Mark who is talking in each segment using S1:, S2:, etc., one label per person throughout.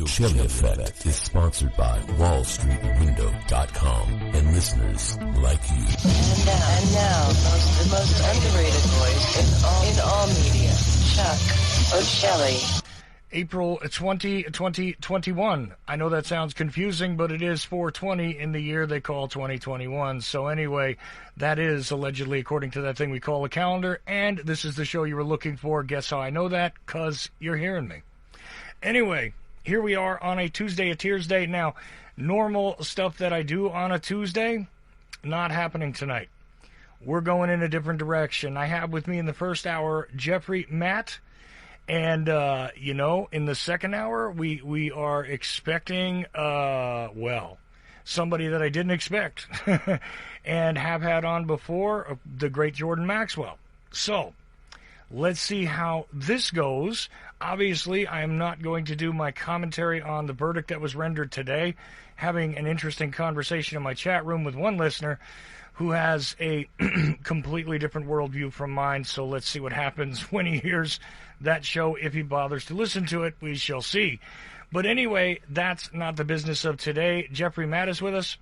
S1: Chili Effect is sponsored by WallStreetWindow.com and listeners like you.
S2: And now, the most underrated voice in all media, Chuck O'Shelley.
S3: April 20, 2021. I know that sounds confusing, but it is 420 in the year they call 2021. So anyway, that is allegedly according to that thing we call a calendar, and this is the show you were looking for. Guess how I know that? 'Cause you're hearing me. Anyway, here we are on a Tuesday, a Tears Day. Now, normal stuff that I do on a Tuesday, not happening tonight. We're going in a different direction. I have with me in the first hour Jeffrey Matt. And, in the second hour, we are expecting, somebody that I didn't expect and have had on before, the great Jordan Maxwell. So, let's see how this goes. Obviously, I am not going to do my commentary on the verdict that was rendered today, having an interesting conversation in my chat room with one listener who has a completely different worldview from mine. So let's see what happens when he hears that show. If he bothers to listen to it, we shall see. But anyway, that's not the business of today. Jeffrey Matt is with us,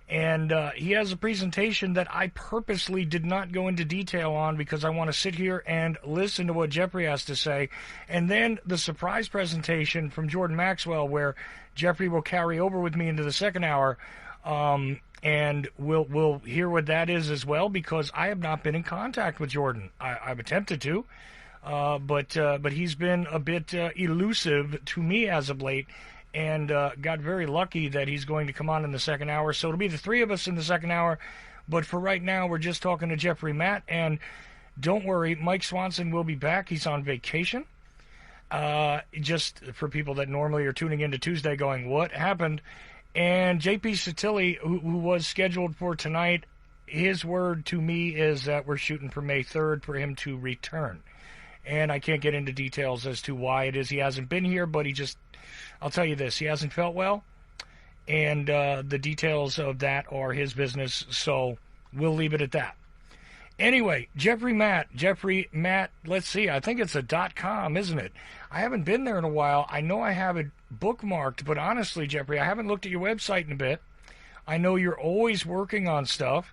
S3: and he has a presentation that I purposely did not go into detail on because I want to sit here and listen to what Jeffrey has to say. And then the surprise presentation from Jordan Maxwell, where Jeffrey will carry over with me into the second hour, and we'll hear what that is as well, because I have not been in contact with Jordan. I've attempted to, but he's been a bit elusive to me as of late, and got very lucky that he's going to come on in the second hour. So it'll be the three of us in the second hour, but for right now, we're just talking to Jeffrey Matt, and don't worry, Mike Swanson will be back. He's on vacation. Just for people that normally are tuning into Tuesday going, what happened? And JP Satilli, who was scheduled for tonight, his word to me is that we're shooting for May 3rd for him to return. And I can't get into details as to why it is he hasn't been here, but I'll tell you this, he hasn't felt well, and the details of that are his business, so we'll leave it at that. Anyway, Jeffrey Matt, let's see, I think it's a .com, isn't it? I haven't been there in a while. I know I have it bookmarked, but honestly, Jeffrey, I haven't looked at your website in a bit. I know you're always working on stuff,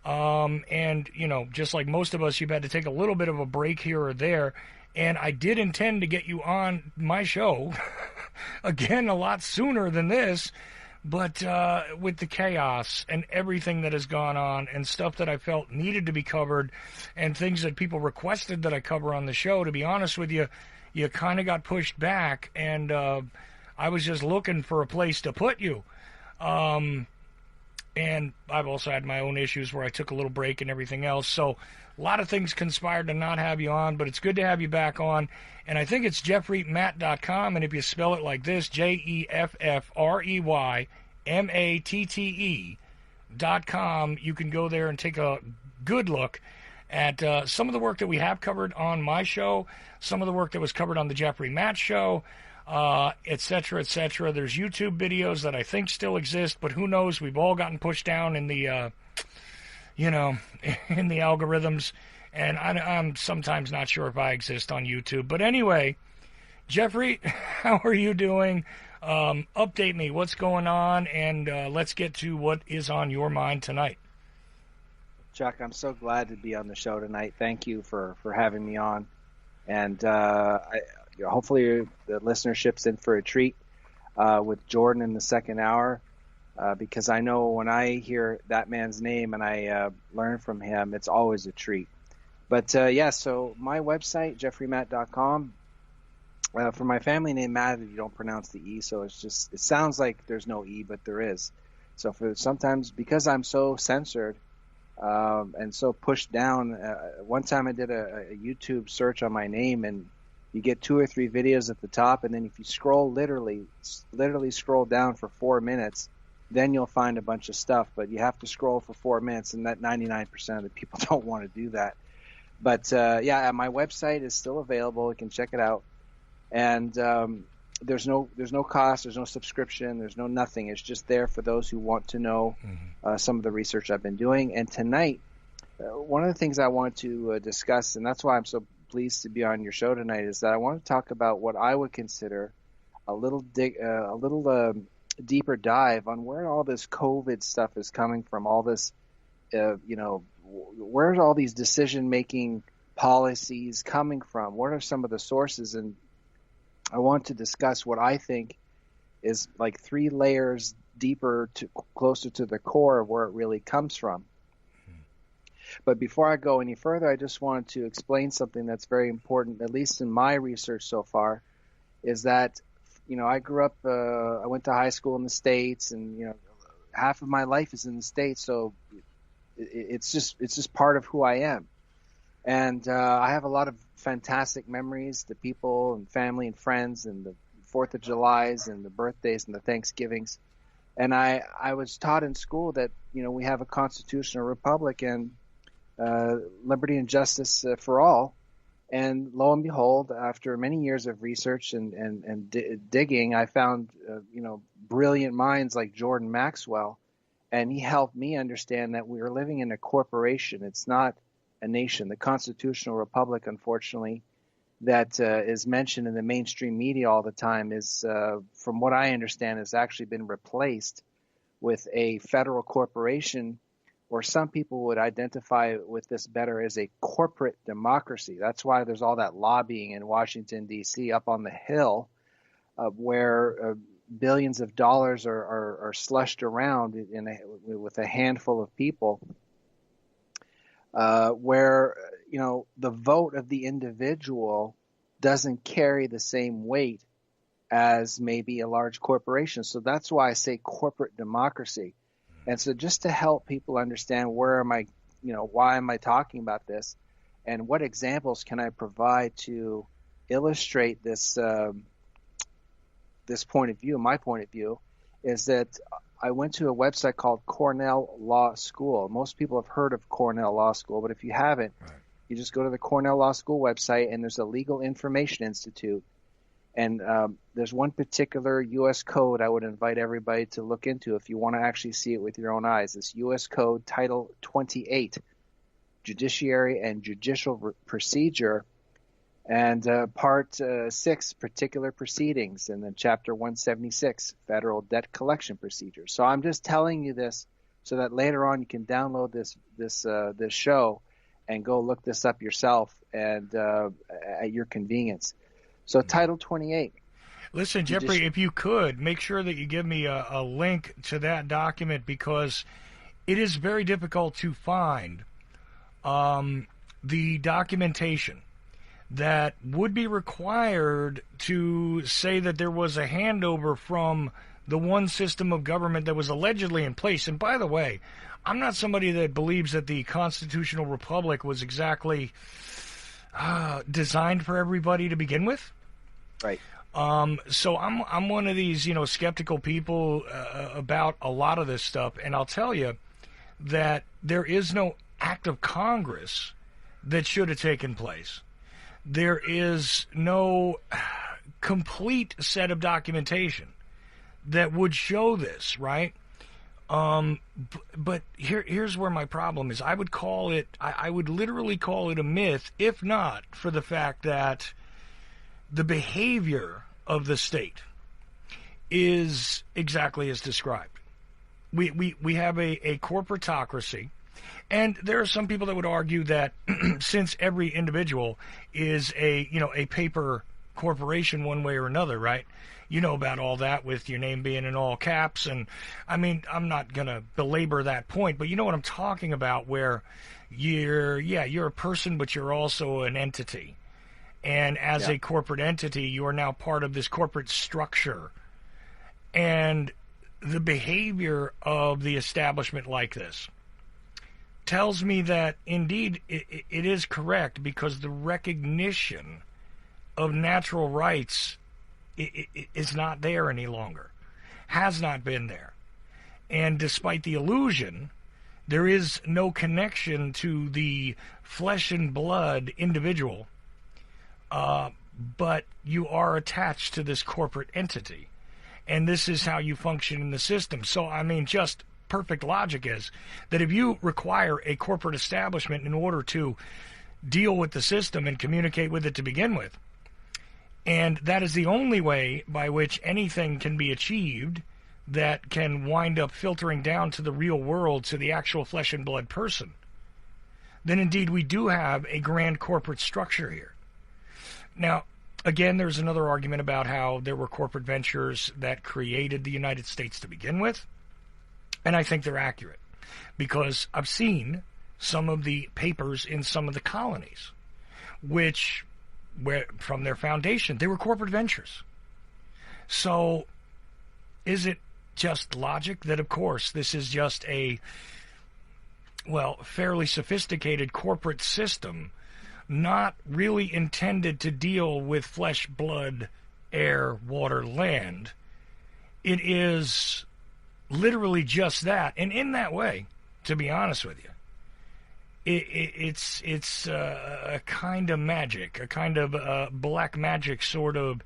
S3: and, just like most of us, you've had to take a little bit of a break here or there, and I did intend to get you on my show, again, a lot sooner than this, but with the chaos and everything that has gone on and stuff that I felt needed to be covered and things that people requested that I cover on the show, to be honest with you, you kind of got pushed back, and I was just looking for a place to put you. And I've also had my own issues where I took a little break and everything else. So a lot of things conspired to not have you on, but it's good to have you back on. And I think it's JeffreyMatte.com, and if you spell it like this, JeffreyMatte.com, you can go there and take a good look at some of the work that we have covered on my show, some of the work that was covered on the Jeffrey Matt show, etc., etc. There's YouTube videos that I think still exist, but who knows? We've all gotten pushed down in the, in the algorithms, and I'm sometimes not sure if I exist on YouTube. But anyway, Jeffrey, how are you doing? Update me. What's going on? And let's get to what is on your mind tonight.
S4: Chuck, I'm so glad to be on the show tonight. Thank you for having me on. And hopefully the listenership's in for a treat with Jordan in the second hour, because I know when I hear that man's name and I learn from him, it's always a treat. But so my website, JeffreyMatt.com, for my family name Matt, you don't pronounce the E, so it sounds like there's no E, but there is. So sometimes, because I'm so censored and so pushed down, one time I did a YouTube search on my name, and you get 2 or 3 videos at the top, and then if you scroll, literally scroll down for 4 minutes, then you'll find a bunch of stuff. But you have to scroll for 4 minutes, and that 99% of the people don't want to do that. But my website is still available. You can check it out, and there's no cost, there's no subscription, there's no nothing. It's just there for those who want to know some of the research I've been doing. And tonight, one of the things I want to discuss, and that's why I'm so pleased to be on your show tonight, is that I want to talk about what I would consider a little deeper dive on where all this COVID stuff is coming from. All this, where's all these decision-making policies coming from? What are some of the sources? And I want to discuss what I think is like 3 layers deeper, closer to the core of where it really comes from. But before I go any further, I just wanted to explain something that's very important, at least in my research so far, is that, I grew up, I went to high school in the States, and, half of my life is in the States. So it's just part of who I am. And I have a lot of fantastic memories, the people and family and friends and the 4th of Julys and the birthdays and the Thanksgivings. And I was taught in school that, we have a constitutional republic and liberty and justice for all. And lo and behold, after many years of research and digging, I found, brilliant minds like Jordan Maxwell. And he helped me understand that we are living in a corporation. It's not a nation. The constitutional republic, unfortunately, that is mentioned in the mainstream media all the time is, from what I understand, has actually been replaced with a federal corporation, or some people would identify with this better as a corporate democracy. That's why there's all that lobbying in Washington, D.C., up on the Hill, where billions of dollars are slushed around with a handful of people, where the vote of the individual doesn't carry the same weight as maybe a large corporation. So that's why I say corporate democracy. And so just to help people understand why am I talking about this, and what examples can I provide to illustrate this this point of view, my point of view, is that I went to a website called Cornell Law School. Most people have heard of Cornell Law School, but if you haven't, you just go to the Cornell Law School website, and there's a Legal Information Institute. And there's one particular U.S. code I would invite everybody to look into if you want to actually see it with your own eyes. This U.S. Code Title 28, Judiciary and Judicial Procedure, and Part 6, Particular Proceedings, and then Chapter 176, Federal Debt Collection Procedure. So I'm just telling you this so that later on you can download this show and go look this up yourself and at your convenience. So Title 28.
S3: Listen, Jeffrey, if you could, make sure that you give me a link to that document, because it is very difficult to find the documentation that would be required to say that there was a handover from the one system of government that was allegedly in place. And by the way, I'm not somebody that believes that the constitutional republic was exactly designed for everybody to begin with.
S4: Right.
S3: So I'm one of these, skeptical people about a lot of this stuff, and I'll tell you that there is no act of Congress that should have taken place. There is no complete set of documentation that would show this, right? But here's where my problem is. I would literally call it a myth, if not for the fact that the behavior of the state is exactly as described. We have a corporatocracy, and there are some people that would argue that since every individual is a paper corporation one way or another, right? You know about all that with your name being in all caps, and I mean, I'm not going to belabor that point, but you know what I'm talking about, where you're a person, but you're also an entity. And as a corporate entity, you are now part of this corporate structure. And the behavior of the establishment like this tells me that, indeed, it is correct, because the recognition of natural rights is not there any longer, has not been there. And despite the illusion, there is no connection to the flesh and blood individual, but you are attached to this corporate entity. And this is how you function in the system. So, I mean, just perfect logic is that if you require a corporate establishment in order to deal with the system and communicate with it to begin with, And that is the only way by which anything can be achieved that can wind up filtering down to the real world, to the actual flesh and blood person. Then indeed we do have a grand corporate structure here. Now, again, there's another argument about how there were corporate ventures that created the United States to begin with, and I think they're accurate, because I've seen some of the papers in some of the colonies, which, from their foundation, they were corporate ventures. So, is it just logic that, of course, this is just a, well, fairly sophisticated corporate system, not really intended to deal with flesh, blood, air, water, land? It is literally just that. And in that way, to be honest with you, it's a kind of magic, a kind of black magic sort of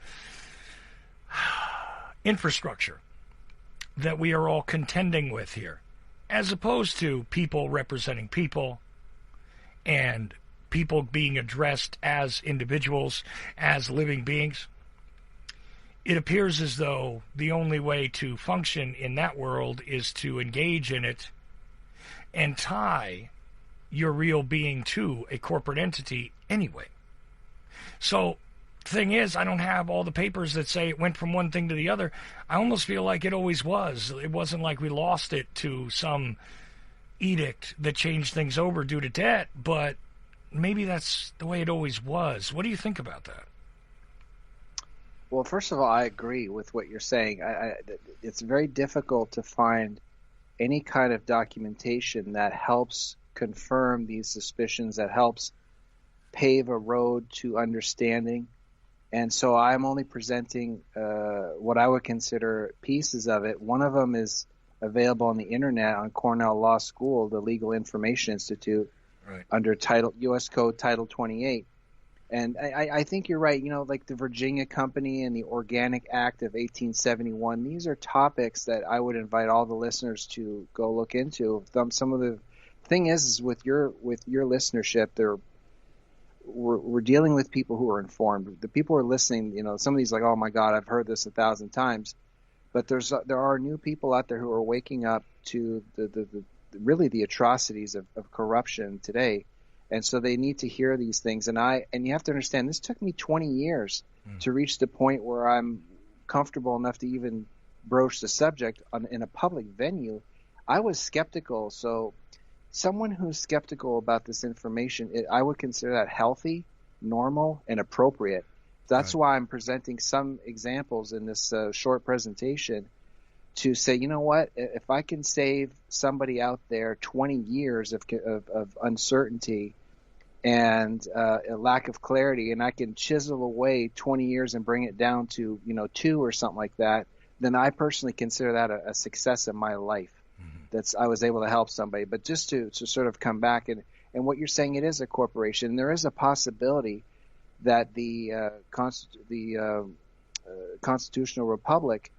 S3: infrastructure that we are all contending with here, as opposed to people representing people and people being addressed as individuals, as living beings. It appears as though the only way to function in that world is to engage in it and tie your real being to a corporate entity anyway. So, thing is, I don't have all the papers that say it went from one thing to the other. I almost feel like it always was. It wasn't like we lost it to some edict that changed things over due to debt, but maybe that's the way it always was. What do you think about that?
S4: Well, first of all, I agree with what you're saying. It's very difficult to find any kind of documentation that helps confirm these suspicions, that helps pave a road to understanding. And so I'm only presenting what I would consider pieces of it. One of them is available on the internet on Cornell Law School, the Legal Information Institute,
S3: right,
S4: under U.S. Code Title 28. And I think you're right. You know, like the Virginia Company and the Organic Act of 1871, these are topics that I would invite all the listeners to go look into. Some of the thing is with your listenership, we're dealing with people who are informed. The people who are listening, you know, some of these like, oh my God, I've heard this 1,000 times. But there are new people out there who are waking up to the atrocities of corruption today. And so they need to hear these things. And you have to understand, this took me 20 years to reach the point where I'm comfortable enough to even broach the subject in a public venue. I was skeptical. So someone who's skeptical about this information, I would consider that healthy, normal, and appropriate. That's why I'm presenting some examples in this short presentation to say, you know what, if I can save somebody out there 20 years of uncertainty and a lack of clarity, and I can chisel away 20 years and bring it down to, 2 or something like that, then I personally consider that a success in my life. I was able to help somebody. But just to sort of come back and what you're saying, it is a corporation. There is a possibility that the constitutional republic,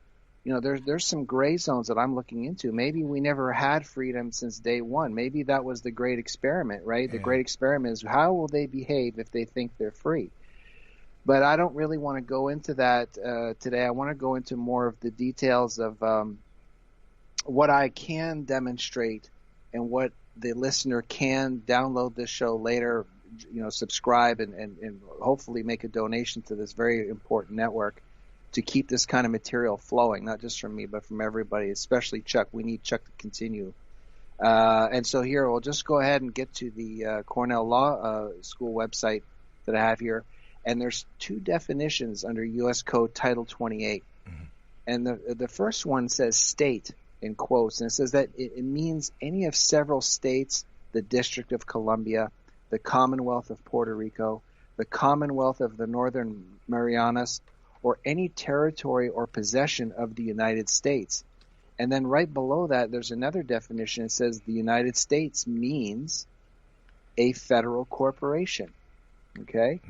S4: there's some gray zones that I'm looking into. Maybe we never had freedom since day one. Maybe that was the great experiment, right? The great experiment is how will they behave if they think they're free? But I don't really want to go into that today. I want to go into more of the details of what I can demonstrate and what the listener can download this show later, subscribe and hopefully make a donation to this very important network to keep this kind of material flowing, not just from me, but from everybody, especially Chuck. We need Chuck to continue. And so here, we'll just go ahead and get to the Cornell Law School website that I have here. And there's 2 definitions under U.S. Code Title 28. And the first one says state, in quotes, and it says that it means any of several states, the District of Columbia, the Commonwealth of Puerto Rico, the Commonwealth of the Northern Marianas, or any territory or possession of the United States. And then right below that, there's another definition. It says the United States means a federal corporation. Okay?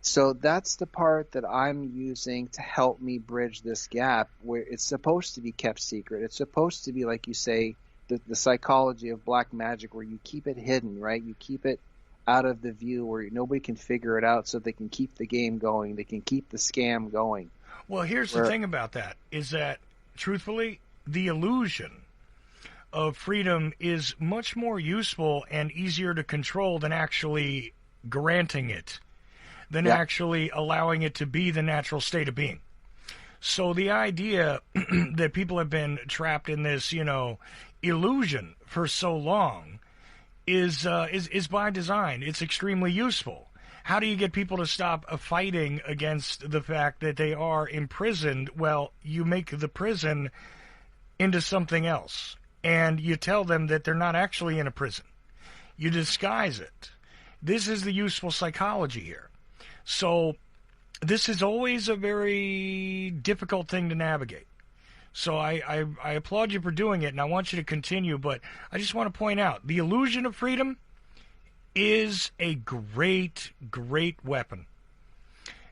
S4: So that's the part that I'm using to help me bridge this gap where it's supposed to be kept secret. It's supposed to be, like you say, the psychology of black magic where you keep it hidden, right? You keep it out of the view where nobody can figure it out, so they can keep the game going. They can keep the scam going.
S3: Well, here's the thing about that, is that, truthfully, the illusion of freedom is much more useful and easier to control than actually granting it, than actually allowing it to be the natural state of being. So the idea that people have been trapped in this, illusion for so long is by design. It's extremely useful. How do you get people to stop fighting against the fact that they are imprisoned? Well, you make the prison into something else, and you tell them that they're not actually in a prison. You disguise it. This is the useful psychology here. So this is always a very difficult thing to navigate. So I applaud you for doing it, and I want you to continue, but I just want to point out, the illusion of freedom is a great, great weapon.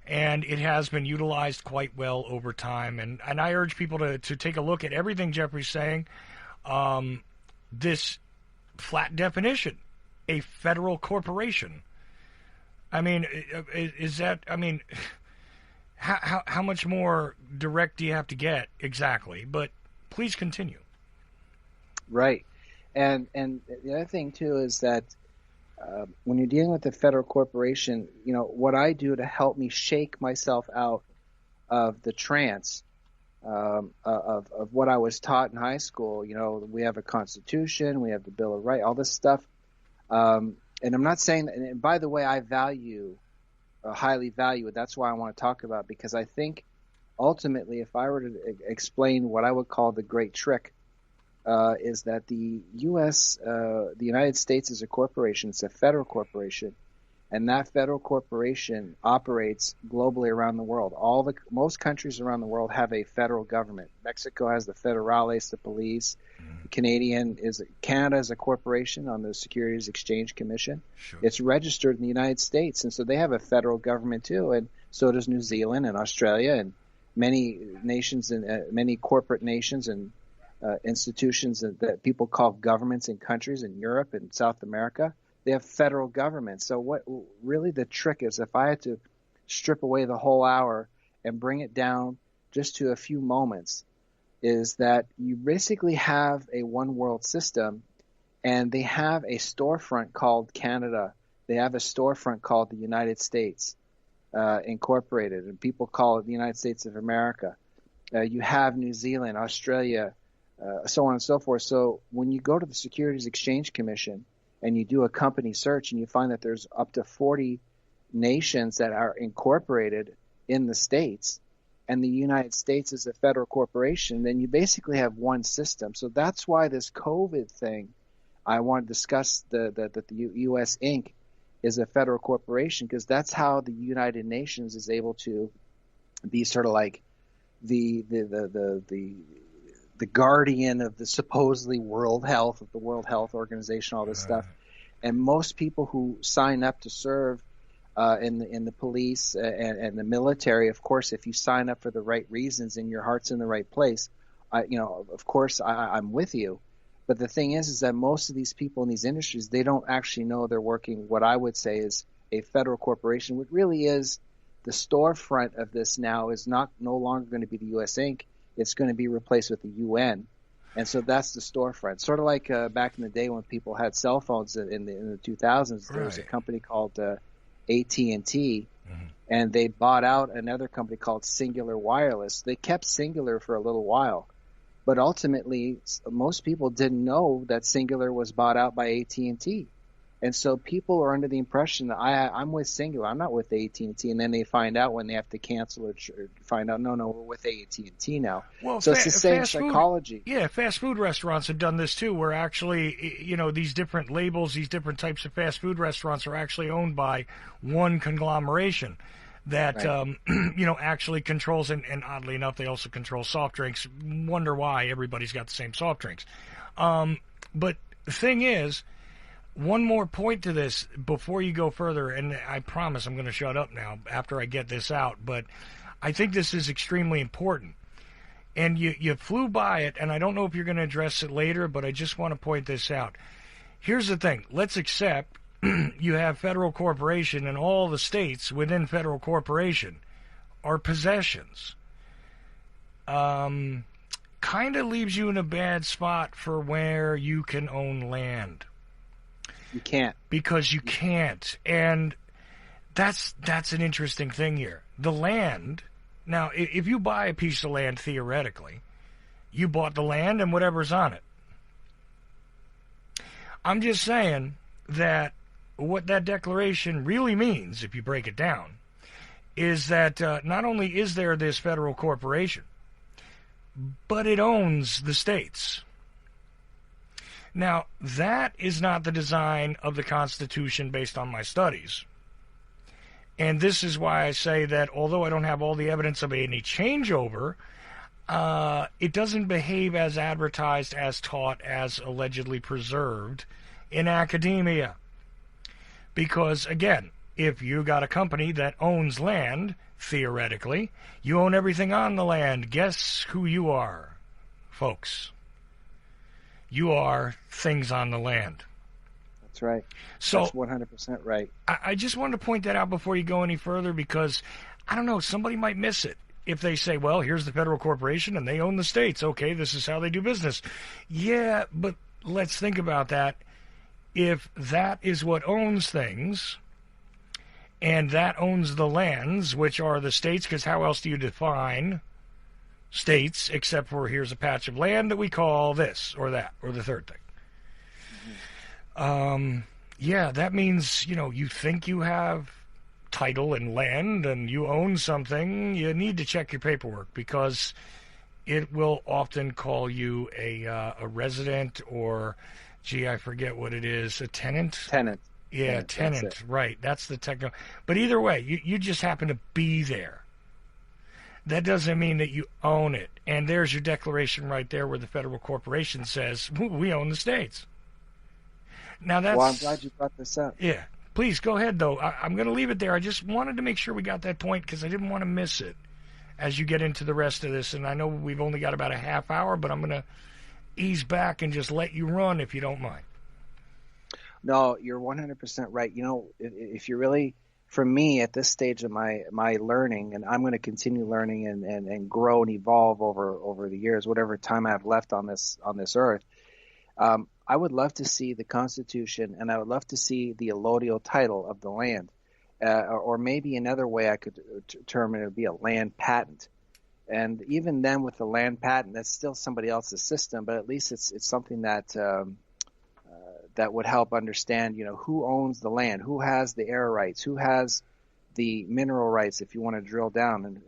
S3: And it has been utilized quite well over time. And I urge people to take a look at everything Jeffrey's saying. This flat definition, a federal corporation. I mean, is that, I mean, how much more direct do you have to get exactly? But please continue.
S4: Right. And the other thing, too, is that when you're dealing with a federal corporation, what I do to help me shake myself out of the trance of what I was taught in high school. We have a Constitution, we have the Bill of Rights, all this stuff. And I'm not saying that, and by the way, I highly value it. That's why I want to talk about it, because I think ultimately, if I were to explain what I would call the great trick, is that the United States is a corporation. It's a federal corporation, and that federal corporation operates globally around the world. Most countries around the world have a federal government. Mexico has the federales, the police. Canada is a corporation on the Securities Exchange Commission.
S3: Sure.
S4: It's registered in the United States, and so they have a federal government too, and so does New Zealand and Australia and many nations and many corporate nations and institutions that people call governments in countries in Europe and South America. They have federal governments. So what really the trick is, if I had to strip away the whole hour and bring it down just to a few moments, is that you basically have a one world system, and they have a storefront called Canada. They have a storefront called the United States Incorporated, and people call it the United States of America. You have New Zealand, Australia, so on and so forth. So when you go to the Securities Exchange Commission and you do a company search and you find that there's up to 40 nations that are incorporated in the States, and the United States is a federal corporation, then you basically have one system. So that's why this COVID thing, I want to discuss that the U.S. Inc. is a federal corporation, because that's how the United Nations is able to be sort of like the guardian of the supposedly World Health, of the World Health Organization, all this stuff. And most people who sign up to serve in the police and the military, of course, if you sign up for the right reasons and your heart's in the right place, of course, I'm with you. But the thing is that most of these people in these industries, they don't actually know they're working what I would say is a federal corporation, which really is the storefront of this now is no longer going to be the U.S. Inc. It's going to be replaced with the UN. And so that's the storefront. Sort of like back in the day when people had cell phones in the 2000s, there was a company called AT&T, and they bought out another company called Singular Wireless. They kept Singular for a little while, but ultimately most people didn't know that Singular was bought out by AT&T. And so people are under the impression that I'm with Singular, I'm not with AT&T, and then they find out when they have to cancel it, or find out, no, we're with AT&T now.
S3: Well,
S4: so it's the same psychology.
S3: Fast food restaurants have done this too, where actually, these different labels, these different types of fast food restaurants are actually owned by one conglomeration that, actually controls, and oddly enough, they also control soft drinks. Wonder why everybody's got the same soft drinks. But the thing is, one more point to this before you go further, and I promise I'm going to shut up now after I get this out, but I think this is extremely important. And you flew by it, and I don't know if you're going to address it later, but I just want to point this out. Here's the thing. Let's accept you have federal corporation, and all the states within federal corporation are possessions. Kind of leaves you in a bad spot for where you can own land.
S4: You can't.
S3: Because you can't. And that's an interesting thing here. The land, now, if you buy a piece of land, theoretically, you bought the land and whatever's on it. I'm just saying that what that declaration really means, if you break it down, is that not only is there this federal corporation, but it owns the states. Now, that is not the design of the Constitution based on my studies. And this is why I say that although I don't have all the evidence of any changeover, it doesn't behave as advertised, as taught, as allegedly preserved in academia. Because, again, if you got a company that owns land, theoretically, you own everything on the land. Guess who you are, folks? You are things on the land.
S4: That's right.
S3: So,
S4: that's 100% right.
S3: I just wanted to point that out before you go any further because, I don't know, somebody might miss it. If they say, well, here's the federal corporation and they own the states. Okay, this is how they do business. Yeah, but let's think about that. If that is what owns things, and that owns the lands, which are the states, because how else do you define states except for here's a patch of land that we call this or that or the third thing? Yeah, that means, you think you have title and land and you own something, you need to check your paperwork because it will often call you a resident or, gee, I forget what it is, a tenant?
S4: Tenant.
S3: Yeah, tenant, right. That's the technical. But either way, you just happen to be there. That doesn't mean that you own it. And there's your declaration right there where the federal corporation says, we own the states. Now that's...
S4: Well, I'm glad you brought this up.
S3: Yeah. Please, go ahead, though. I'm going to leave it there. I just wanted to make sure we got that point because I didn't want to miss it as you get into the rest of this. And I know we've only got about a half hour, but I'm going to ease back and just let you run if you don't mind.
S4: No, you're 100% right. If you're really, for me at this stage of my learning, and I'm going to continue learning and grow and evolve over the years, whatever time I have left on this earth, I would love to see the Constitution, and I would love to see the allodial title of the land, or maybe another way I could term it would be a land patent. And even then, with the land patent, that's still somebody else's system, but at least it's something that that would help understand, who owns the land, who has the air rights, who has the mineral rights. If you want to drill down, and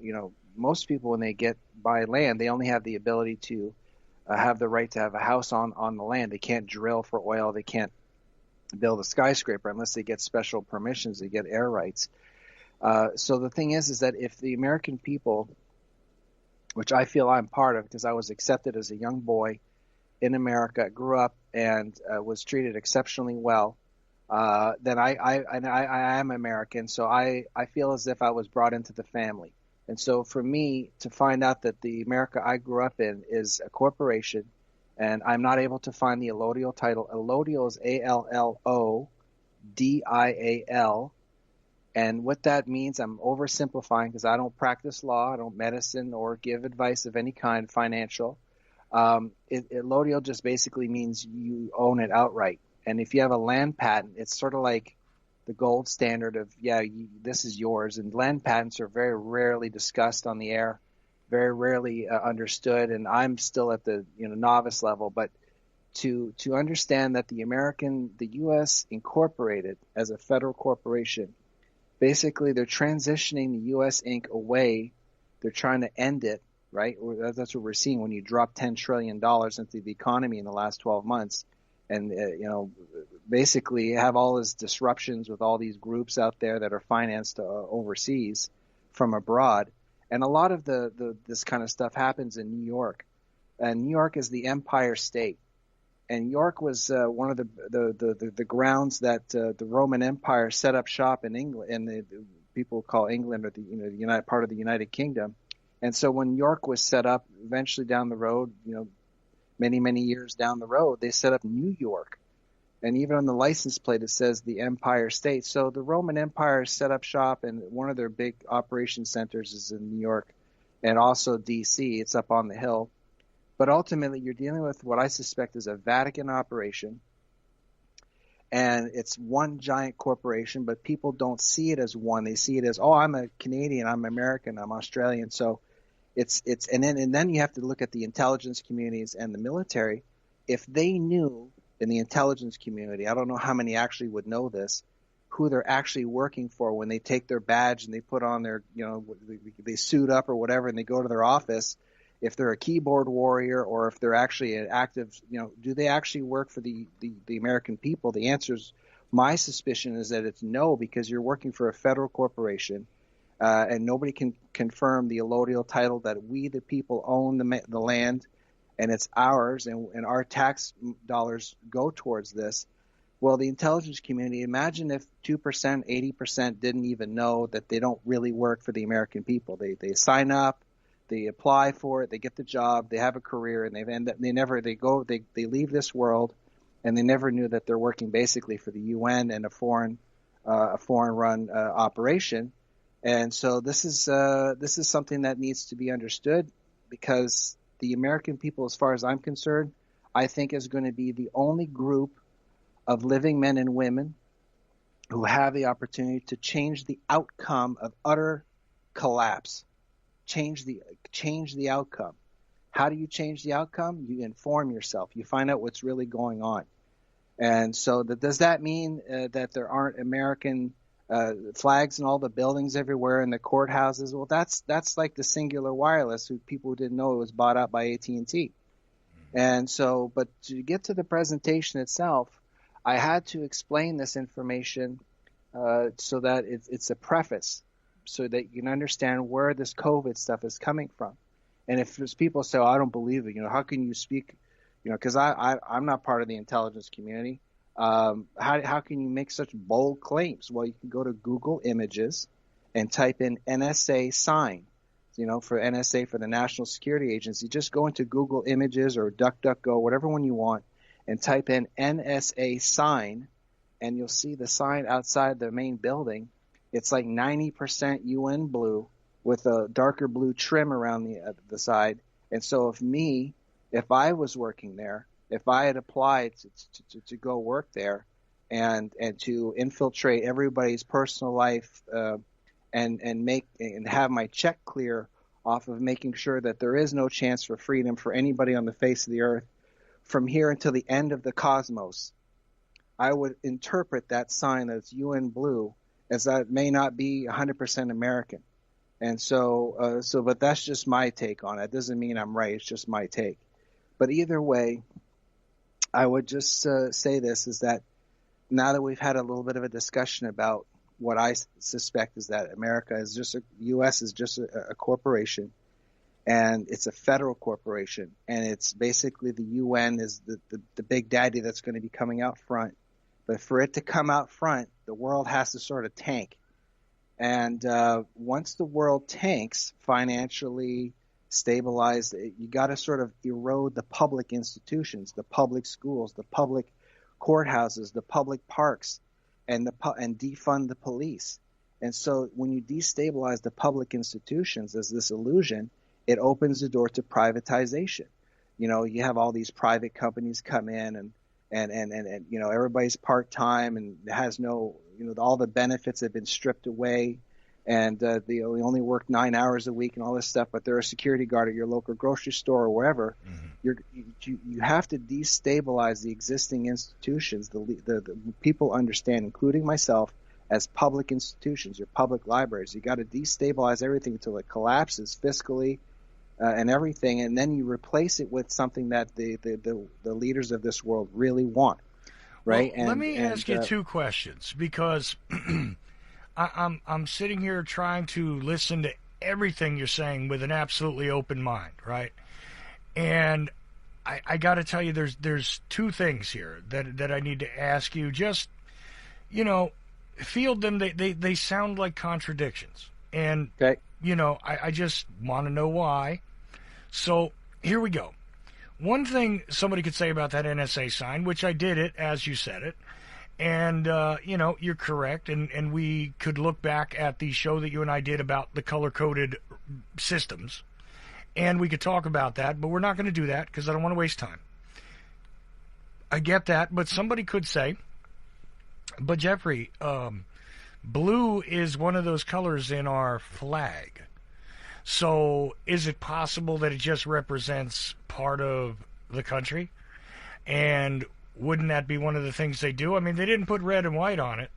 S4: most people when they buy land, they only have the ability to have the right to have a house on the land. They can't drill for oil. They can't build a skyscraper unless they get special permissions to get air rights. So the thing is that if the American people, which I feel I'm part of because I was accepted as a young boy in America, grew up and was treated exceptionally well, then I am American. So I feel as if I was brought into the family. And so for me to find out that the America I grew up in is a corporation, and I'm not able to find the allodial title. Allodial is ALLODIAL. And what that means, I'm oversimplifying because I don't practice law, I don't medicine or give advice of any kind financial. Allodial just basically means you own it outright. And if you have a land patent, it's sort of like the gold standard of, this is yours. And land patents are very rarely discussed on the air, very rarely understood. And I'm still at the novice level. But to understand that the U.S. incorporated as a federal corporation, basically they're transitioning the U.S. Inc. away. They're trying to end it, right? That's what we're seeing when you drop $10 trillion into the economy in the last 12 months. And, basically have all these disruptions with all these groups out there that are financed overseas from abroad. And a lot of this kind of stuff happens in New York. And New York is the empire state. And New York was one of the grounds that the Roman Empire set up shop in England, and people call England or the United part of the United Kingdom. And so when New York was set up, eventually down the road, many years down the road, they set up New York. And even on the license plate, it says the Empire State. So the Roman Empire set up shop, and one of their big operation centers is in New York and also D.C. It's up on the hill. But ultimately, you're dealing with what I suspect is a Vatican operation. And it's one giant corporation, but people don't see it as one. They see it as, oh, I'm a Canadian, I'm American, I'm Australian. So and then you have to look at the intelligence communities and the military. If they knew in the intelligence community, I don't know how many actually would know this, who they're actually working for when they take their badge and they put on their, they suit up or whatever and they go to their office. If they're a keyboard warrior or if they're actually an active, do they actually work for the American people? The answer is, my suspicion is that it's no, because you're working for a federal corporation, and nobody can confirm the allodial title that we, the people, own the land, and it's ours, and our tax dollars go towards this. Well, the intelligence community, imagine if 2%, 80% didn't even know that they don't really work for the American people. They sign up. They apply for it. They get the job. They have a career, and they leave this world, and they never knew that they're working basically for the UN and a foreign run operation. And so this is something that needs to be understood, because the American people, as far as I'm concerned, I think is going to be the only group of living men and women who have the opportunity to change the outcome of utter collapse. Change the outcome. How do you change the outcome? You inform yourself. You find out what's really going on. And so does that mean that there aren't American flags in all the buildings everywhere in the courthouses? Well, that's like the Singular Wireless, who people didn't know it was bought out by AT&T. And so, but to get to the presentation itself, I had to explain this information so that it's a preface, so that you can understand where this COVID stuff is coming from. And if there's people say, oh, I don't believe it, how can you speak, because I'm not part of the intelligence community. How can you make such bold claims? Well, you can go to Google Images and type in NSA sign, for NSA, for the National Security Agency. Just go into Google Images or DuckDuckGo, whatever one you want, and type in NSA sign, and you'll see the sign outside the main building. It's like 90% UN blue with a darker blue trim around the side. And so if I was working there, if I had applied to go work there and to infiltrate everybody's personal life and have my check clear off of making sure that there is no chance for freedom for anybody on the face of the earth from here until the end of the cosmos, I would interpret that sign that's UN blue as that may not be 100% American. And so, but that's just my take on it. It doesn't mean I'm right. It's just my take. But either way, I would just say this, is that now that we've had a little bit of a discussion about what I suspect is that U.S. is just a corporation, and it's a federal corporation, and it's basically the UN is the big daddy that's going to be coming out front. But for it to come out front, the world has to sort of tank. And once the world tanks, financially stabilized, you got to sort of erode the public institutions, the public schools, the public courthouses, the public parks, and defund the police. And so when you destabilize the public institutions as this illusion, it opens the door to privatization. You have all these private companies come in and everybody's part-time and has no, all the benefits have been stripped away, and they only work 9 hours a week and all this stuff, but they're a security guard at your local grocery store or wherever. Mm-hmm. You have to destabilize the existing institutions. The people understand, including myself, as public institutions, your public libraries. You got to destabilize everything until it collapses fiscally and everything, and then you replace it with something that the leaders of this world really want, right?
S3: Well, let me ask you two questions, because I'm sitting here trying to listen to everything you're saying with an absolutely open mind, right? And I got to tell you, there's two things here that I need to ask you. Just field them. They sound like contradictions, and
S4: okay.
S3: I just want to know why. So here we go. one thing somebody could say about that NSA sign, which I did it as you said it, and you're correct, and we could look back at the show that you and I did about the color-coded systems, and we could talk about that, but we're not going to do that because I don't want to waste time. I get that, but somebody could say, but Jeffrey, blue is one of those colors in our flag. So is it possible that it just represents part of the country? And wouldn't that be one of the things they do? I mean, they didn't put red and white on it.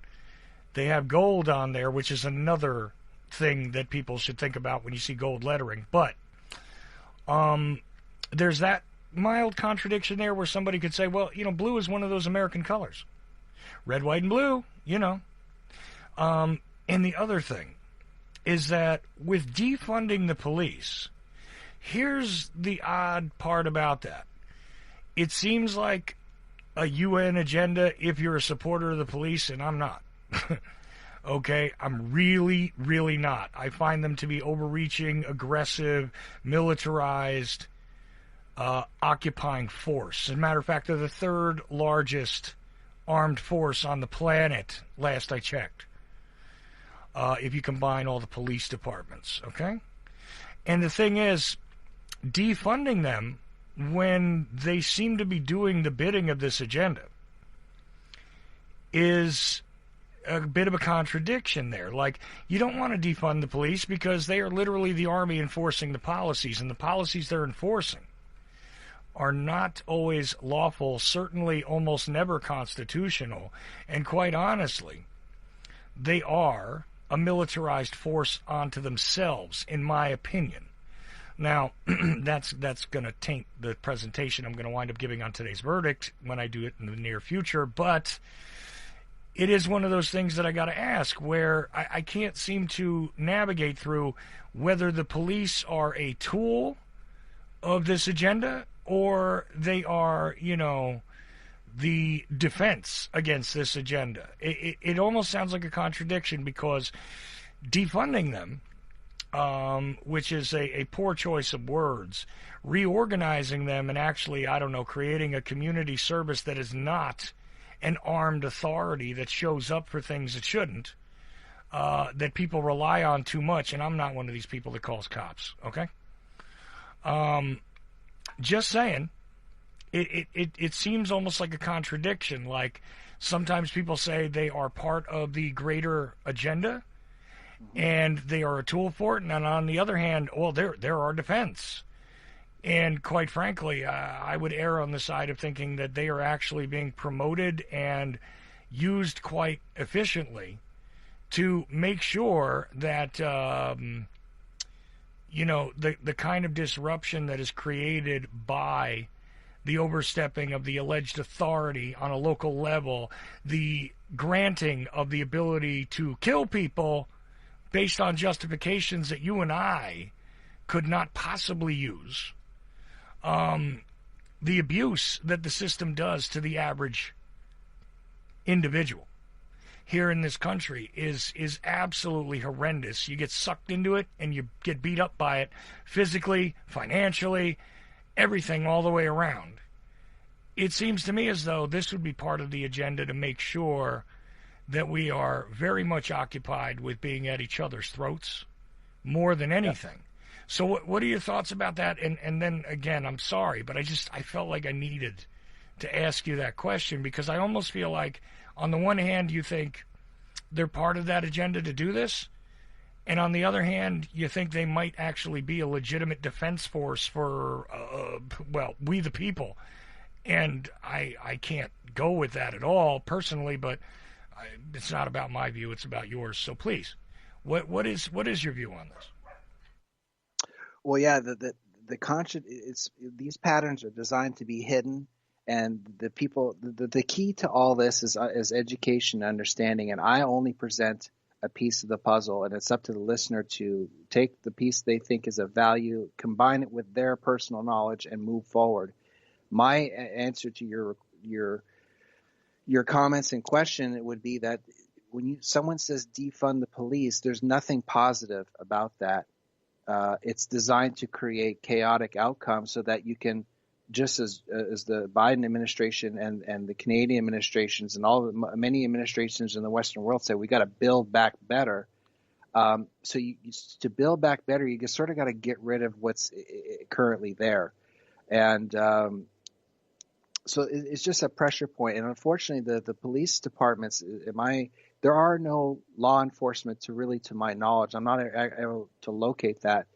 S3: They have gold on there, which is another thing that people should think about when you see gold lettering. But there's that mild contradiction there where somebody could say, well, blue is one of those American colors. Red, white, and blue, And the other thing is that with defunding the police, here's the odd part about that. It seems like a UN agenda if you're a supporter of the police, and I'm not. Okay? I'm really, really not. I find them to be overreaching, aggressive, militarized, occupying force. As a matter of fact, they're the third largest armed force on the planet, last I checked. If you combine all the police departments, okay? And the thing is, defunding them when they seem to be doing the bidding of this agenda is a bit of a contradiction there. Like, you don't want to defund the police because they are literally the army enforcing the policies, and the policies they're enforcing are not always lawful, certainly almost never constitutional, and quite honestly, they are a militarized force onto themselves, in my opinion. Now, that's going to taint the presentation I'm going to wind up giving on today's verdict when I do it in the near future, but it is one of those things that I got to ask where I can't seem to navigate through whether the police are a tool of this agenda or they are, the defense against this agenda. It almost sounds like a contradiction because defunding them, which is a poor choice of words, reorganizing them and actually, creating a community service that is not an armed authority that shows up for things it shouldn't, that people rely on too much, and I'm not one of these people that calls cops, okay? Just saying. It seems almost like a contradiction. Like sometimes people say they are part of the greater agenda and they are a tool for it. And on the other hand, well, they're our defense. And quite frankly, I would err on the side of thinking that they are actually being promoted and used quite efficiently to make sure that, the kind of disruption that is created by the overstepping of the alleged authority on a local level, the granting of the ability to kill people based on justifications that you and I could not possibly use, the abuse that the system does to the average individual here in this country is absolutely horrendous. You get sucked into it and you get beat up by it physically, financially, everything all the way around. It seems to me as though this would be part of the agenda to make sure that we are very much occupied with being at each other's throats more than anything. So what are your thoughts about that? And then, again, I'm sorry, but I felt like I needed to ask you that question because I almost feel like, on the one hand, you think they're part of that agenda to do this, and on the other hand, you think they might actually be a legitimate defense force for, we the people. And I can't go with that at all personally, but it's not about my view, it's about yours. So please, what is your view on this?
S4: Well, yeah, the conscious, these patterns are designed to be hidden, and the people, the key to all this is education, understanding, and I only present a piece of the puzzle, and it's up to the listener to take the piece they think is of value, combine it with their personal knowledge, and move forward. My answer to your comments and question, it would be that when someone says defund the police, there's nothing positive about that. It's designed to create chaotic outcomes so that you can just as the Biden administration and the Canadian administrations and many administrations in the Western world say we got to build back better. So to build back better, you sort of got to get rid of what's currently there, and so it's just a pressure point. And unfortunately, the police departments, there are no law enforcement to my knowledge. I'm not able to locate that.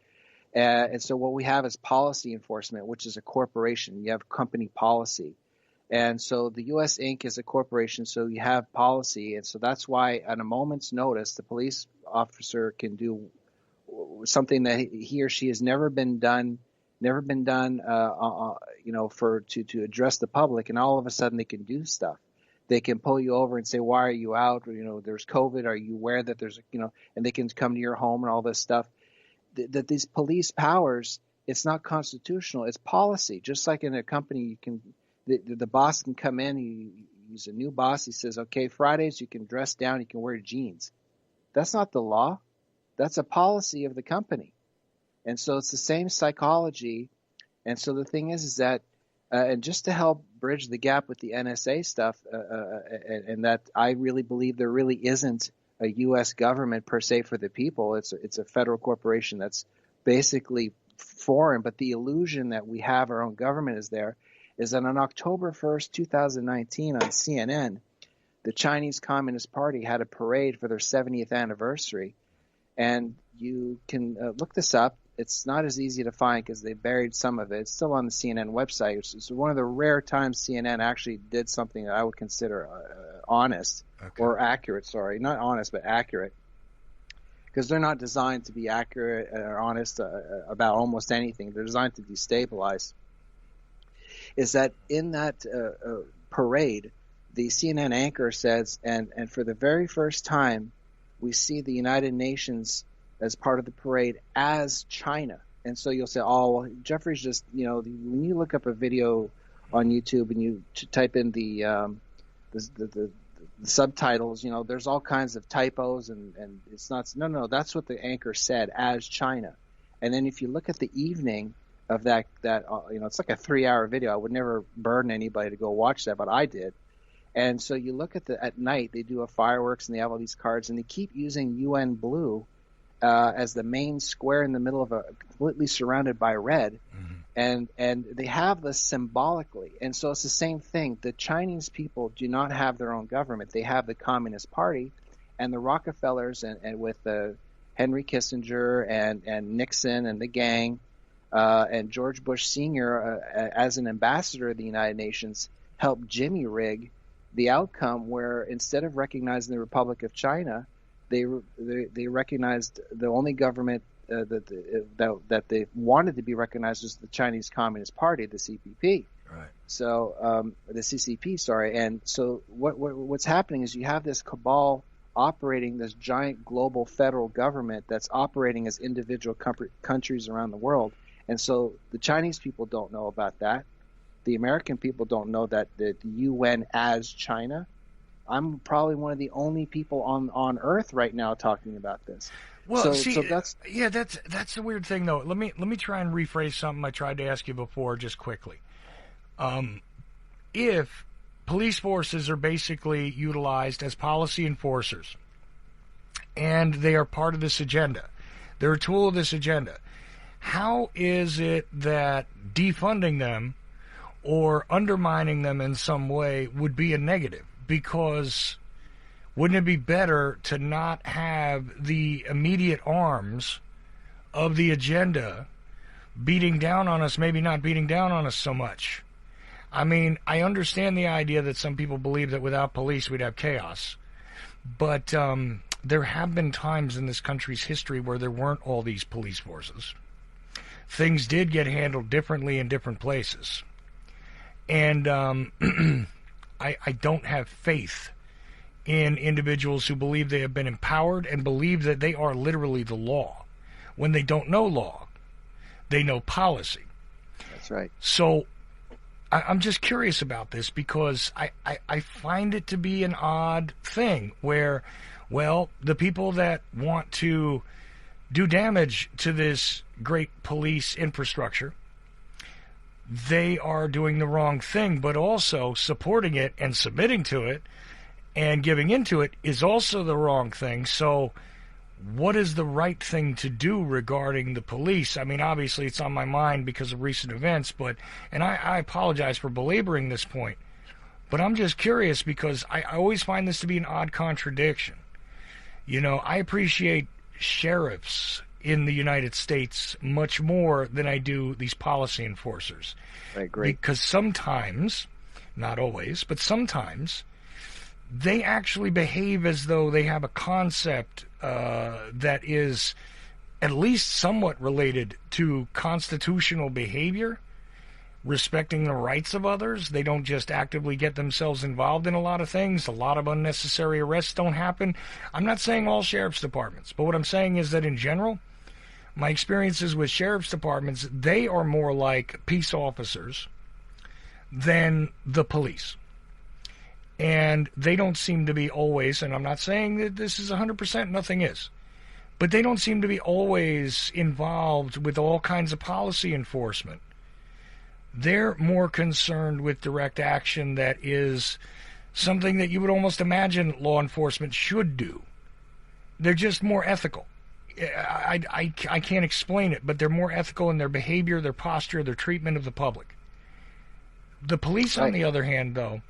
S4: And so what we have is policy enforcement, which is a corporation. You have company policy. And so the U.S. Inc. is a corporation, so you have policy. And so that's why at a moment's notice, the police officer can do something that he or she has never been done, to address the public. And all of a sudden they can do stuff. They can pull you over and say, why are you out? Or, there's COVID. Are you aware that there's, and they can come to your home and all this stuff. That these police powers, it's not constitutional. It's policy. Just like in a company, the boss can come in. He's a new boss. He says, okay, Fridays you can dress down. You can wear jeans. That's not the law. That's a policy of the company. And so it's the same psychology. And so the thing is that, and just to help bridge the gap with the NSA stuff, and that I really believe there really isn't a U.S. government per se for the people. It's a federal corporation that's basically foreign. But the illusion that we have our own government is that on October 1st, 2019 on CNN, the Chinese Communist Party had a parade for their 70th anniversary. And you can look this up. It's not as easy to find because they buried some of it. It's still on the CNN website. It's one of the rare times CNN actually did something that I would consider honest. Okay. Or accurate, sorry. Not honest, but accurate. Because they're not designed to be accurate or honest about almost anything. They're designed to destabilize. Is that in that parade, the CNN anchor says, and for the very first time, we see the United Nations as part of the parade as China. And so you'll say, oh, well, Jeffrey's just, when you look up a video on YouTube and you type in the subtitles, there's all kinds of typos and it's not, no, that's what the anchor said, as China. And then if you look at the evening of that it's like a 3-hour video. I would never burden anybody to go watch that, but I did. And so you look at night, they do a fireworks and they have all these cards and they keep using UN blue as the main square in the middle of completely surrounded by red. Mm-hmm. And they have this symbolically. And so it's the same thing. The Chinese people do not have their own government. They have the Communist Party, and the Rockefellers and with Henry Kissinger and Nixon and the gang and George Bush Sr. As an ambassador of the United Nations helped Jimmy rig the outcome where instead of recognizing the Republic of China, they recognized the only government that they wanted to be recognized was the Chinese Communist Party, the CPP.
S3: Right.
S4: So the CCP, sorry. And so what's happening is you have this cabal operating, this giant global federal government that's operating as individual countries around the world. And so the Chinese people don't know about that. The American people don't know that the UN as China. I'm probably one of the only people on Earth right now talking about this.
S3: Well, so that's the weird thing, though. Let me try and rephrase something I tried to ask you before, just quickly. If police forces are basically utilized as policy enforcers, and they are part of this agenda, they're a tool of this agenda, how is it that defunding them or undermining them in some way would be a negative? Because wouldn't it be better to not have the immediate arms of the agenda beating down on us, maybe not beating down on us so much? I mean, I understand the idea that some people believe that without police we'd have chaos. But there have been times in this country's history where there weren't all these police forces. Things did get handled differently in different places. And I don't have faith in individuals who believe they have been empowered and believe that they are literally the law. When they don't know law, they know policy.
S4: That's right.
S3: So I'm just curious about this because I find it to be an odd thing where, well, the people that want to do damage to this great police infrastructure they are doing the wrong thing, but also supporting it and submitting to it and giving into it is also the wrong thing. So what is the right thing to do regarding the police? I mean, obviously it's on my mind because of recent events, and I apologize for belaboring this point, but I'm just curious because I always find this to be an odd contradiction. You know, I appreciate sheriffs in the United States much more than I do these policy enforcers.
S4: I agree.
S3: Because sometimes, not always, but sometimes, they actually behave as though they have a concept that is at least somewhat related to constitutional behavior, respecting the rights of others. They don't just actively get themselves involved in a lot of things. A lot of unnecessary arrests don't happen. I'm not saying all sheriff's departments, but what I'm saying is that in general, my experiences with sheriff's departments, they are more like peace officers than the police. And they don't seem to be always, and I'm not saying that this is 100%, nothing is, but they don't seem to be always involved with all kinds of policy enforcement. They're more concerned with direct action that is something that you would almost imagine law enforcement should do. They're just more ethical. I can't explain it, but they're more ethical in their behavior, their posture, their treatment of the public. The police, on the other hand, though,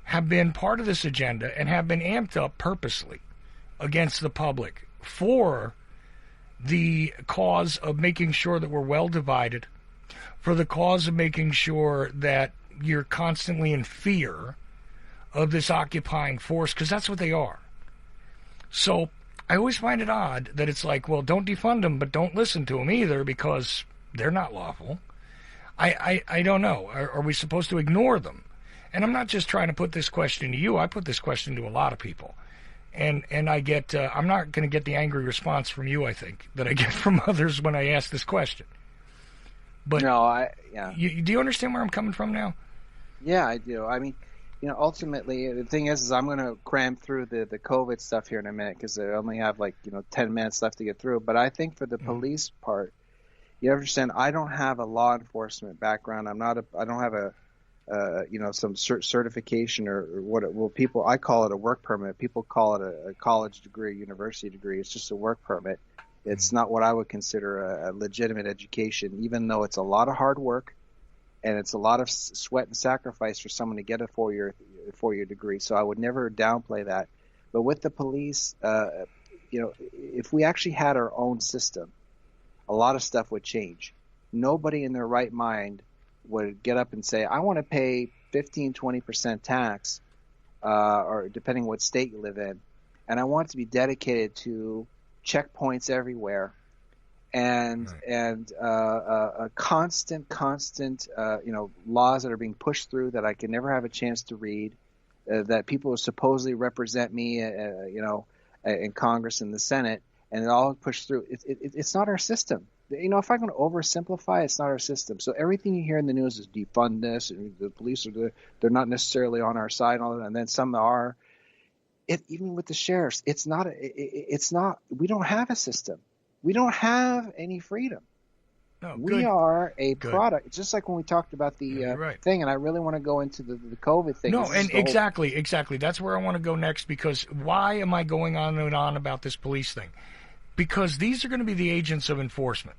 S3: have been part of this agenda and have been amped up purposely against the public for the cause of making sure that we're well divided, for the cause of making sure that you're constantly in fear of this occupying force, because that's what they are. So I always find it odd that it's like, well, don't defund them, but don't listen to them either because they're not lawful. I don't know. Are we supposed to ignore them? And I'm not just trying to put this question to you. I put this question to a lot of people. And I get, I'm not going to get the angry response from you, I think, that I get from others when I ask this question. But
S4: no,
S3: do you understand where I'm coming from now?
S4: Yeah, I do. I mean, you know, ultimately, the thing is I'm going to cram through the COVID stuff here in a minute because I only have 10 minutes left to get through. But I think for the police part, you understand, I don't have a law enforcement background. I don't have some certification or what I call it a work permit. People call it a college degree, university degree. It's just a work permit. It's not what I would consider a legitimate education, even though it's a lot of hard work and it's a lot of sweat and sacrifice for someone to get a four-year degree. So I would never downplay that. But with the police, if we actually had our own system, a lot of stuff would change. Nobody in their right mind would get up and say, I want to pay 15-20% tax, or depending what state you live in, and I want it to be dedicated to checkpoints everywhere, and a constant laws that are being pushed through that I can never have a chance to read, that people who supposedly represent me, in Congress and the Senate, and it all pushed through. It's not our system. If I'm going to oversimplify, it's not our system. So everything you hear in the news is defund this, and the police they're not necessarily on our side, and then some are. Even with the sheriffs, it's not. We don't have a system. We don't have any freedom. No, we are a product. It's just like when we talked about the thing, and I really want to go into the COVID thing.
S3: No, and exactly. That's where I want to go next, because why am I going on and on about this police thing? Because these are going to be the agents of enforcement.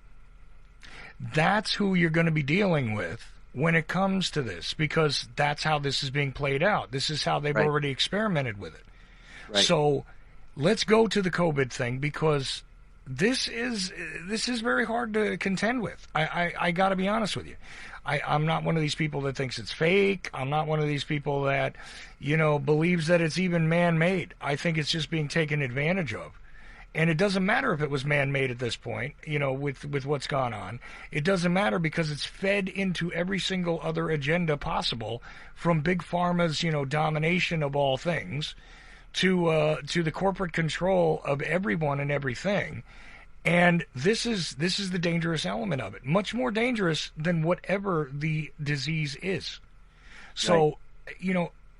S3: That's who you're going to be dealing with when it comes to this, because that's how this is being played out. This is how they've already experimented with it. Right. So let's go to the COVID thing, because this is very hard to contend with. I got to be honest with you. I'm not one of these people that thinks it's fake. I'm not one of these people that, believes that it's even man-made. I think it's just being taken advantage of. And it doesn't matter if it was man-made at this point, with what's gone on. It doesn't matter because it's fed into every single other agenda possible, from Big Pharma's, domination of all things, to the corporate control of everyone and everything. And this is the dangerous element of it. Much more dangerous than whatever the disease is. So,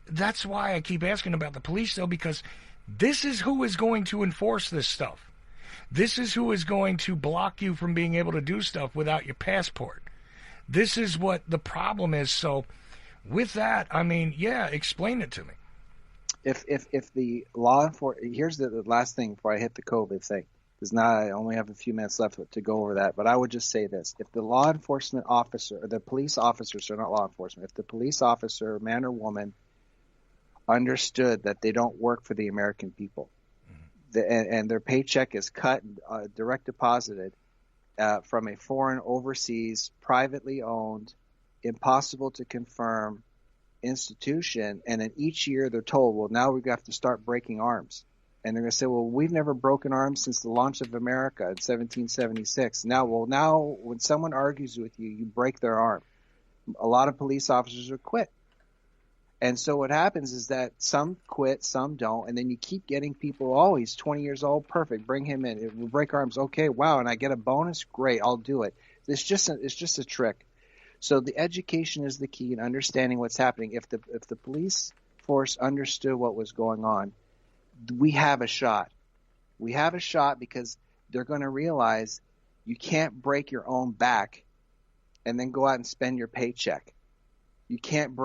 S3: that's why I keep asking about the police, though, because this is who is going to enforce this stuff. This is who is going to block you from being able to do stuff without your passport. This is what the problem is. So, with that, I mean, yeah, explain it to me.
S4: If the law enforcement, here's the last thing before I hit the COVID thing, because now I only have a few minutes left to go over that. But I would just say this: if the law enforcement officer, or the police officers, are not law enforcement, if the police officer, man or woman, understood that they don't work for the American people, and their paycheck is cut, direct deposited from a foreign, overseas, privately owned, impossible to confirm institution, and then each year they're told, well, now we have to start breaking arms. And they're going to say, well, we've never broken arms since the launch of America in 1776. Now when someone argues with you, you break their arm. A lot of police officers will quit. And so what happens is that some quit, some don't, and then you keep getting people, oh, he's 20 years old, perfect, bring him in. We'll break arms, okay, wow, and I get a bonus, great, I'll do it. It's just a trick. So the education is the key in understanding what's happening. If the police force understood what was going on, we have a shot. We have a shot because they're going to realize you can't break your own back and then go out and spend your paycheck. You can't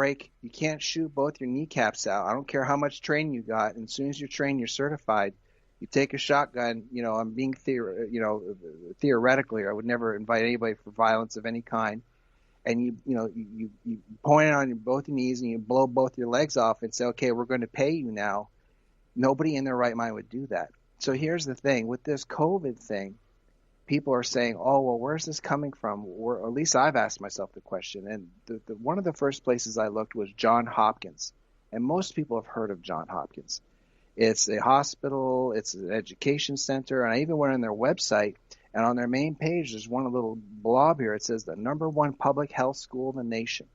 S4: shoot both your kneecaps out. I don't care how much training you got. And as soon as you're trained, you're certified. You take a shotgun. I'm being theoretically, I would never invite anybody for violence of any kind. And you point it on both your knees and you blow both your legs off and say, okay, we're going to pay you now. Nobody in their right mind would do that. So here's the thing with this COVID thing. People are saying, oh, well, where's this coming from? Or at least I've asked myself the question. And one of the first places I looked was Johns Hopkins. And most people have heard of Johns Hopkins. It's a hospital. It's an education center. And I even went on their website. And on their main page, there's one little blob here. It says the #1 public health school in the nation.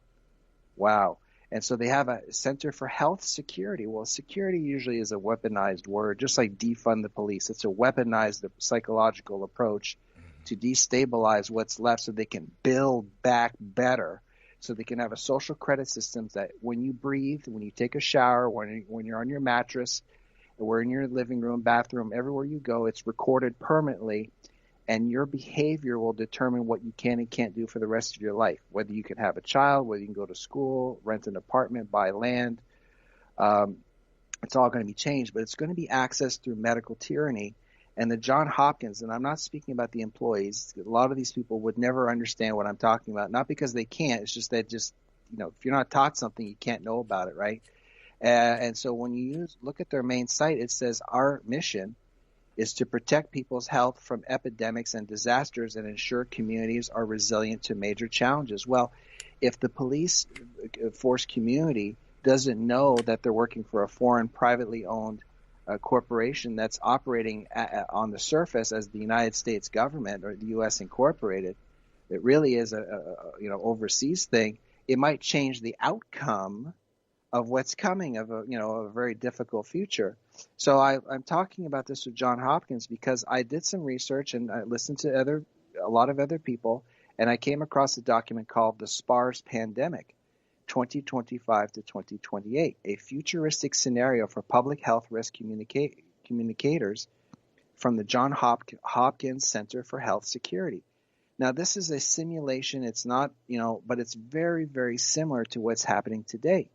S4: Wow. And so they have a Center for Health Security. Well, security usually is a weaponized word, just like defund the police. It's a weaponized psychological approach to destabilize what's left so they can build back better, so they can have a social credit system that when you breathe, when you take a shower, when you're on your mattress, or in your living room, bathroom, everywhere you go, it's recorded permanently, and your behavior will determine what you can and can't do for the rest of your life, whether you can have a child, whether you can go to school, rent an apartment, buy land. It's all going to be changed, but it's going to be accessed through medical tyranny. And the Johns Hopkins, and I'm not speaking about the employees, a lot of these people would never understand what I'm talking about, not because they can't, it's just that if you're not taught something, you can't know about it, right? And so when you look at their main site, it says our mission is to protect people's health from epidemics and disasters and ensure communities are resilient to major challenges. Well, if the police force community doesn't know that they're working for a foreign privately owned corporation that's operating on the surface as the United States government or the U.S. Incorporated, it really is a overseas thing. It might change the outcome of what's coming of a very difficult future. So I'm talking about this with Johns Hopkins because I did some research and I listened to a lot of other people, and I came across a document called the SPARS Pandemic, 2025 to 2028, a futuristic scenario for public health risk communicators from the Johns Hopkins Center for Health Security. Now, this is a simulation. It's not, but it's very, very similar to what's happening today.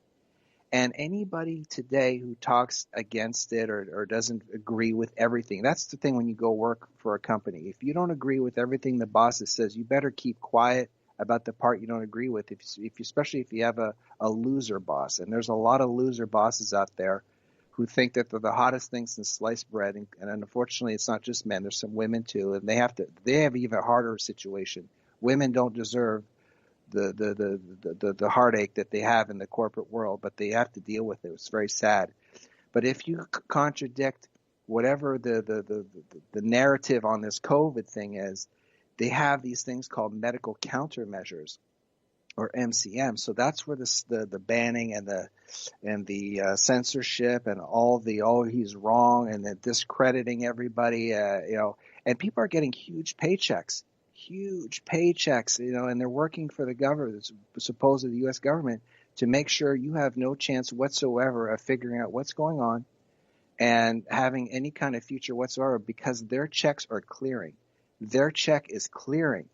S4: And anybody today who talks against it or doesn't agree with everything, that's the thing when you go work for a company. If you don't agree with everything the boss says, you better keep quiet about the part you don't agree with, especially if you have a loser boss. And there's a lot of loser bosses out there who think that they're the hottest thing since sliced bread. And unfortunately, it's not just men. There's some women too, and they have even a harder situation. Women don't deserve the heartache that they have in the corporate world, but they have to deal with it. It's very sad. But if you contradict whatever the narrative on this COVID thing is, they have these things called medical countermeasures, or MCM. So that's where the banning and the censorship and all he's wrong and the discrediting everybody, and people are getting huge paychecks, and they're working for the government, supposedly the U.S. government, to make sure you have no chance whatsoever of figuring out what's going on and having any kind of future whatsoever, because their checks are clearing. Their check is clearing.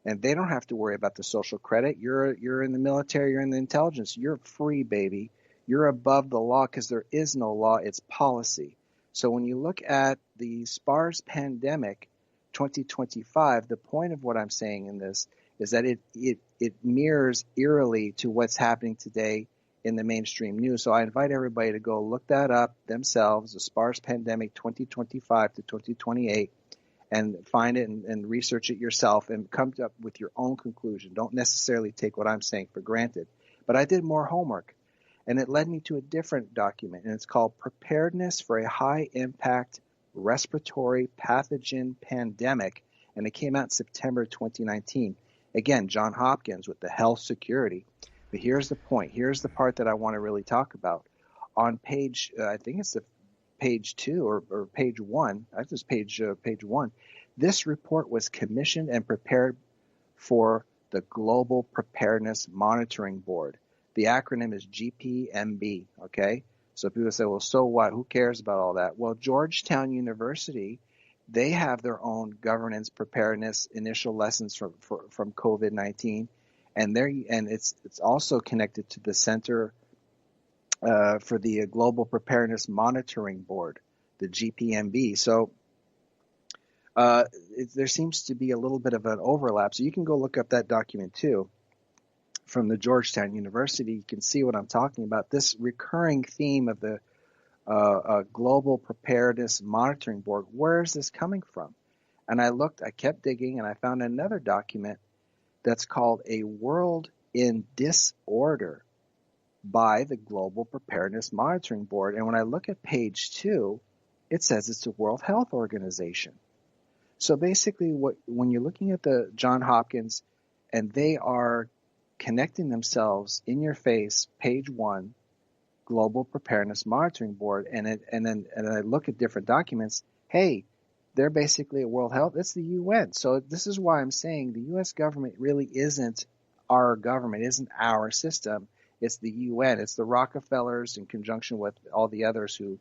S4: and they don't have to worry about the social credit. You're in the military, you're in the intelligence, you're free, baby. You're above the law because there is no law, it's policy. So when you look at the SPARS pandemic 2025, the point of what I'm saying in this is that it mirrors eerily to what's happening today in the mainstream news. So I invite everybody to go look that up themselves, the SPARS pandemic 2025 to 2028, and find it and research it yourself and come up with your own conclusion. Don't necessarily take what I'm saying for granted. But I did more homework, and it led me to a different document, and it's called Preparedness for a High-Impact Respiratory Pathogen Pandemic, and it came out in September 2019. Again, Johns Hopkins with the health security. But here's the point. Here's the part that I want to really talk about. On page, I think it's the page 2 or page 1. I think it's page 1. This report was commissioned and prepared for the Global Preparedness Monitoring Board. The acronym is GPMB, okay? So people say, well, so what? Who cares about all that? Well, Georgetown University, they have their own governance preparedness initial lessons from COVID-19, and it's also connected to the Center for the Global Preparedness Monitoring Board, the GPMB. So there seems to be a little bit of an overlap. So you can go look up that document too from the Georgetown University. You can see what I'm talking about. This recurring theme of the Global Preparedness Monitoring Board, where is this coming from? And I kept digging, and I found another document that's called A World in Disorder by the Global Preparedness Monitoring Board. And when I look at page 2, it says it's the World Health Organization. So basically, when you're looking at the Johns Hopkins, and they are connecting themselves in your face, page 1, Global Preparedness Monitoring Board, and I look at different documents, hey, they're basically a World Health, it's the UN. So this is why I'm saying the U.S. government really isn't our government, isn't our system. It's the UN. It's the Rockefellers in conjunction with all the others who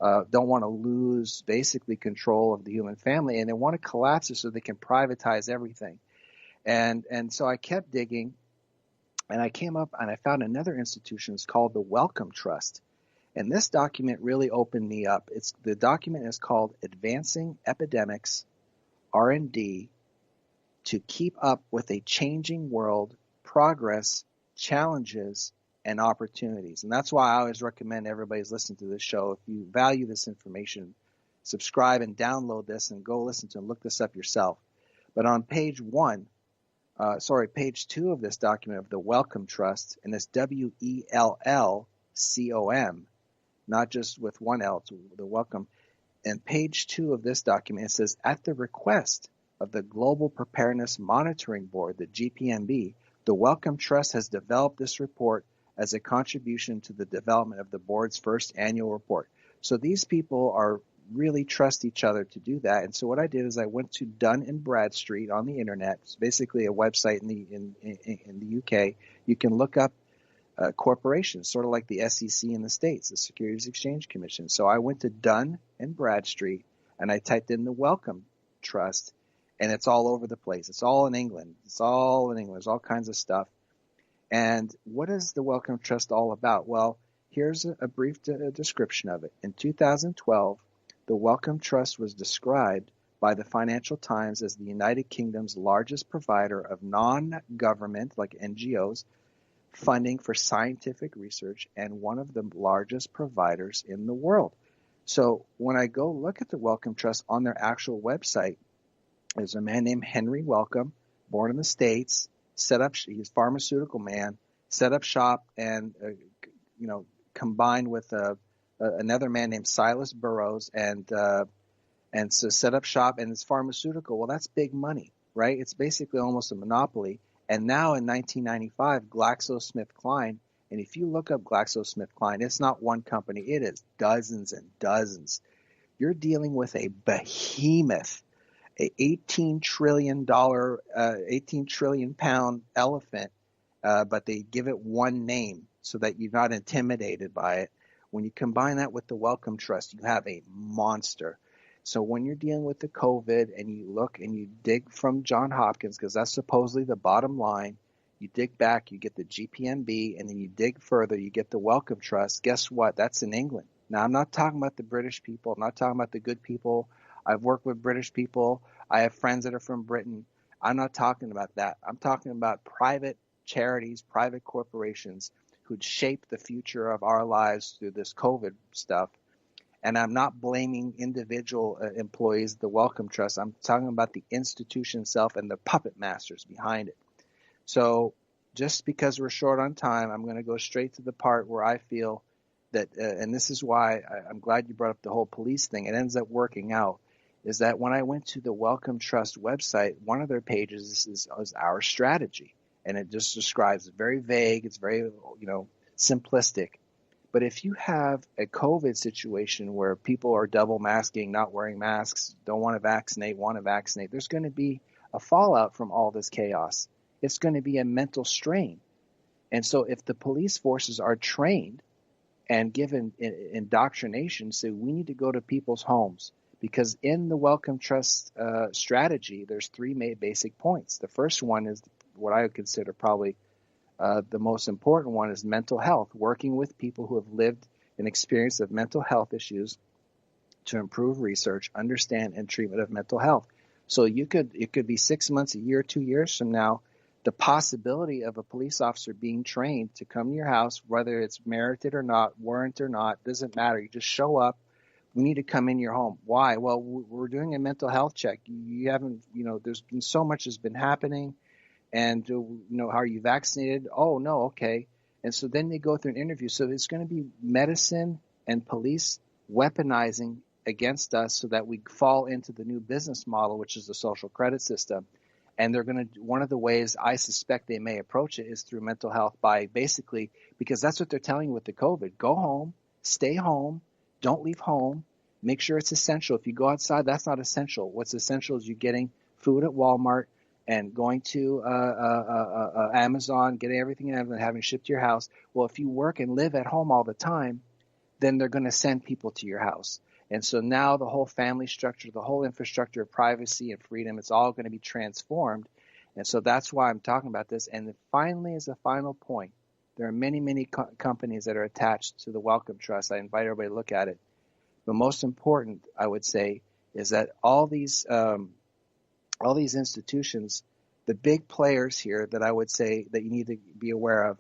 S4: don't want to lose basically control of the human family, and they want to collapse it so they can privatize everything. And so I kept digging, and I came up and I found another institution. It's called the Wellcome Trust. And this document really opened me up. The document is called Advancing Epidemics R&D to Keep Up with a Changing World, Progress, Challenges, and Opportunities. And that's why I always recommend everybody's listening to this show. If you value this information, subscribe and download this and go listen to and look this up yourself. But on page 2 of this document of the Wellcome Trust, and it's WELLCOM, not just with one L, to the Wellcome. And page 2 of this document, it says, at the request of the Global Preparedness Monitoring Board, the GPMB, the Wellcome Trust has developed this report as a contribution to the development of the board's first annual report. So these people really trust each other to do that. And so what I did is I went to Dun & Bradstreet on the internet. It's basically a website in the UK. You can look up corporations, sort of like the SEC in the States, the Securities Exchange Commission. So I went to Dun & Bradstreet, and I typed in the Wellcome Trust, and it's all over the place. It's all in England. There's all kinds of stuff. And what is the Wellcome Trust all about? Well, here's a brief description of it. In 2012, the Wellcome Trust was described by the Financial Times as the United Kingdom's largest provider of non-government, like NGOs, funding for scientific research, and one of the largest providers in the world. So when I go look at the Wellcome Trust on their actual website, there's a man named Henry Wellcome, born in the States, he's a pharmaceutical man, set up shop and, combined with another man named Silas Burroughs and so set up shop, and it's pharmaceutical. Well, that's big money, right? It's basically almost a monopoly. And now in 1995, GlaxoSmithKline, and if you look up GlaxoSmithKline, it's not one company, it is dozens and dozens. You're dealing with a behemoth, a $18 trillion pound elephant, but they give it one name so that you're not intimidated by it. When you combine that with the Wellcome Trust, you have a monster. So when you're dealing with the COVID and you look and you dig from John Hopkins, because that's supposedly the bottom line, you dig back, you get the GPMB, and then you dig further, you get the Wellcome Trust. Guess what? That's in England. Now, I'm not talking about the British people. I'm not talking about the good people. I've worked with British people. I have friends that are from Britain. I'm not talking about that. I'm talking about private charities, private corporations who'd shape the future of our lives through this COVID stuff. And I'm not blaming individual employees, the Wellcome Trust. I'm talking about the institution itself and the puppet masters behind it. So just because we're short on time, I'm going to go straight to the part where I feel that, and this is why I'm glad you brought up the whole police thing. It ends up working out, is that when I went to the Wellcome Trust website, one of their pages is our strategy. And it just describes it very vague. It's very, simplistic. But if you have a COVID situation where people are double masking, not wearing masks, don't want to vaccinate, there's going to be a fallout from all this chaos. It's going to be a mental strain. And so if the police forces are trained and given indoctrination, so we need to go to people's homes, because in the Wellcome Trust strategy, there's three basic points. The first one is what I would consider probably the most important one, is mental health, working with people who have lived an experience of mental health issues to improve research, understand, and treatment of mental health. So it could be 6 months, a year, 2 years from now, the possibility of a police officer being trained to come to your house, whether it's merited or not, warrant or not, doesn't matter. You just show up. We need to come in your home. Why? Well, we're doing a mental health check. You haven't, there's been so much has been happening. And, are you vaccinated? Oh, no, okay. And so then they go through an interview. So it's going to be medicine and police weaponizing against us so that we fall into the new business model, which is the social credit system. And they're going to, one of the ways I suspect they may approach it is through mental health, by basically, because that's what they're telling you with the COVID. Go home, stay home, don't leave home, make sure it's essential. If you go outside, that's not essential. What's essential is you getting food at Walmart and going to Amazon, getting everything and having shipped to your house. Well, if you work and live at home all the time, then they're going to send people to your house. And so now the whole family structure, the whole infrastructure of privacy and freedom, it's all going to be transformed. And so that's why I'm talking about this. And then finally, as a final point, there are many, many companies that are attached to the Wellcome Trust. I invite everybody to look at it. But most important, I would say, is that all these institutions, the big players here that I would say that you need to be aware of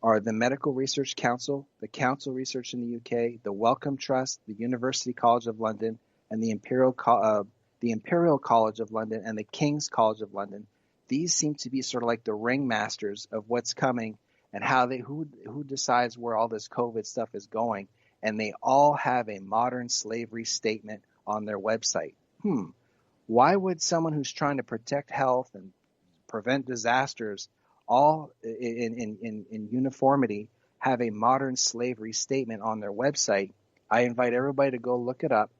S4: are the Medical Research Council, the Council Research in the UK, the Wellcome Trust, the University College of London, and the Imperial College of London and the King's College of London. These seem to be sort of like the ringmasters of what's coming and who decides where all this COVID stuff is going. And they all have a modern slavery statement on their website. Why would someone who's trying to protect health and prevent disasters all in uniformity have a modern slavery statement on their website? I invite everybody to go look it up,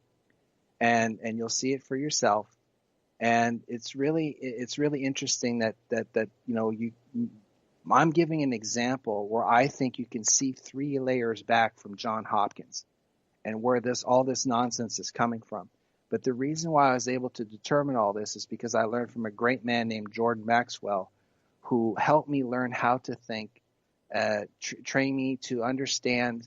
S4: and you'll see it for yourself. And it's really interesting that I'm giving an example where I think you can see 3 layers back from John Hopkins and where all this nonsense is coming from. But the reason why I was able to determine all this is because I learned from a great man named Jordan Maxwell, who helped me learn how to think, train me to understand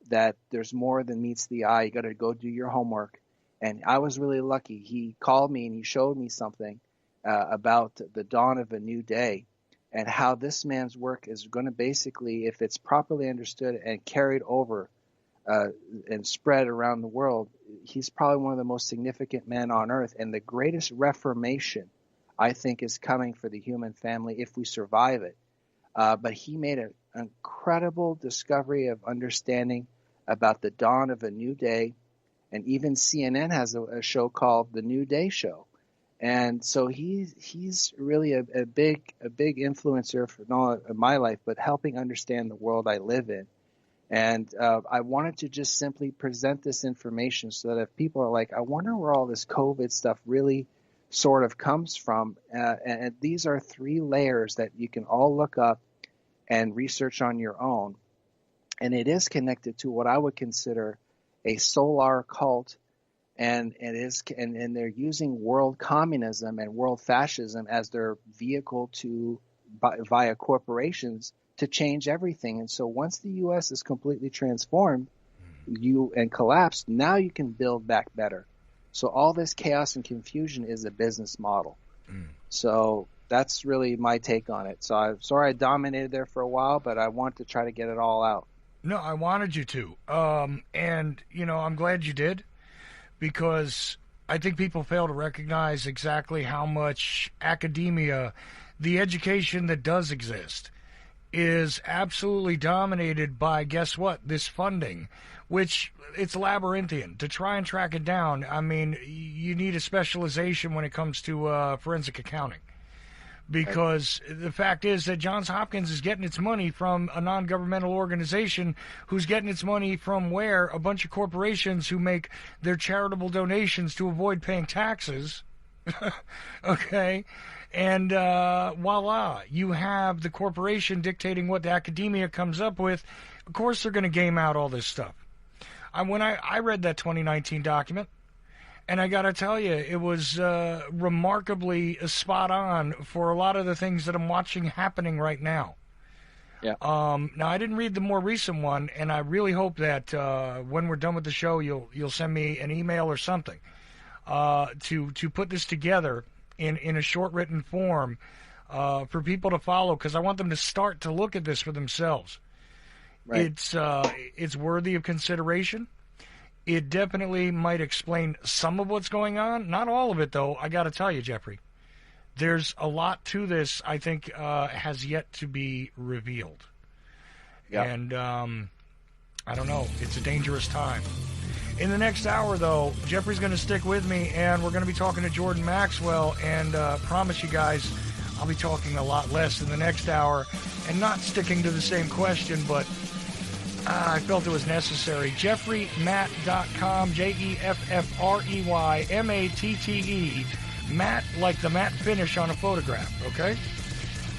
S4: that there's more than meets the eye. You got to go do your homework. And I was really lucky. He called me and he showed me something about the dawn of a new day and how this man's work is going to basically, if it's properly understood and carried over and spread around the world, he's probably one of the most significant men on earth. And the greatest reformation, I think, is coming for the human family if we survive it. But he made an incredible discovery of understanding about the dawn of a new day. And even CNN has a show called The New Day Show. And so he's really a big influencer for not my life, but helping understand the world I live in. And I wanted to just simply present this information so that if people are like, I wonder where all this COVID stuff really sort of comes from. And these are 3 layers that you can all look up and research on your own. And it is connected to what I would consider a solar cult and they're using world communism and world fascism as their vehicle via corporations to change everything. And so once the U.S. is completely transformed and collapsed, now you can build back better. So all this chaos and confusion is a business model. So that's really my take on it. So I'm sorry I dominated there for a while, but I want to try to get it all out.
S3: No, I wanted you to. And, I'm glad you did, because I think people fail to recognize exactly how much academia, the education that does exist, is absolutely dominated by, guess what, this funding, which it's labyrinthian. To try and track it down, I mean, you need a specialization when it comes to forensic accounting. Because the fact is that Johns Hopkins is getting its money from a non-governmental organization who's getting its money from where? A bunch of corporations who make their charitable donations to avoid paying taxes. Okay? And voila, you have the corporation dictating what the academia comes up with. Of course they're going to game out all this stuff. When I read that 2019 document, and I got to tell you, it was remarkably spot on for a lot of the things that I'm watching happening right now.
S4: Yeah.
S3: Now, I didn't read the more recent one, and I really hope that when we're done with the show, you'll send me an email or something to put this together in a short written form for people to follow, because I want them to start to look at this for themselves. Right. It's worthy of consideration. It definitely might explain some of what's going on. Not all of it, though, I got to tell you, Jeffrey. There's a lot to this, I think, has yet to be revealed. Yep. And I don't know. It's a dangerous time. In the next hour, though, Jeffrey's going to stick with me, and we're going to be talking to Jordan Maxwell, and promise you guys I'll be talking a lot less in the next hour and not sticking to the same question, but I felt it was necessary. JeffreyMatte.com, JeffreyMatte, Matte like the matte finish on a photograph, okay?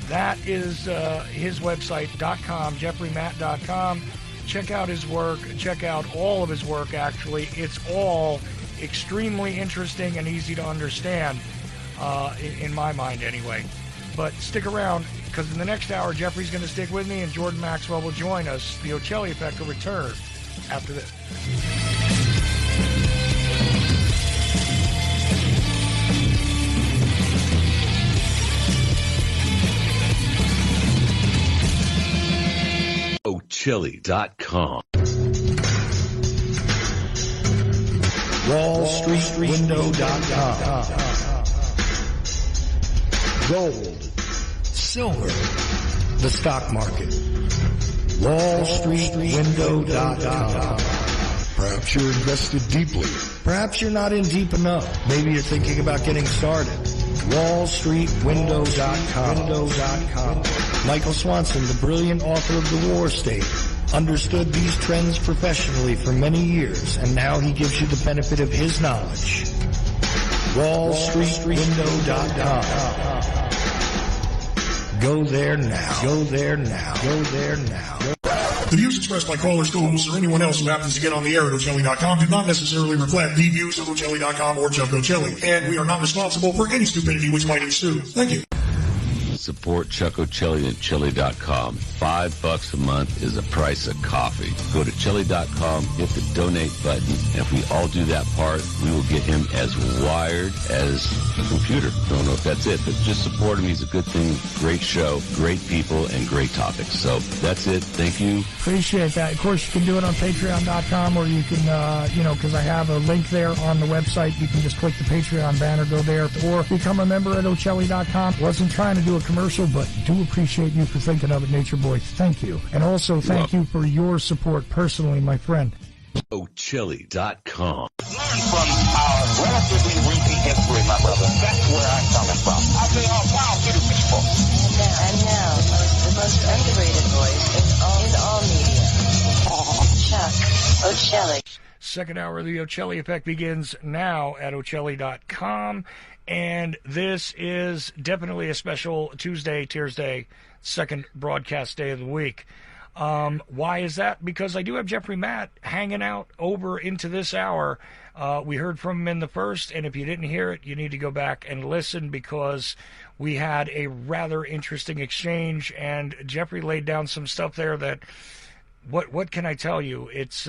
S3: That is his website, .com, JeffreyMatte.com. Check out his work. Check out all of his work, actually. It's all extremely interesting and easy to understand, in my mind anyway. But stick around, because in the next hour, Jeffrey's going to stick with me, and Jordan Maxwell will join us. The Ocelli Effect will return after this.
S1: Ocelli.com.
S5: WallStreetWindow.com. Gold, silver, the stock market. WallStreetWindow.com. Perhaps you're invested deeply. Perhaps you're not in deep enough. Maybe you're thinking about getting started. WallStreetWindow.com. Michael Swanson, the brilliant author of The War State, understood these trends professionally for many years, and now he gives you the benefit of his knowledge. WallStreetWindow.com. Go there now. Go there now. Go there now.
S6: The views expressed by callers, schools, or anyone else who happens to get on the air at Ocelli.com do not necessarily reflect the views of Ocelli.com or Chuck Ocelli, and we are not responsible for any stupidity which might ensue. Thank you.
S1: Support Chuck Ocelli at Chili.com. $5 a month is the price of coffee. Go to Chili.com, hit the donate button, and if we all do that part, we will get him as wired as a computer. Don't know if that's it, but just support him. He's a good thing. Great show, great people, and great topics. So that's it. Thank you.
S3: Appreciate that. Of course, you can do it on Patreon.com, or you can, because I have a link there on the website. You can just click the Patreon banner, go there, or become a member at Ocelli.com. Wasn't trying to do a commercial, but do appreciate you for thinking of it, Nature Boy. Thank you. And also thank you for your support personally, my friend.
S1: Ocelli.com.
S7: Learn from our relatively recent history, my brother. That's where I'm coming from. I say, wow, to the people.
S2: And now, the most underrated voice in all media. Chuck Ocelli.
S3: Second hour of the Ocelli Effect begins now at Ocelli.com. And this is definitely a special Tuesday, second broadcast day of the week. Why is that? Because I do have Jeffrey Matt hanging out over into this hour. We heard from him in the first, and if you didn't hear it, you need to go back and listen because we had a rather interesting exchange, and Jeffrey laid down some stuff there that, what can I tell you? It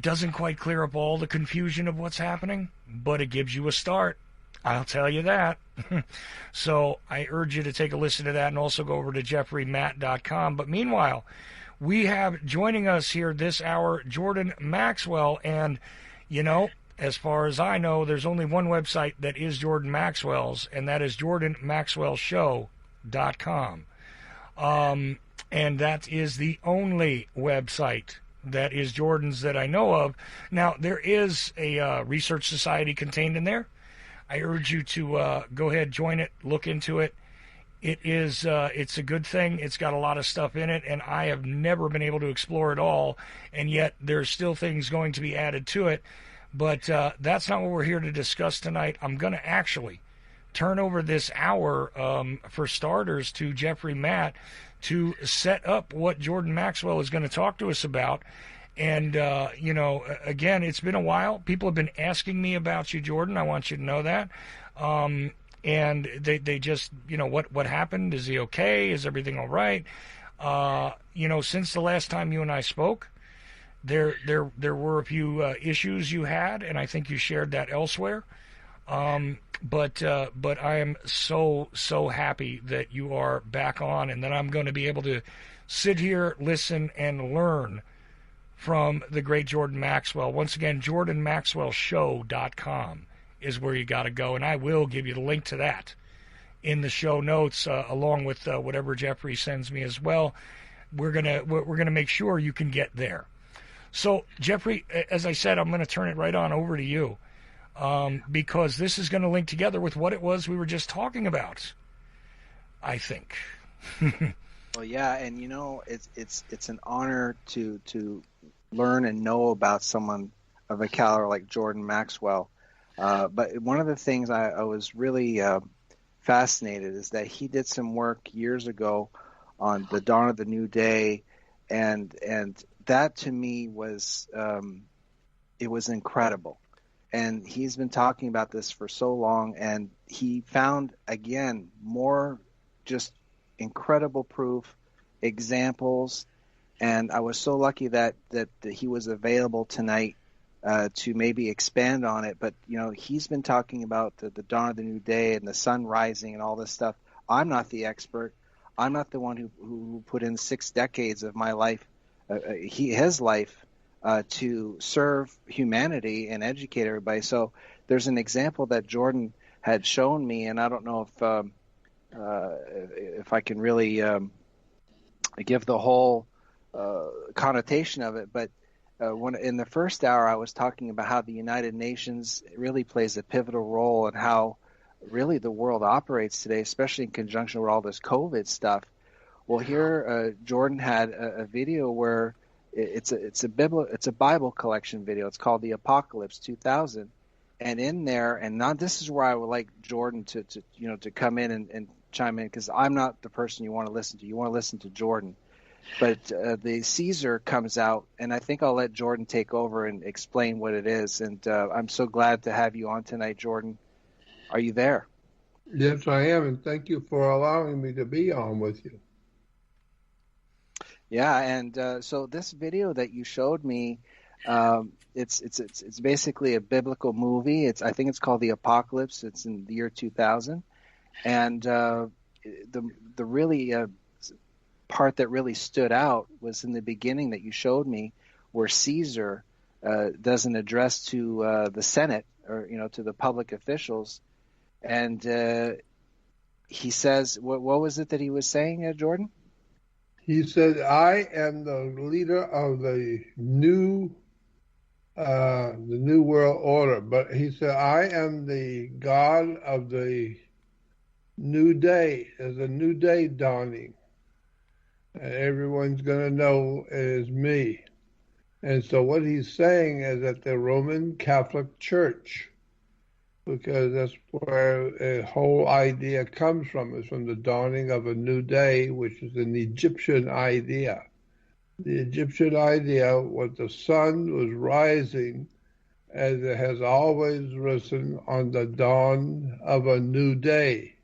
S3: doesn't quite clear up all the confusion of what's happening, but it gives you a start. I'll tell you that. So I urge you to take a listen to that and also go over to jeffreymatt.com. But meanwhile, we have joining us here this hour Jordan Maxwell. And, you know, as far as I know, there's only one website that is Jordan Maxwell's, and that is jordanmaxwellshow.com. And that is the only website that is Jordan's that I know of. Now, there is a research society contained in there. I urge you to go ahead, join it, look into it. It's a good thing. It's got a lot of stuff in it, and I have never been able to explore it all, and yet there's still things going to be added to it. But that's not what we're here to discuss tonight. I'm going to actually turn over this hour, for starters, to Jeffrey Matt to set up what Jordan Maxwell is going to talk to us about. And, you know, again, it's been a while. People have been asking me about you, Jordan. I want you to know that. And they just, you know, what happened? Is he okay? Is everything all right? You know, since the last time you and I spoke, there were a few issues you had, and I think you shared that elsewhere. But I am so happy that you are back on, and that I'm going to be able to sit here, listen, and learn from the great Jordan Maxwell. Once again, jordanmaxwellshow.com is where you got to go, and I will give you the link to that in the show notes, along with whatever Jeffrey sends me as well. We're gonna make sure you can get there. So, Jeffrey, as I said, I'm going to turn it right on over to you, because this is going to link together with what it was we were just talking about, I think.
S4: Well, yeah, and you know, it's an honor to learn and know about someone of a caliber like Jordan Maxwell. But one of the things I was really fascinated is that he did some work years ago on the dawn of the new day, and that to me was it was incredible. And he's been talking about this for so long, and he found again more just incredible proof, examples, and I was so lucky that he was available tonight to maybe expand on it. But you know, he's been talking about the dawn of the new day and the sun rising and all this stuff. I'm not the expert. I'm not the one who put in 6 decades of my life, his life, to serve humanity and educate everybody. So there's an example that Jordan had shown me, and I don't know if I can really give the whole connotation of it, but when in the first hour I was talking about how the United Nations really plays a pivotal role in how really the world operates today, especially in conjunction with all this COVID stuff. Well, here Jordan had a video where it's a Bible collection video. It's called the Apocalypse 2000, and in there, and now this is where I would like Jordan to come in and chime in, because I'm not the person you want to listen to. You want to listen to Jordan. But the Caesar comes out, and I think I'll let Jordan take over and explain what it is. And I'm so glad to have you on tonight, Jordan. Are you there?
S8: Yes, I am, and thank you for allowing me to be on with you.
S4: Yeah, and so this video that you showed me, it's basically a biblical movie. I think it's called The Apocalypse. It's in the year 2000, and the really part that really stood out was in the beginning that you showed me, where Caesar does an address to the Senate, or to the public officials, and he says, what was it that he was saying, Jordan?
S8: He said, "I am the leader of the new world order," but he said, "I am the God of the new day. There's a new day dawning, and everyone's going to know it is me." And so what he's saying is that the Roman Catholic Church because that's where the whole idea comes from, is from the dawning of a new day, which is an Egyptian idea. The Egyptian idea was the sun was rising as it has always risen on the dawn of a new day.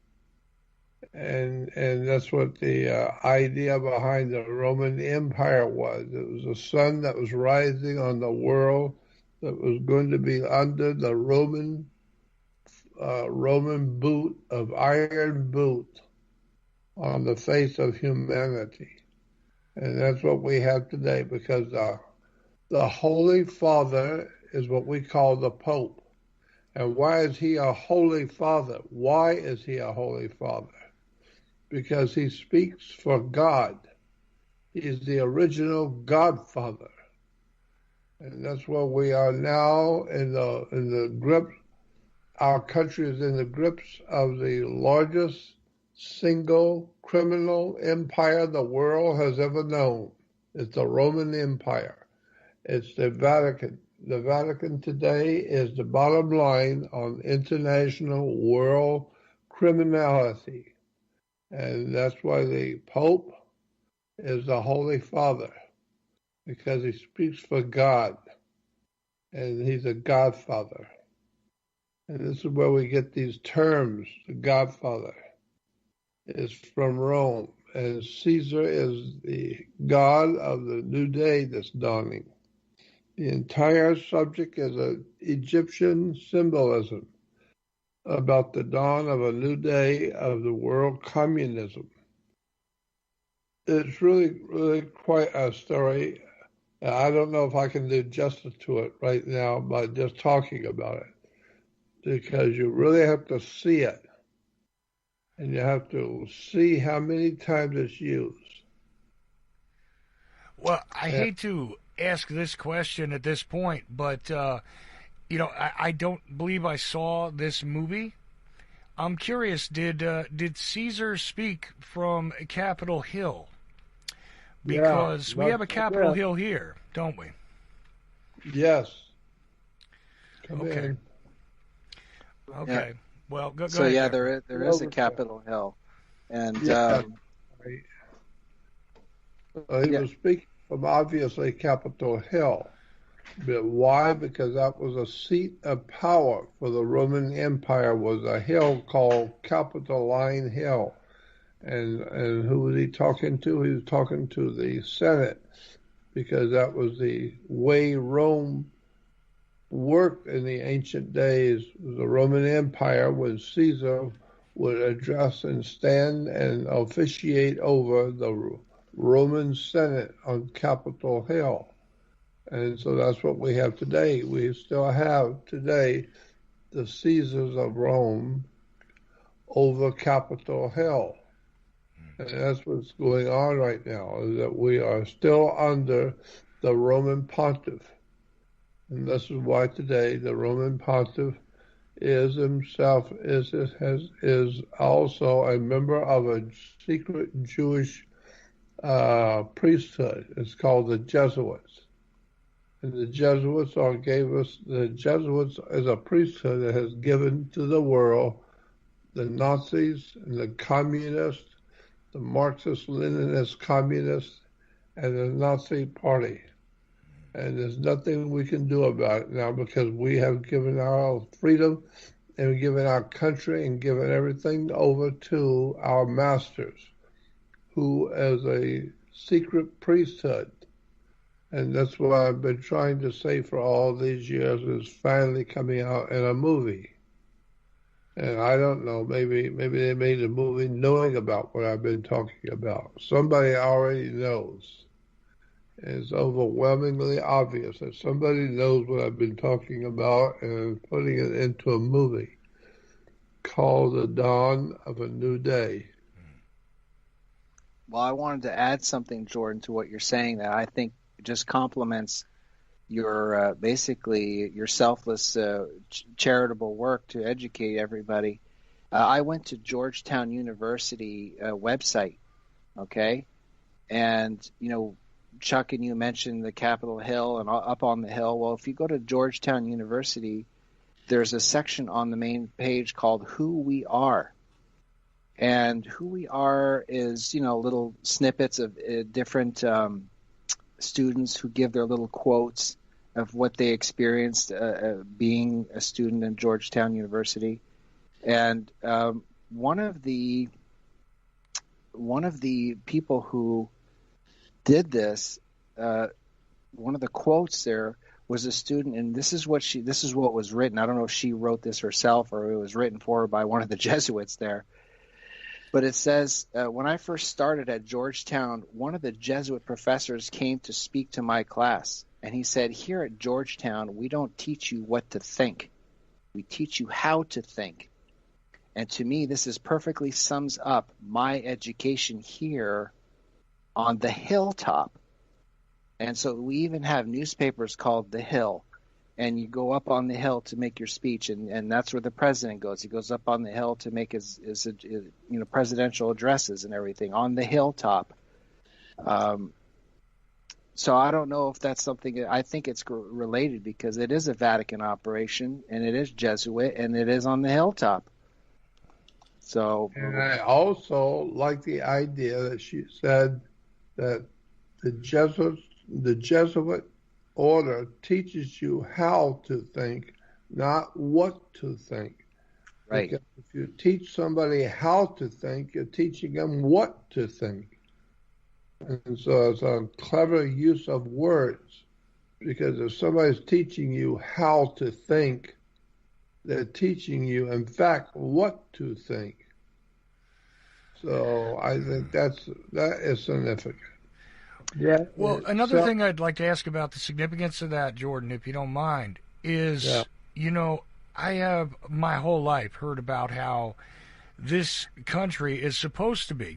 S8: And that's what the idea behind the Roman Empire was. It was a sun that was rising on the world that was going to be under the Roman boot of iron boot on the face of humanity. And that's what we have today, because the Holy Father is what we call the Pope. And why is he a Holy Father? Why is he a Holy Father? Because he speaks for God. He's the original Godfather. And that's where we are now in the grip. Our country is in the grips of the largest single criminal empire the world has ever known. It's the Roman Empire. It's the Vatican. The Vatican today is the bottom line on international world criminality. And that's why the Pope is the Holy Father, because he speaks for God, and he's a Godfather. And this is where we get these terms. The Godfather is from Rome, and Caesar is the god of the new day that's dawning. The entire subject is an Egyptian symbolism about the dawn of a new day of the world communism. It's really, really quite a story. I don't know if I can do justice to it right now by just talking about it, because you really have to see it, and you have to see how many times it's used.
S3: Well, I hate to ask this question at this point, but I don't believe I saw this movie. I'm curious, did Caesar speak from Capitol Hill? Because we have a Capitol Hill here, don't we?
S8: Yes. Come
S3: okay.
S8: in.
S3: Okay.
S4: Yeah.
S3: Well, go
S4: so
S3: ahead.
S4: yeah, there is a Capitol Hill, and
S8: he was speaking from obviously Capitol Hill. But why? Because that was a seat of power for the Roman Empire, was a hill called Capitoline Hill. And who was he talking to? He was talking to the Senate, because that was the way Rome worked in the ancient days. The Roman Empire, when Caesar would address and stand and officiate over the Roman Senate on Capitol Hill. And so that's what we have today. We still have today the Caesars of Rome over Capitol Hill. And that's what's going on right now, is that we are still under the Roman pontiff. And this is why today the Roman pontiff is himself, is also a member of a secret Jewish priesthood. It's called the Jesuits. And the Jesuits is a priesthood that has given to the world the Nazis and the communists, the Marxist-Leninist communists, and the Nazi party. And there's nothing we can do about it now, because we have given our freedom and given our country and given everything over to our masters, who as a secret priesthood. And that's what I've been trying to say for all these years, is finally coming out in a movie. And I don't know, maybe they made a movie knowing about what I've been talking about. Somebody already knows. It's overwhelmingly obvious that somebody knows what I've been talking about and putting it into a movie called The Dawn of a New Day.
S4: Well, I wanted to add something, Jordan, to what you're saying that I think just complements your basically your selfless charitable work to educate everybody. I went to Georgetown University website, okay, and Chuck and you mentioned the Capitol Hill and up on the hill. Well, if you go to Georgetown University, there's a section on the main page called Who We Are. And who we are is, little snippets of different students who give their little quotes of what they experienced being a student in Georgetown University. And one of the people who did this, one of the quotes there was a student, and this is what was written. I don't know if she wrote this herself or it was written for her by one of the Jesuits there. But it says, when I first started at Georgetown, one of the Jesuit professors came to speak to my class. And he said, here at Georgetown, we don't teach you what to think. We teach you how to think. And to me, this is perfectly sums up my education here on the hilltop. And so we even have newspapers called The Hill. And you go up on the hill to make your speech, and that's where the president goes. He goes up on the hill to make his presidential addresses and everything on the hilltop. So I don't know if that's something. I think it's related because it is a Vatican operation, and it is Jesuit, and it is on the hilltop. So,
S8: and I also like the idea that she said that the Jesuit order teaches you how to think, not what to think.
S4: Right.
S8: Because if you teach somebody how to think, you're teaching them what to think. And so it's a clever use of words, because if somebody's teaching you how to think, they're teaching you, in fact, what to think. So I think that is significant.
S3: Yeah. Well, another thing I'd like to ask about the significance of that, Jordan, if you don't mind, is, I have my whole life heard about how this country is supposed to be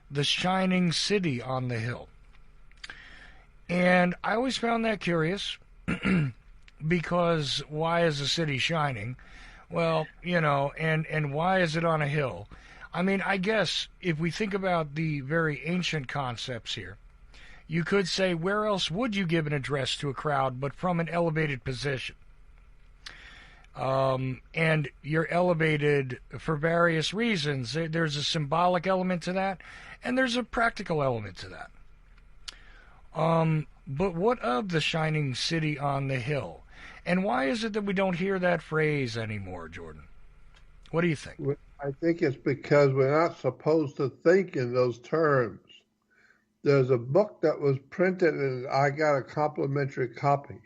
S3: the shining city on the hill. And I always found that curious because why is the city shining? Well, and why is it on a hill? I mean, I guess if we think about the very ancient concepts here, you could say, where else would you give an address to a crowd but from an elevated position? And you're elevated for various reasons. There's a symbolic element to that, and there's a practical element to that. But what of the shining city on the hill? And why is it that we don't hear that phrase anymore, Jordan? What do you think?
S8: I think it's because we're not supposed to think in those terms. There's a book that was printed, and I got a complimentary copy.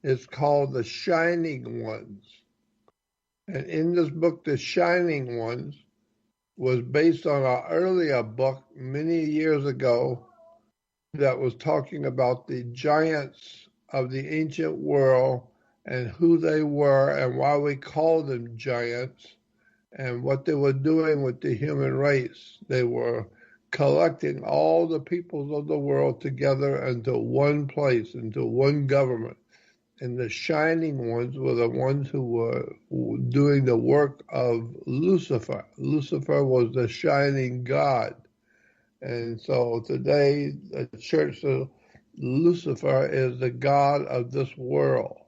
S8: It's called The Shining Ones. And in this book, The Shining Ones was based on an earlier book many years ago that was talking about the giants of the ancient world and who they were and why we called them giants and what they were doing with the human race. They were collecting all the peoples of the world together into one place, into one government. And the shining ones were the ones who were doing the work of Lucifer. Lucifer was the shining god. And so today, the church of Lucifer is the god of this world.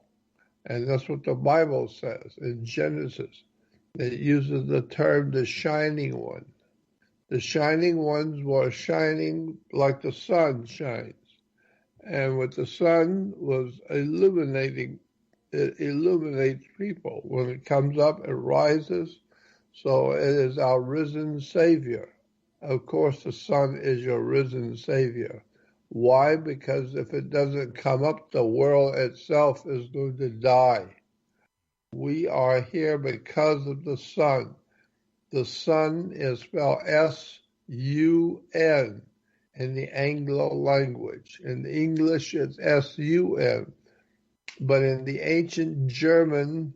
S8: And that's what the Bible says in Genesis. It uses the term the shining one. The shining ones were shining like the sun shines. And what the sun was illuminating, it illuminates people. When it comes up, it rises. So it is our risen Savior. Of course, the sun is your risen Savior. Why? Because if it doesn't come up, the world itself is going to die. We are here because of the sun. The sun is spelled S-U-N in the Anglo language. In English, it's S-U-N. But in the ancient German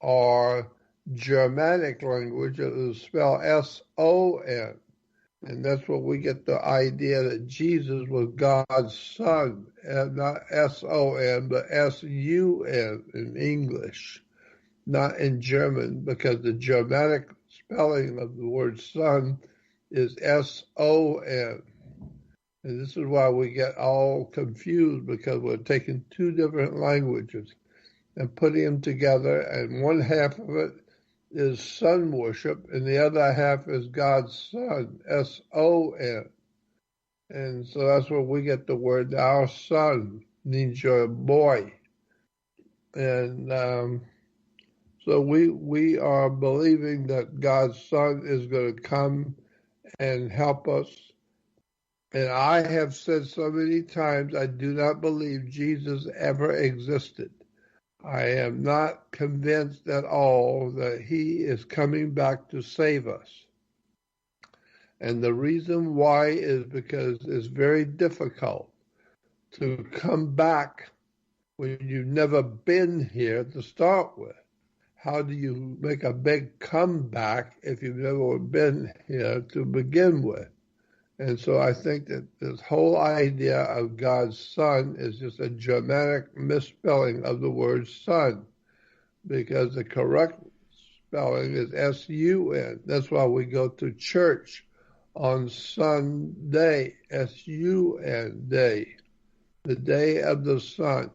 S8: or Germanic language, it was spelled S-O-N. And that's what we get the idea that Jesus was God's son, and not S-O-N, but S-U-N in English, not in German, because the Germanic spelling of the word son is S-O-N. And this is why we get all confused, because we're taking two different languages. and putting them together, and one half of it is sun worship, and the other half is God's Son, S-O-N. And so that's where we get the word our son, means your boy. And so we are believing that God's Son is going to come and help us. And I have said so many times, I do not believe Jesus ever existed. I am not convinced at all that he is coming back to save us. And the reason why is because it's very difficult to come back when you've never been here to start with. How do you make a big comeback if you've never been here to begin with? And so I think that this whole idea of God's Son is just a Germanic misspelling of the word son, because the correct spelling is S-U-N. That's why we go to church on Sunday, S-U-N, day, the day of the sun,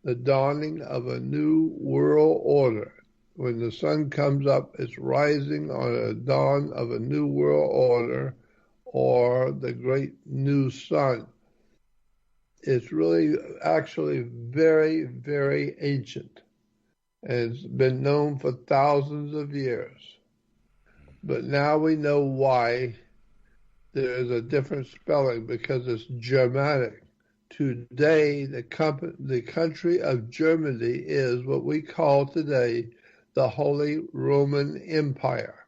S8: the dawning of a new world order. When the sun comes up, it's rising on a dawn of a new world order, or the great new sun. It's really actually very, very ancient, and it's been known for thousands of years. But now we know why there is a different spelling, because it's Germanic. Today, the country of Germany is what we call today the Holy Roman Empire.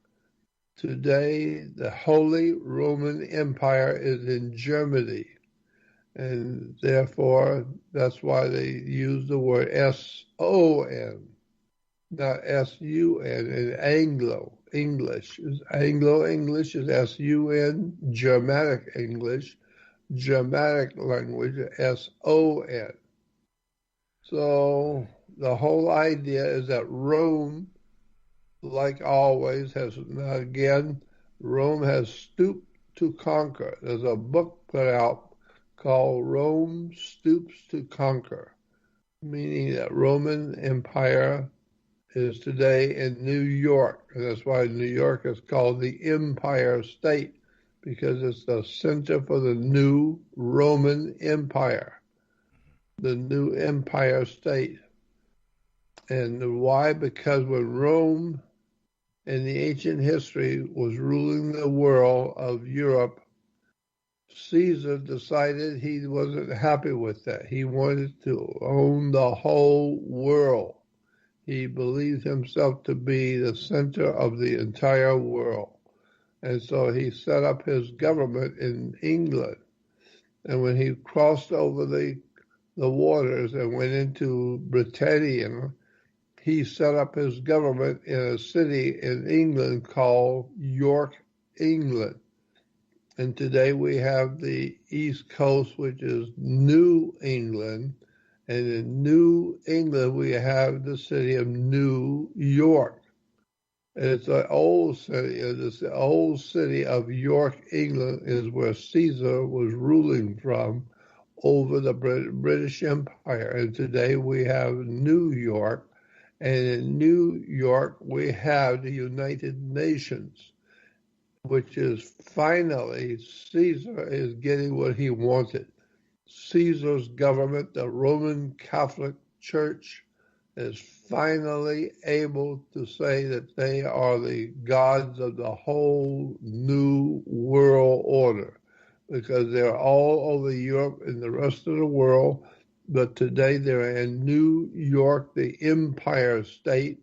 S8: Today, the Holy Roman Empire is in Germany, and therefore that's why they use the word S-O-N, not S-U-N. In Anglo-English is S-U-N, Germanic English, Germanic language, S-O-N. So the whole idea is that Rome, like always, Rome has stooped to conquer. There's a book put out called Rome Stoops to Conquer, meaning that Roman Empire is today in New York. And that's why New York is called the Empire State, because it's the center for the new Roman Empire, the new Empire State. And why? Because when Rome in the ancient history was ruling the world of Europe, Caesar decided he wasn't happy with that. He wanted to own the whole world. He believed himself to be the center of the entire world. And so he set up his government in England. And when he crossed over the waters and went into Britannia, he set up his government in a city in England called York, England. And today we have the East Coast, which is New England. And in New England, we have the city of New York. And it's an old city. The old city of York, England, is where Caesar was ruling from over the British Empire. And today we have New York. And in New York, we have the United Nations, which is finally, Caesar is getting what he wanted. Caesar's government, the Roman Catholic Church, is finally able to say that they are the gods of the whole new world order, because they're all over Europe and the rest of the world. But today they're in New York, the Empire State,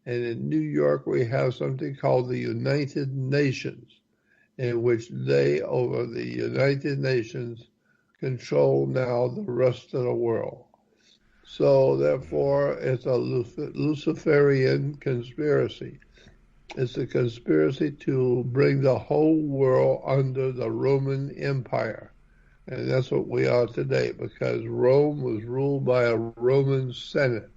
S8: and in New York we have something called the United Nations, in which they, over the United Nations, control now the rest of the world. So therefore it's a Luciferian conspiracy. It's a conspiracy to bring the whole world under the Roman Empire. And that's what we are today, because Rome was ruled by a Roman Senate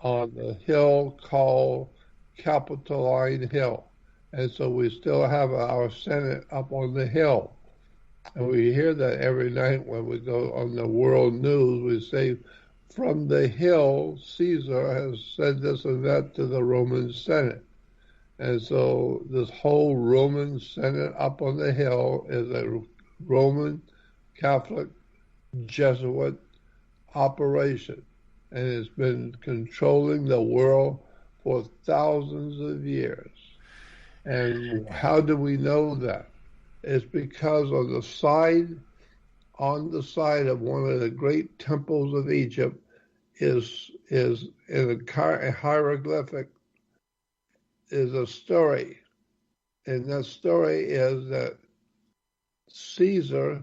S8: on the hill called Capitoline Hill. And so we still have our Senate up on the hill. And we hear that every night when we go on the world news. We say from the hill, Caesar has said this and that to the Roman Senate. And so this whole Roman Senate up on the hill is a Roman Catholic Jesuit operation. And it's been controlling the world for thousands of years. And how do we know that? It's because on the side of one of the great temples of Egypt is in a hieroglyphic is a story. And that story is that Caesar,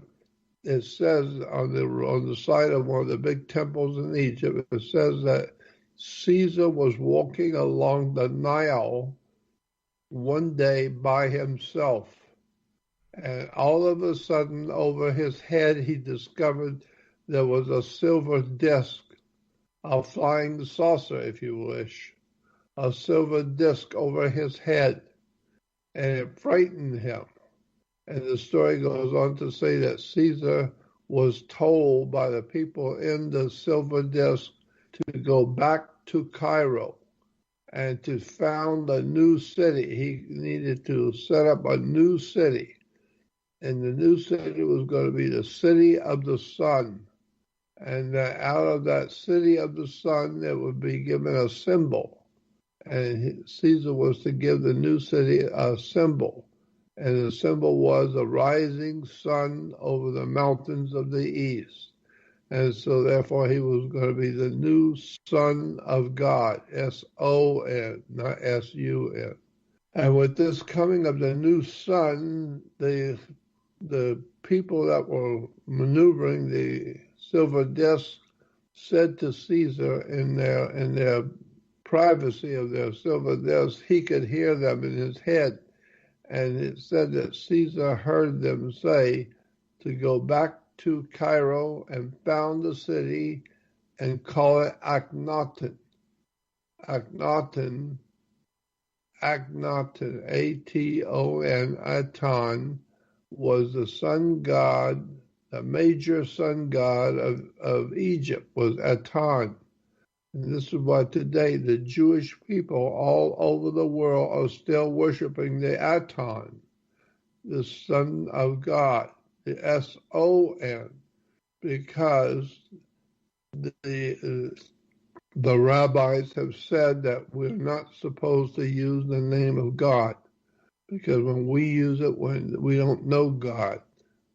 S8: it says on the side of one of the big temples in Egypt, it says that Caesar was walking along the Nile one day by himself. And all of a sudden, over his head, he discovered there was a silver disc, a flying saucer, if you wish, a silver disc over his head. And it frightened him. And the story goes on to say that Caesar was told by the people in the silver disc to go back to Cairo and to found a new city. He needed to set up a new city. And the new city was going to be the city of the sun. And out of that city of the sun, there would be given a symbol. And Caesar was to give the new city a symbol. And the symbol was a rising sun over the mountains of the east. And so therefore he was going to be the new Son of God, S-O-N, not S-U-N. And with this coming of the new sun, the people that were maneuvering the silver disc said to Caesar in their privacy of their silver disc, he could hear them in his head. And it said that Caesar heard them say to go back to Cairo and found the city and call it Akhenaten. Akhenaten, A-T-O-N, Aton, was the sun god, the major sun god of Egypt was Aton. And this is why today the Jewish people all over the world are still worshiping the Aton, the Son of God, the S-O-N, because the rabbis have said that we're not supposed to use the name of God, because when we use it, when we don't know God,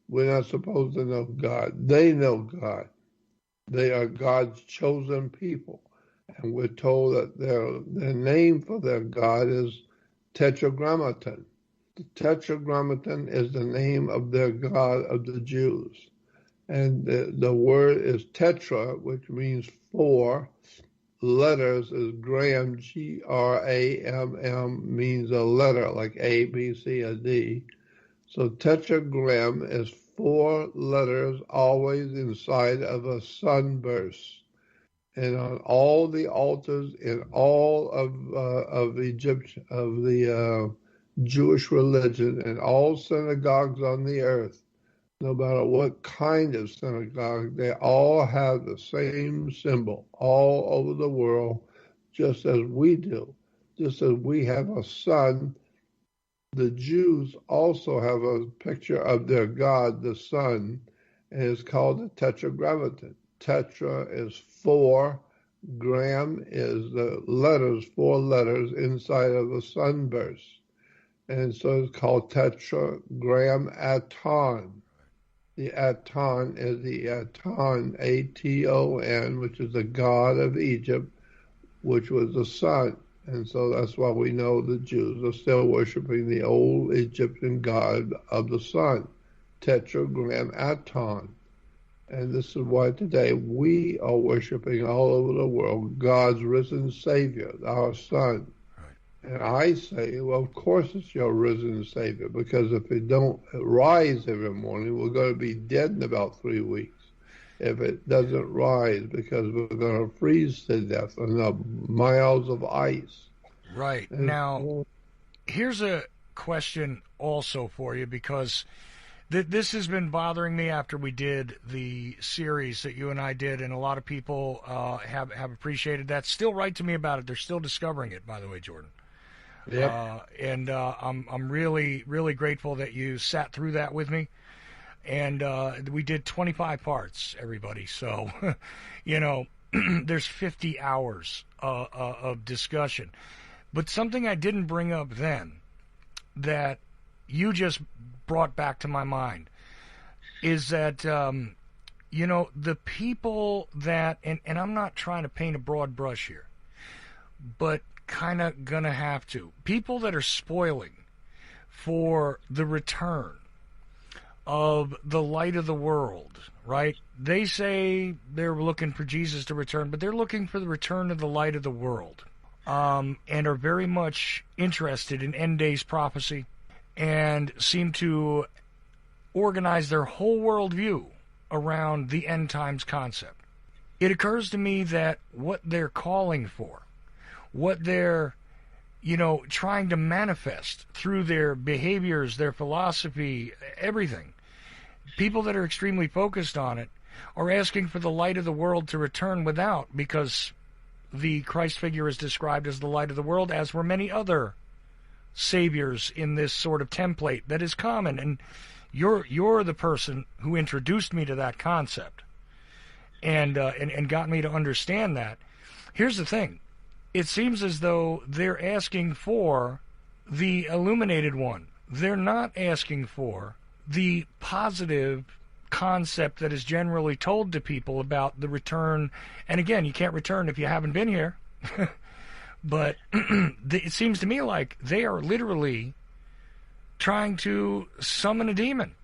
S8: we're not supposed to know God. They know God. They are God's chosen people. And we're told that their name for their God is Tetragrammaton. The Tetragrammaton is the name of their God of the Jews. And the word is tetra, which means four. Letters is gram, G-R-A-M-M, means a letter, like A, B, C, or D. So tetragram is four letters always inside of a sunburst. And on all the altars in all of the Jewish religion and all synagogues on the earth, no matter what kind of synagogue, they all have the same symbol all over the world, just as we do. Just as we have a sun, the Jews also have a picture of their God, the sun, and it's called the Tetragrammaton. Tetra is four, gram is the letters, four letters inside of a sunburst. And so it's called Tetragrammaton. The Aton is the Aton, A-T-O-N, which is the god of Egypt, which was the sun. And so that's why we know the Jews are still worshiping the old Egyptian god of the sun, Tetragrammaton. And this is why today we are worshiping all over the world God's risen Savior, our Son. And I say, well, of course it's your risen Savior, because if it don't rise every morning, we're going to be dead in about 3 weeks. If it doesn't rise, because we're going to freeze to death on the miles of ice.
S3: Right. Now, here's a question also for you, because This has been bothering me after we did the series that you and I did, and a lot of people have appreciated that. Still write to me about it. They're still discovering it, by the way, Jordan.
S8: Yep.
S3: And I'm really, really grateful that you sat through that with me. And we did 25 parts, everybody. So, there's 50 hours of discussion. But something I didn't bring up then that you just brought back to my mind is that, the people that, and I'm not trying to paint a broad brush here, but kind of gonna have to. People that are spoiling for the return of the light of the world, right? They say they're looking for Jesus to return, but they're looking for the return of the light of the world, and are very much interested in end days prophecy and seem to organize their whole worldview around the end times concept. It occurs to me that what they're calling for, what they're, trying to manifest through their behaviors, their philosophy, everything, people that are extremely focused on it are asking for the light of the world to return without, because the Christ figure is described as the light of the world, as were many other saviors in this sort of template that is common. And you're the person who introduced me to that concept and got me to understand that. Here's the thing. It seems as though they're asking for the illuminated one. They're not asking for the positive concept that is generally told to people about the return. And again, you can't return if you haven't been here. But it seems to me like they are literally trying to summon a demon.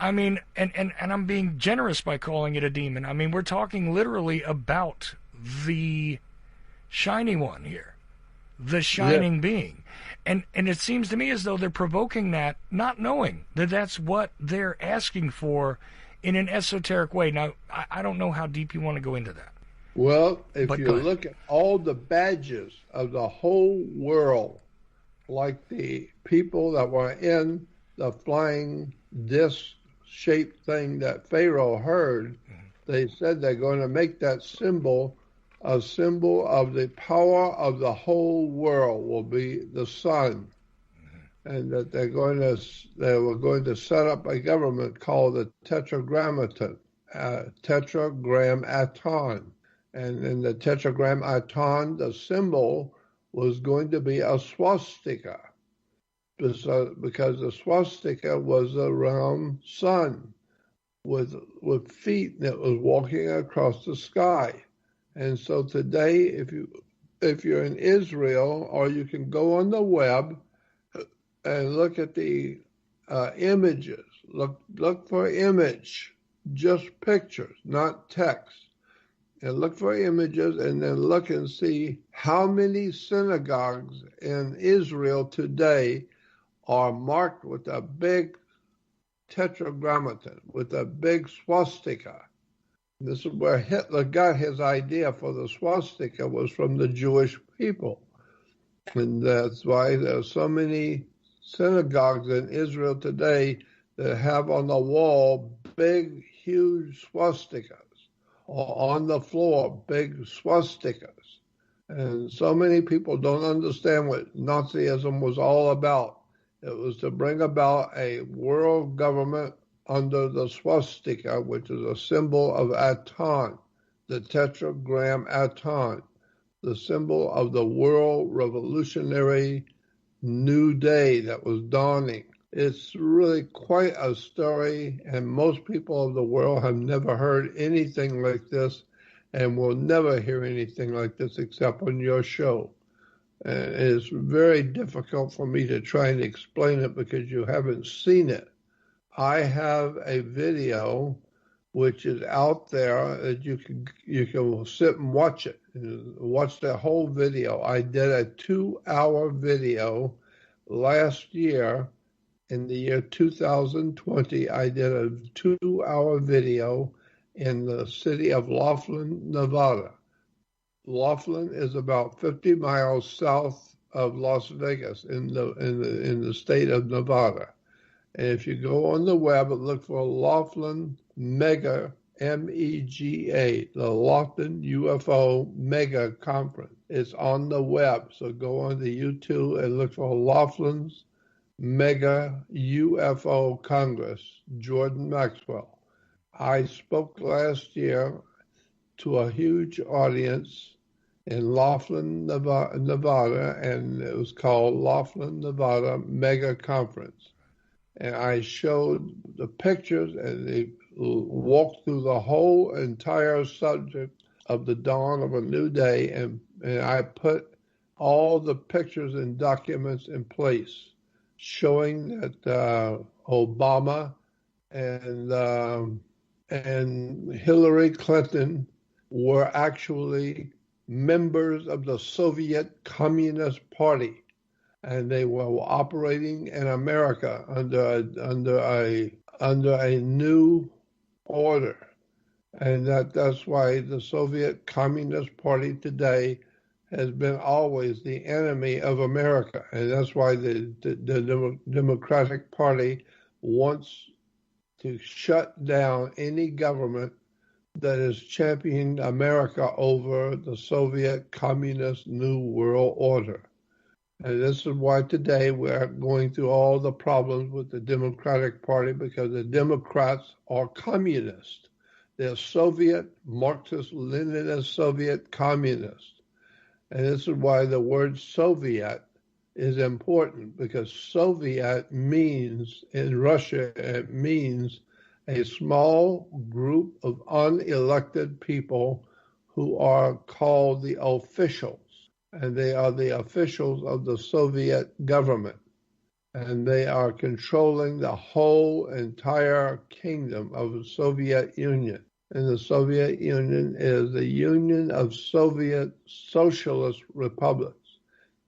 S3: I mean, and I'm being generous by calling it a demon. I mean, we're talking literally about the shiny one here, the shining being. And it seems to me as though they're provoking that, not knowing that that's what they're asking for in an esoteric way. Now, I don't know how deep you want to go into that.
S8: Well, if you look at all the badges of the whole world, like the people that were in the flying disc-shaped thing that Pharaoh heard, they said they're going to make that symbol a symbol of the power of the whole world, will be the sun, and that they were going to set up a government called the Tetragrammaton, Tetragrammaton. And in the Tetragrammaton, the symbol was going to be a swastika, because the swastika was a round sun with feet that was walking across the sky. And so today, if you're in Israel, or you can go on the web and look at the images, look for image, just pictures, not text. And look for images, and then look and see how many synagogues in Israel today are marked with a big tetragrammaton, with a big swastika. This is where Hitler got his idea for the swastika, was from the Jewish people. And that's why there are so many synagogues in Israel today that have on the wall big, huge swastikas. Or on the floor, big swastikas. And so many people don't understand what Nazism was all about. It was to bring about a world government under the swastika, which is a symbol of Aton, the Tetragrammaton, the symbol of the world revolutionary new day that was dawning. It's really quite a story, and most people of the world have never heard anything like this and will never hear anything like this except on your show. And it's very difficult for me to try and explain it because you haven't seen it. I have a video which is out there that you can sit and watch it, and watch the whole video. I did a 2-hour video last year. In the year 2020, I did a 2-hour video in the city of Laughlin, Nevada. Laughlin is about 50 miles south of Las Vegas in the state of Nevada. And if you go on the web and look for Laughlin Mega, MEGA, the Laughlin UFO Mega Conference, it's on the web. So go on to YouTube and look for Laughlin's Mega UFO Congress, Jordan Maxwell. I spoke last year to a huge audience in Laughlin, Nevada, and it was called Laughlin, Nevada Mega Conference. And I showed the pictures, and they walked through the whole entire subject of the dawn of a new day, and I put all the pictures and documents in place, showing that Obama and Hillary Clinton were actually members of the Soviet Communist Party, and they were operating in America under a new order, and that's why the Soviet Communist Party today has been always the enemy of America, and that's why the Democratic Party wants to shut down any government that is championing America over the Soviet Communist New World Order. And this is why today we're going through all the problems with the Democratic Party, because the Democrats are communist. They're Soviet, Marxist, Leninist, Soviet communists. And this is why the word Soviet is important, because Soviet means, in Russia, it means a small group of unelected people who are called the officials. And they are the officials of the Soviet government. And they are controlling the whole entire kingdom of the Soviet Union. And the Soviet Union is the Union of Soviet Socialist Republics.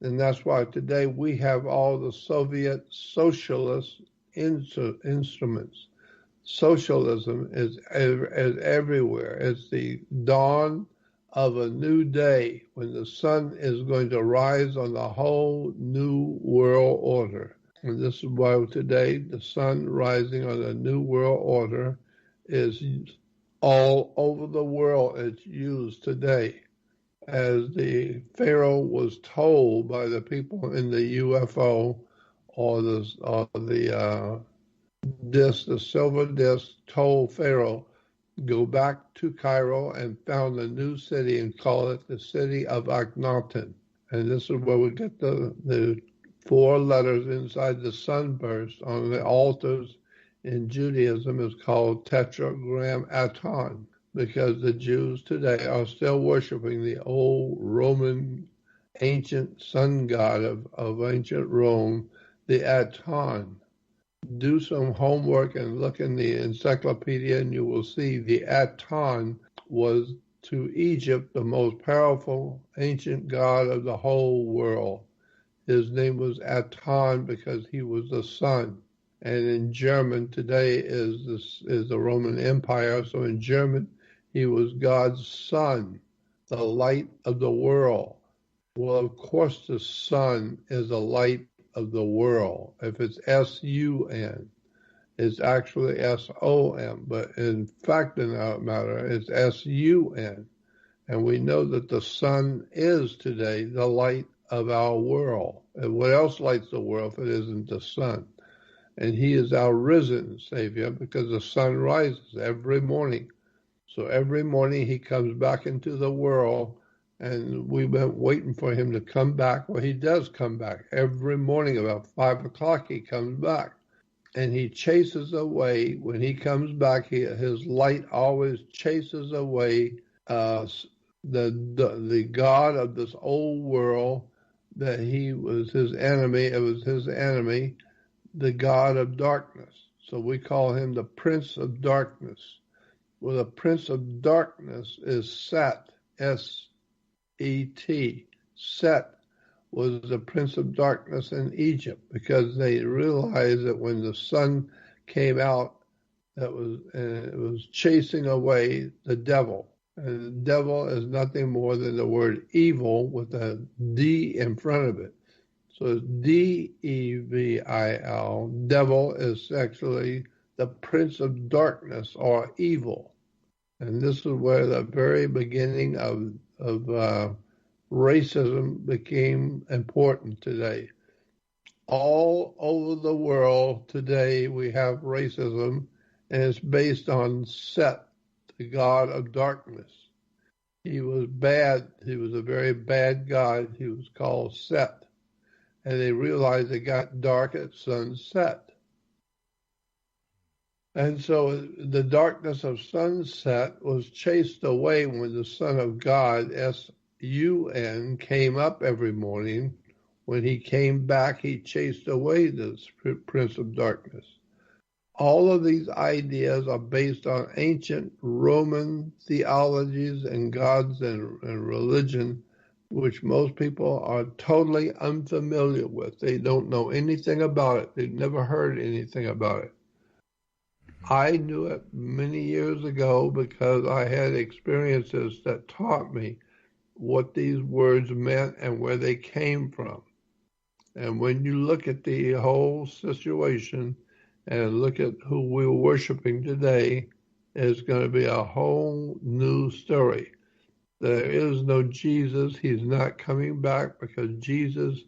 S8: And that's why today we have all the Soviet socialist instruments. Socialism is everywhere. It's the dawn of a new day when the sun is going to rise on the whole new world order. And this is why today the sun rising on a new world order is all over the world. It's used today. As the Pharaoh was told by the people in the UFO or the silver disc told Pharaoh, go back to Cairo and found a new city and call it the city of Akhenaten. And this is where we get the four letters inside the sunburst on the altars in Judaism is called Tetragrammaton, because the Jews today are still worshiping the old Roman ancient sun god of ancient Rome, the Aton. Do some homework and look in the encyclopedia and you will see the Aton was to Egypt the most powerful ancient god of the whole world. His name was Aton because he was the sun. And in German today is the Roman Empire. So in German, he was God's son, the light of the world. Well, of course, the sun is the light of the world. If it's S-U-N, it's actually S-O-M. But in fact, in that matter, it's S-U-N. And we know that the sun is today the light of our world. And what else lights the world if it isn't the sun? And he is our risen Savior because the sun rises every morning. So every morning he comes back into the world, and we've been waiting for him to come back. Well, he does come back. Every morning about 5 o'clock he comes back. And he chases away, when he comes back, his light always chases away the God of this old world, that he was his enemy. It was his enemy, the God of darkness. So we call him the Prince of Darkness. Well, the Prince of Darkness is Set, S-E-T. Set was the Prince of Darkness in Egypt because they realized that when the sun came out, it was chasing away the devil. And the devil is nothing more than the word evil with a D in front of it. So it's devil. Devil is actually the prince of darkness or evil. And this is where the very beginning of racism became important today. All over the world today we have racism, and it's based on Set, the god of darkness. He was bad. He was a very bad god. He was called Set. And they realized it got dark at sunset. And so the darkness of sunset was chased away when the Son of God, S-U-N, came up every morning. When he came back, he chased away the prince of darkness. All of these ideas are based on ancient Roman theologies and gods and religion, which most people are totally unfamiliar with. They don't know anything about it. They've never heard anything about it. I knew it many years ago because I had experiences that taught me what these words meant and where they came from. And when you look at the whole situation and look at who we're worshiping today, it's going to be a whole new story. There is no Jesus. He's not coming back because Jesus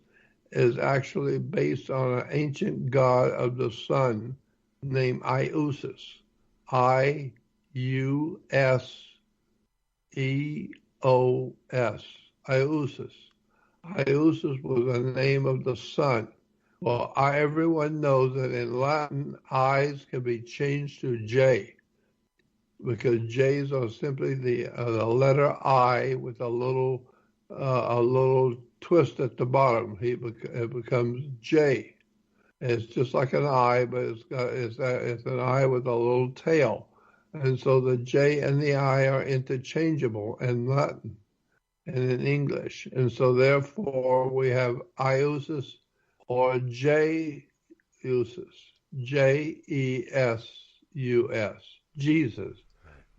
S8: is actually based on an ancient god of the sun named Iusis. I-U-S-E-O-S. Iusis. Iusis was the name of the sun. Well, everyone knows that in Latin, I's can be changed to J, because J's are simply the letter I with a little twist at the bottom. It becomes J. It's just like an I, but it's an I with a little tail, and so the J and the I are interchangeable in Latin and in English, and so therefore we have Iusis or J-usis, J-E-S-U-S, Jesus.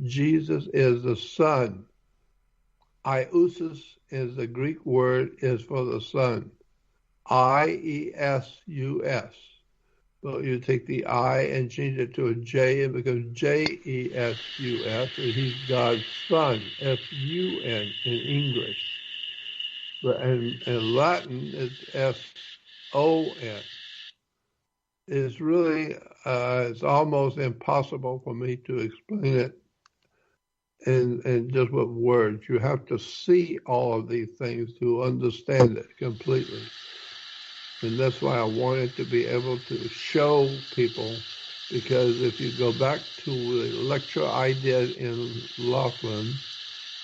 S8: Jesus is the Son. Iusis is the Greek word is for the Son. I-E-S-U-S. So you take the I and change it to a J, and it becomes J-E-S-U-S, and he's God's Son, S-U-N in English. But in Latin, it's S-O-N. It's really, it's almost impossible for me to explain it in just with words. You have to see all of these things to understand it completely. And that's why I wanted to be able to show people, because if you go back to the lecture I did in Laughlin,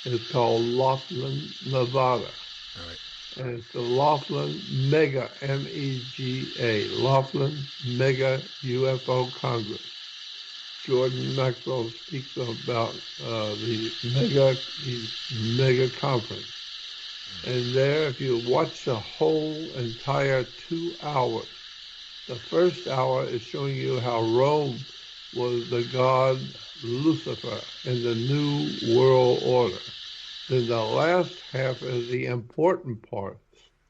S8: it's called Laughlin, Nevada.
S3: All right.
S8: And it's the Laughlin Mega, M-E-G-A, Laughlin Mega UFO Congress. Jordan Maxwell speaks about the mega conference. And there, if you watch the whole entire 2 hours, the first hour is showing you how Rome was the god Lucifer in the New World Order. Then the last half is the important part,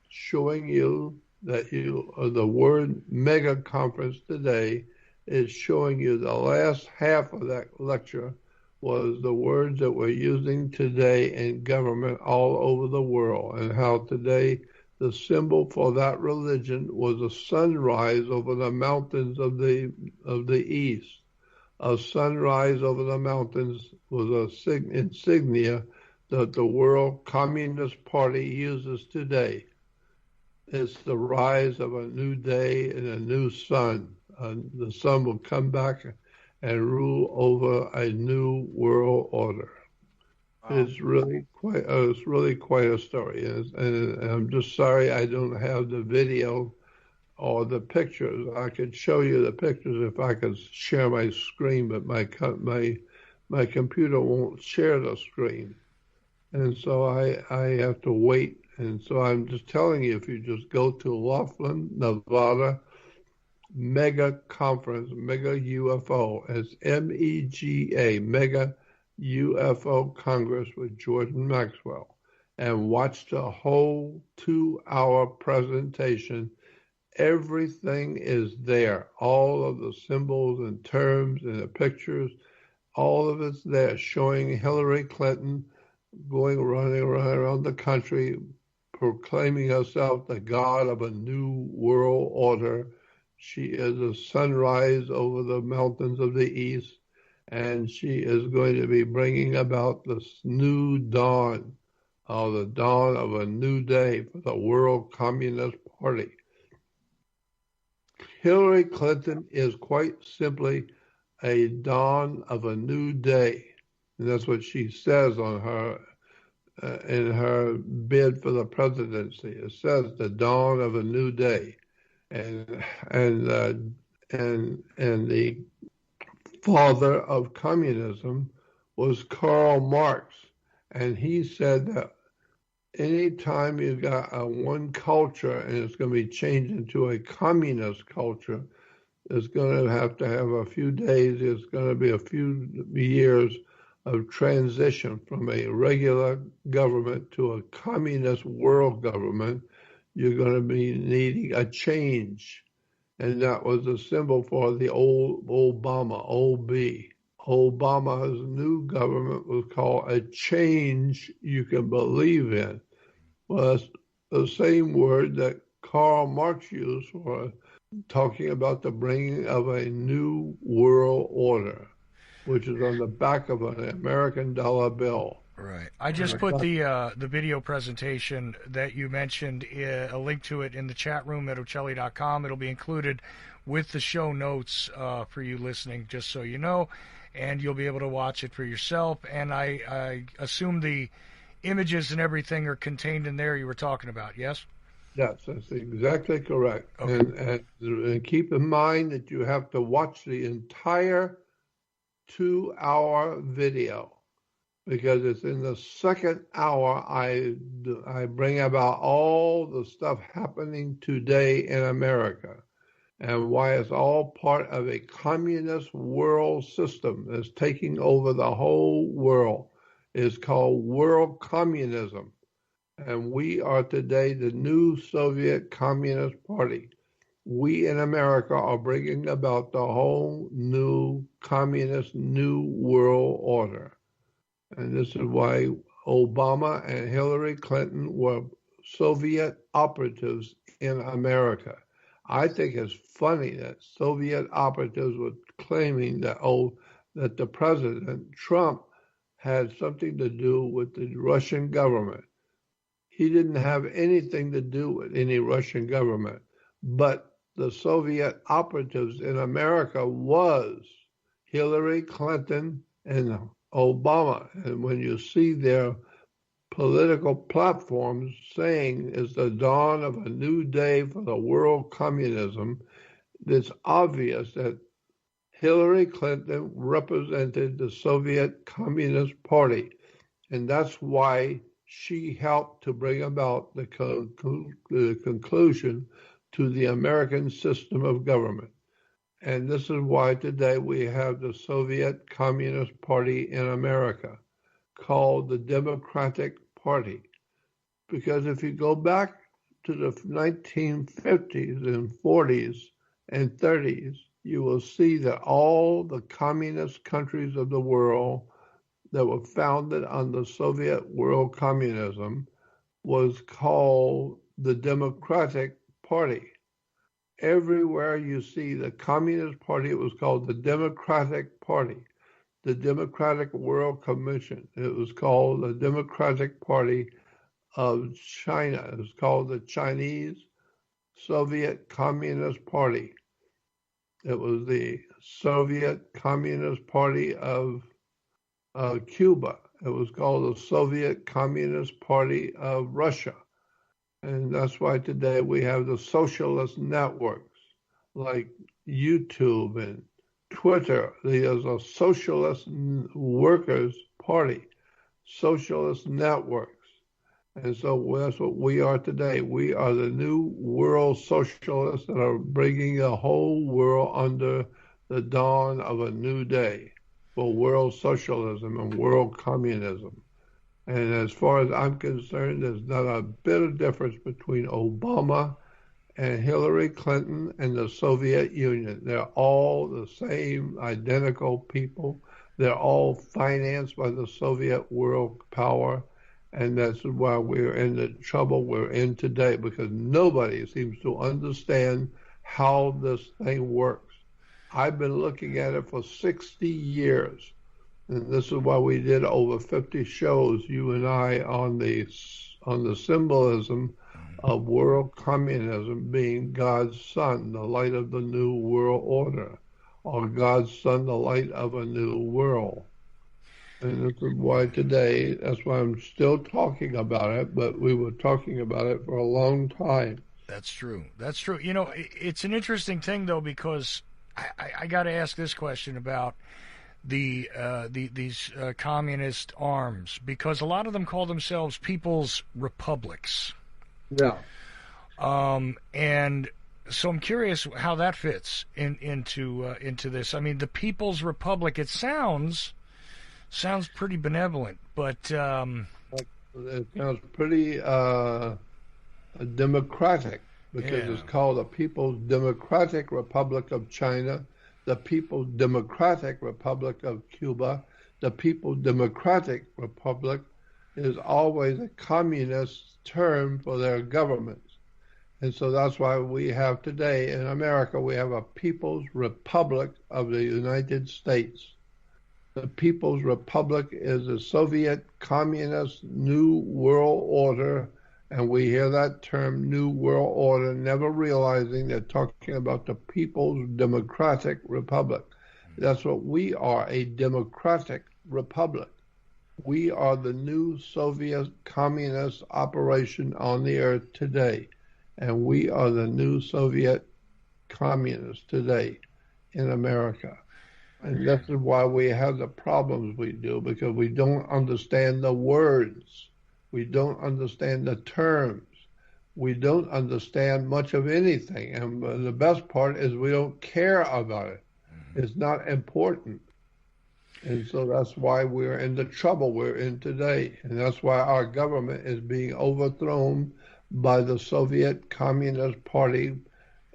S8: showing you that the word mega conference today is showing you the last half of that lecture was the words that we're using today in government all over the world, and how today the symbol for that religion was a sunrise over the mountains of the east. A sunrise over the mountains was a insignia that the World Communist Party uses today. It's the rise of a new day and a new sun. The sun will come back and rule over a new world order. Wow. It's really quite a story, and I'm just sorry I don't have the video or the pictures. I could show you the pictures if I could share my screen, but my computer won't share the screen, and so I have to wait. And so I'm just telling you, if you just go to Laughlin, Nevada, Mega Conference, Mega UFO, it's MEGA, Mega UFO Congress with Jordan Maxwell. and watch the whole 2-hour presentation. Everything is there. All of the symbols and terms and the pictures, all of it's there, showing Hillary Clinton running around the country, proclaiming herself the god of a new world order. She is a sunrise over the mountains of the east, and she is going to be bringing about this new dawn, the dawn of a new day for the World Communist Party. Hillary Clinton is quite simply a dawn of a new day. And that's what she says on her in her bid for the presidency. It says the dawn of a new day, and the father of communism was Karl Marx, and he said that anytime you've got one culture and it's going to be changed into a communist culture, it's going to have a few days, it's going to be a few years of transition from a regular government to a communist world government. You're going to be needing a change. And that was a symbol for the old Obama, OB. Obama's new government was called a change you can believe in. Well, that's the same word that Karl Marx used for talking about the bringing of a new world order, which is on the back of an American dollar bill.
S3: Right. I just put the video presentation that you mentioned, a link to it in the chat room at Ocelli.com. It'll be included with the show notes for you listening, just so you know, and you'll be able to watch it for yourself. And I assume the images and everything are contained in there you were talking about, yes?
S8: Yes, that's exactly correct.
S3: Okay.
S8: And keep in mind that you have to watch the entire 2-hour video, because it's in the second hour I bring about all the stuff happening today in America and why it's all part of a communist world system that's taking over the whole world. It's called world communism. And we are today the new Soviet Communist Party. We in America are bringing about the whole new communist new world order. And this is why Obama and Hillary Clinton were Soviet operatives in America. I think it's funny that Soviet operatives were claiming that the President Trump had something to do with the Russian government. He didn't have anything to do with any Russian government, but the Soviet operatives in America was Hillary Clinton and Obama. And when you see their political platforms saying it's the dawn of a new day for the world communism, it's obvious that Hillary Clinton represented the Soviet Communist Party. And that's why she helped to bring about the conclusion to the American system of government. And this is why today we have the Soviet Communist Party in America, called the Democratic Party. Because if you go back to the 1950s and 40s and 30s, you will see that all the communist countries of the world that were founded on the Soviet world communism was called the Democratic Party. Everywhere you see the Communist Party, it was called the Democratic Party. The Democratic World Commission, it was called the Democratic Party of China. It was called the Chinese Soviet Communist Party. It was the Soviet Communist Party of Cuba. It was called the Soviet Communist Party of Russia. And that's why today we have the socialist networks like YouTube and Twitter. There's a socialist workers party, socialist networks. And so that's what we are today. We are the new world socialists that are bringing the whole world under the dawn of a new day for world socialism and world communism. And as far as I'm concerned, there's not a bit of difference between Obama and Hillary Clinton and the Soviet Union. They're all the same identical people. They're all financed by the Soviet world power. And that's why we're in the trouble we're in today, because nobody seems to understand how this thing works. I've been looking at it for 60 years. And this is why we did over 50 shows, you and I, on the symbolism of world communism being God's son, the light of the new world order, or God's son, the light of a new world. And this is why today, that's why I'm still talking about it, but we were talking about it for a long time.
S3: That's true. That's true. You know, it's an interesting thing, though, because I got to ask this question about these communist arms, because a lot of them call themselves people's republics.
S8: Yeah.
S3: And so I'm curious how that fits into this. I mean, the People's Republic, it sounds pretty benevolent, but
S8: it sounds pretty democratic, because it's called the People's Democratic Republic of China, the People's Democratic Republic of Cuba. The People's Democratic Republic is always a communist term for their governments. And so that's why we have today in America, we have a People's Republic of the United States. The People's Republic is a Soviet Communist New World Order, and we hear that term New World Order, never realizing they're talking about the People's Democratic Republic. That's what we are, a democratic republic. We are the new Soviet communist operation on the earth today, and we are the new Soviet communists today in America. And this is why we have the problems we do, because we don't understand the words. We don't understand the terms. We don't understand much of anything. And the best part is we don't care about it. It's not important. And so that's why we're in the trouble we're in today. And that's why our government is being overthrown by the Soviet Communist Party.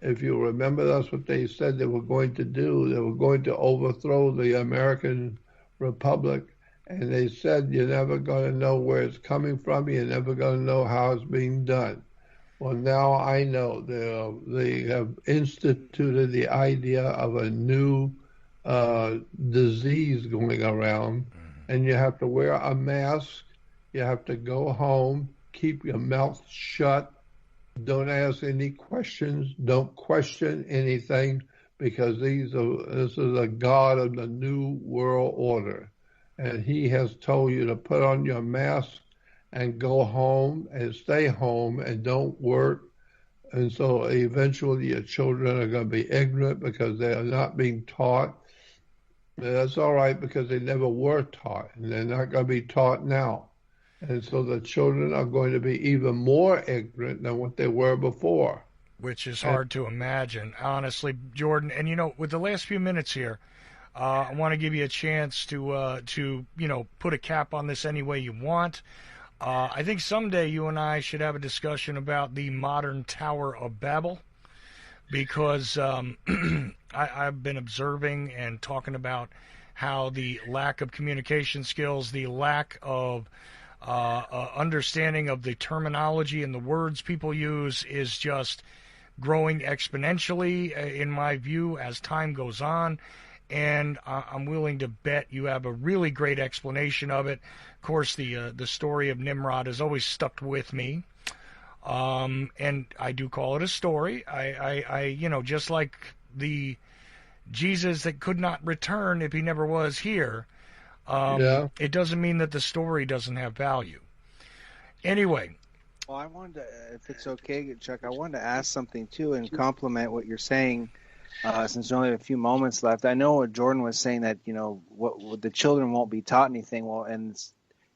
S8: If you remember, that's what they said they were going to do. They were going to overthrow the American Republic. And they said, you're never going to know where it's coming from. You're never going to know how it's being done. Well, now I know they have instituted the idea of a new disease going around. And you have to wear a mask. You have to go home, keep your mouth shut. Don't ask any questions. Don't question anything, because this is a God of the new world order. And he has told you to put on your mask and go home and stay home and don't work. And so eventually your children are going to be ignorant because they are not being taught. And that's all right, because they never were taught, and they're not going to be taught now. And so the children are going to be even more ignorant than what they were before.
S3: Which is hard to imagine, honestly, Jordan. And, you know, with the last few minutes here, I want to give you a chance to put a cap on this any way you want. I think someday you and I should have a discussion about the modern Tower of Babel, because I've been observing and talking about how the lack of communication skills, the lack of understanding of the terminology and the words people use is just growing exponentially, in my view, as time goes on. And I'm willing to bet you have a really great explanation of it. Of course, the story of Nimrod has always stuck with me, and I do call it a story. I just like the Jesus that could not return if he never was here. It doesn't mean that the story doesn't have value. Anyway.
S4: Well, I wanted to, if it's okay, Chuck, I wanted to ask something too and compliment what you're saying. Since there's only a few moments left, I know what Jordan was saying, that what the children won't be taught anything. Well, and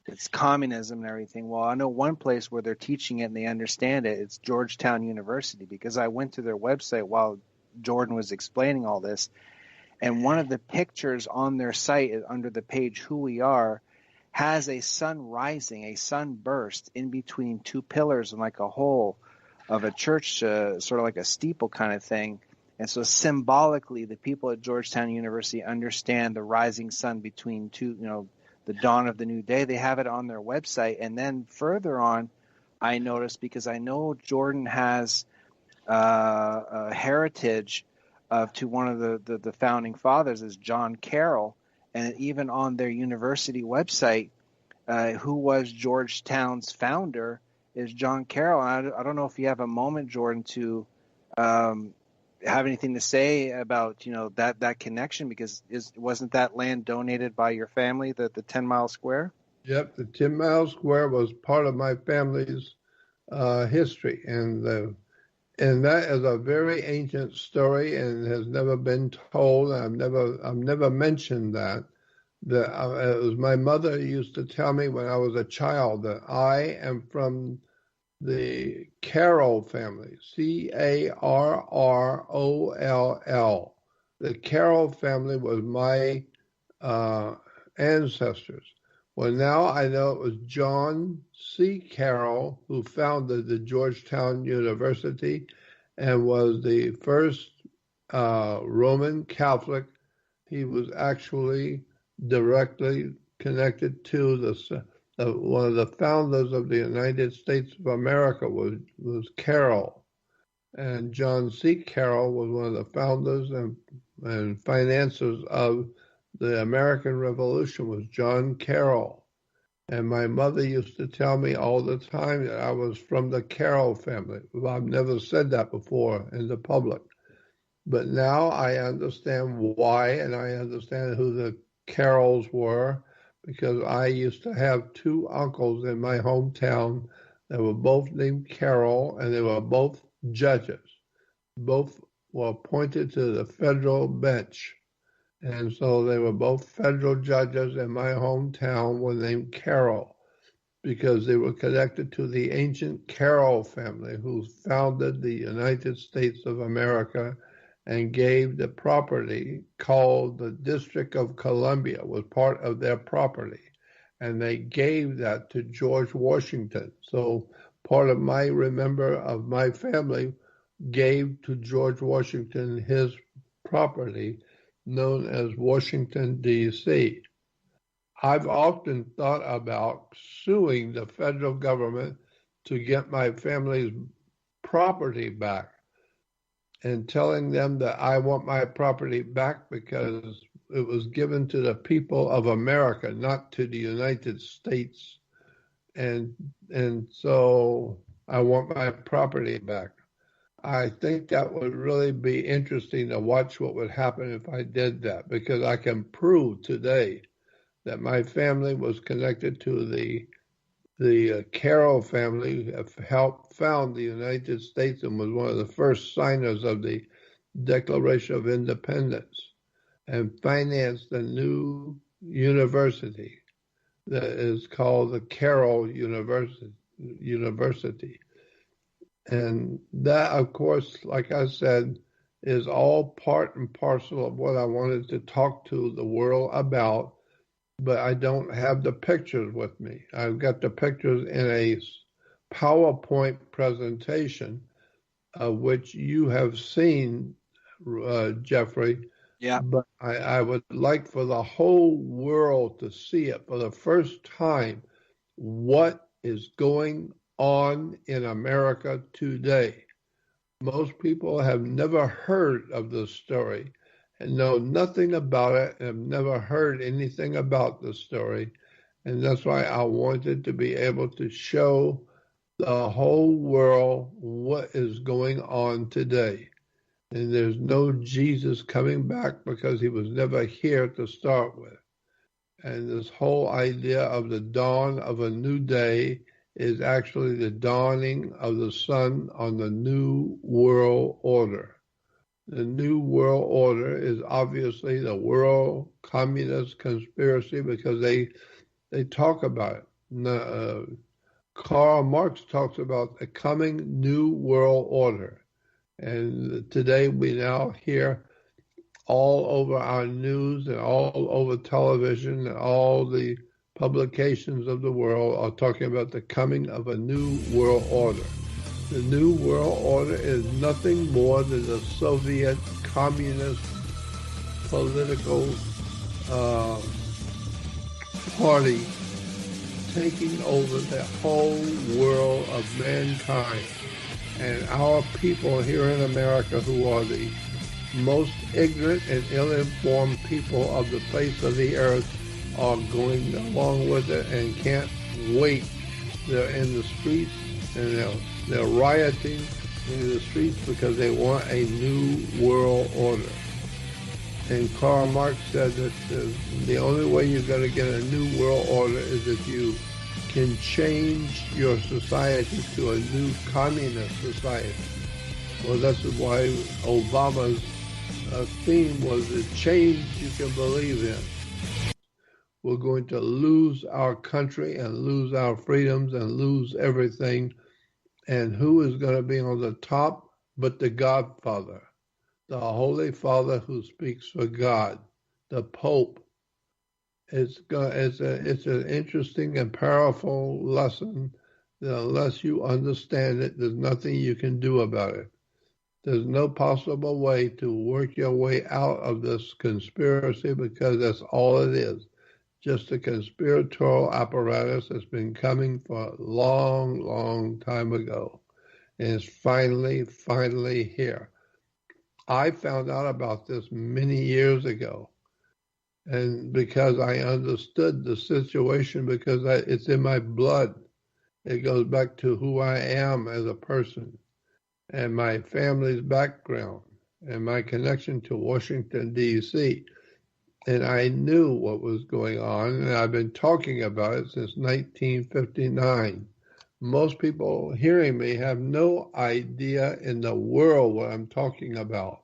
S4: it's communism and everything. Well, I know one place where they're teaching it and they understand it. It's Georgetown University, because I went to their website while Jordan was explaining all this, and one of the pictures on their site is under the page "Who We Are," has a sun rising, a sunburst in between two pillars and like a hole of a church, sort of like a steeple kind of thing. And so symbolically, the people at Georgetown University understand the rising sun between two, the dawn of the new day. They have it on their website. And then further on, I noticed, because I know Jordan has a heritage to one of the founding fathers is John Carroll. And even on their university website, who was Georgetown's founder is John Carroll. And I don't know if you have a moment, Jordan, to have anything to say about that connection, because wasn't that land donated by your family, the 10 Mile Square?
S8: Yep, the 10 Mile Square was part of my family's history, and that is a very ancient story and has never been told. I've never mentioned that. It was my mother used to tell me when I was a child that I am from the Carroll family, Carroll. The Carroll family was my ancestors. Well, now I know it was John C. Carroll who founded the Georgetown University and was the first Roman Catholic. He was actually directly connected to one of the founders of the United States of America was Carroll. And John C. Carroll was one of the founders and financiers of the American Revolution, was John Carroll. And my mother used to tell me all the time that I was from the Carroll family. Well, I've never said that before in the public. But now I understand why, and I understand who the Carrolls were, because I used to have two uncles in my hometown that were both named Carroll, and they were both judges. Both were appointed to the federal bench. And so they were both federal judges in my hometown were named Carroll, because they were connected to the ancient Carroll family who founded the United States of America and gave the property called the District of Columbia, was part of their property. And they gave that to George Washington. So part of my family gave to George Washington his property known as Washington, D.C. I've often thought about suing the federal government to get my family's property back and telling them that I want my property back because it was given to the people of America, not to the United States. And so I want my property back. I think that would really be interesting to watch what would happen if I did that, because I can prove today that my family was connected to the Carroll family, who helped found the United States and was one of the first signers of the Declaration of Independence, and financed a new university that is called the Carroll University. And that, of course, like I said, is all part and parcel of what I wanted to talk to the world about, but I don't have the pictures with me. I've got the pictures in a PowerPoint presentation, which you have seen, Jeffrey.
S4: Yeah.
S8: But I would like for the whole world to see it for the first time, what is going on in America today. Most people have never heard of this story and know nothing about it and have never heard anything about the story. And that's why I wanted to be able to show the whole world what is going on today. And there's no Jesus coming back because he was never here to start with. And this whole idea of the dawn of a new day is actually the dawning of the sun on the new world order. The new world order is obviously the world communist conspiracy, because they talk about it. Karl Marx talks about the coming new world order. And today we now hear all over our news and all over television and all the publications of the world are talking about the coming of a new world order. The new world order is nothing more than the Soviet communist political party taking over the whole world of mankind. And our people here in America, who are the most ignorant and ill-informed people of the face of the earth, are going along with it and can't wait. They're in the streets and they're rioting in the streets because they want a new world order. And Karl Marx said that the only way you're going to get a new world order is if you can change your society to a new communist society. Well, that's why Obama's theme was the change you can believe in. We're going to lose our country and lose our freedoms and lose everything. And who is going to be on the top but the Godfather, the Holy Father who speaks for God, the Pope? It's an interesting and powerful lesson that unless you understand it, there's nothing you can do about it. There's no possible way to work your way out of this conspiracy because that's all it is. Just a conspiratorial apparatus that's been coming for a long, long time ago. And it's finally here. I found out about this many years ago. And because I understood the situation, because it's in my blood. It goes back to who I am as a person and my family's background and my connection to Washington, D.C. And I knew what was going on, and I've been talking about it since 1959. Most people hearing me have no idea in the world what I'm talking about,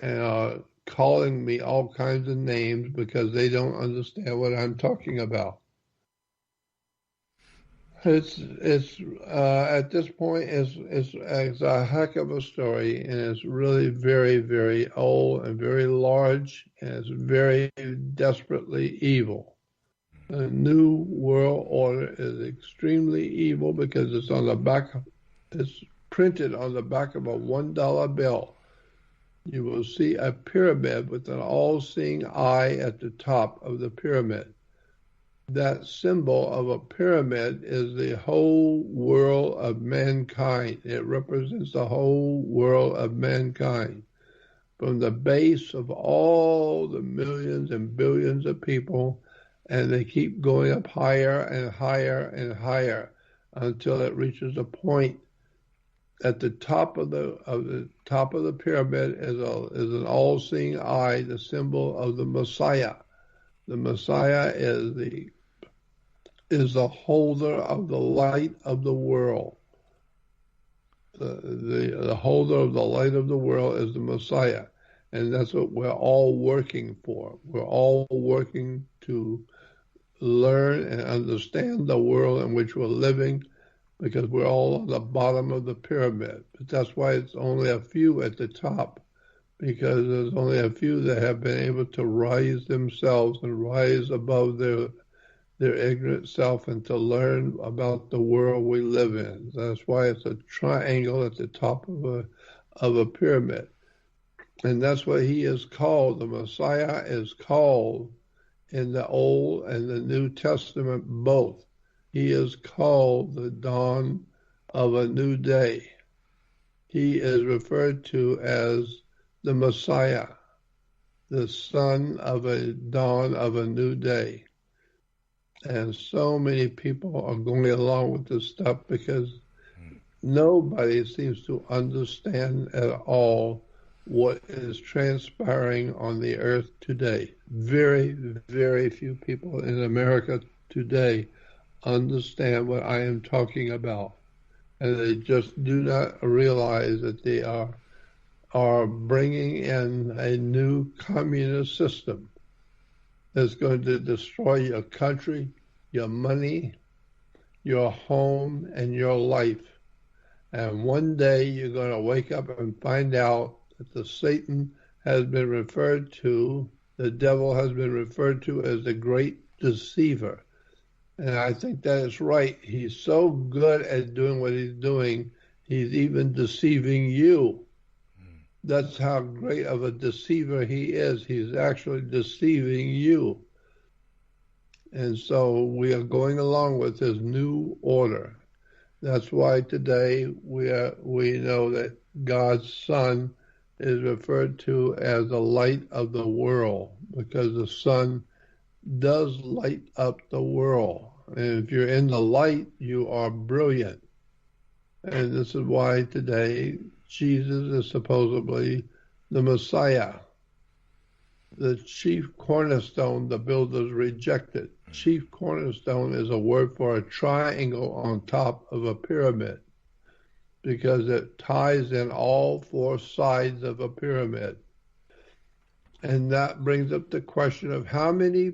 S8: and calling me all kinds of names because they don't understand what I'm talking about. It's at this point it's a heck of a story, and it's really very, very old and very large, and it's very desperately evil. The New World Order is extremely evil because it's printed on the back of a $1 bill. You will see a pyramid with an all-seeing eye at the top of the pyramid. That symbol of a pyramid is the whole world of mankind. It represents the whole world of mankind. From the base of all the millions and billions of people, and they keep going up higher and higher and higher until it reaches a point. At the top of the pyramid is an all-seeing eye, the symbol of the Messiah. The Messiah is the holder of the light of the world. The holder of the light of the world is the Messiah, and that's what we're all working for. We're all working to learn and understand the world in which we're living, because we're all on the bottom of the pyramid. But that's why it's only a few at the top, because there's only a few that have been able to rise themselves and rise above their ignorant self and to learn about the world we live in. That's why it's a triangle at the top of a pyramid. And that's what he is called. The Messiah is called in the Old and the New Testament both. He is called the dawn of a new day. He is referred to as the Messiah, the son of a dawn of a new day. And so many people are going along with this stuff because nobody seems to understand at all what is transpiring on the earth today. Very, very few people in America today understand what I am talking about. And they just do not realize that they are bringing in a new communist system that's going to destroy your country, your money, your home, and your life. And one day you're going to wake up and find out that the Satan has been referred to, the devil has been referred to as the great deceiver. And I think that is right. He's so good at doing what he's doing, he's even deceiving you. That's how great of a deceiver he is. He's actually deceiving you. And so we are going along with his new order. That's why today we know that God's Son is referred to as the light of the world, because the sun does light up the world. And if you're in the light, you are brilliant. And this is why today Jesus is supposedly the Messiah, the chief cornerstone the builders rejected. Chief cornerstone is a word for a triangle on top of a pyramid, because it ties in all four sides of a pyramid. And that brings up the question of how many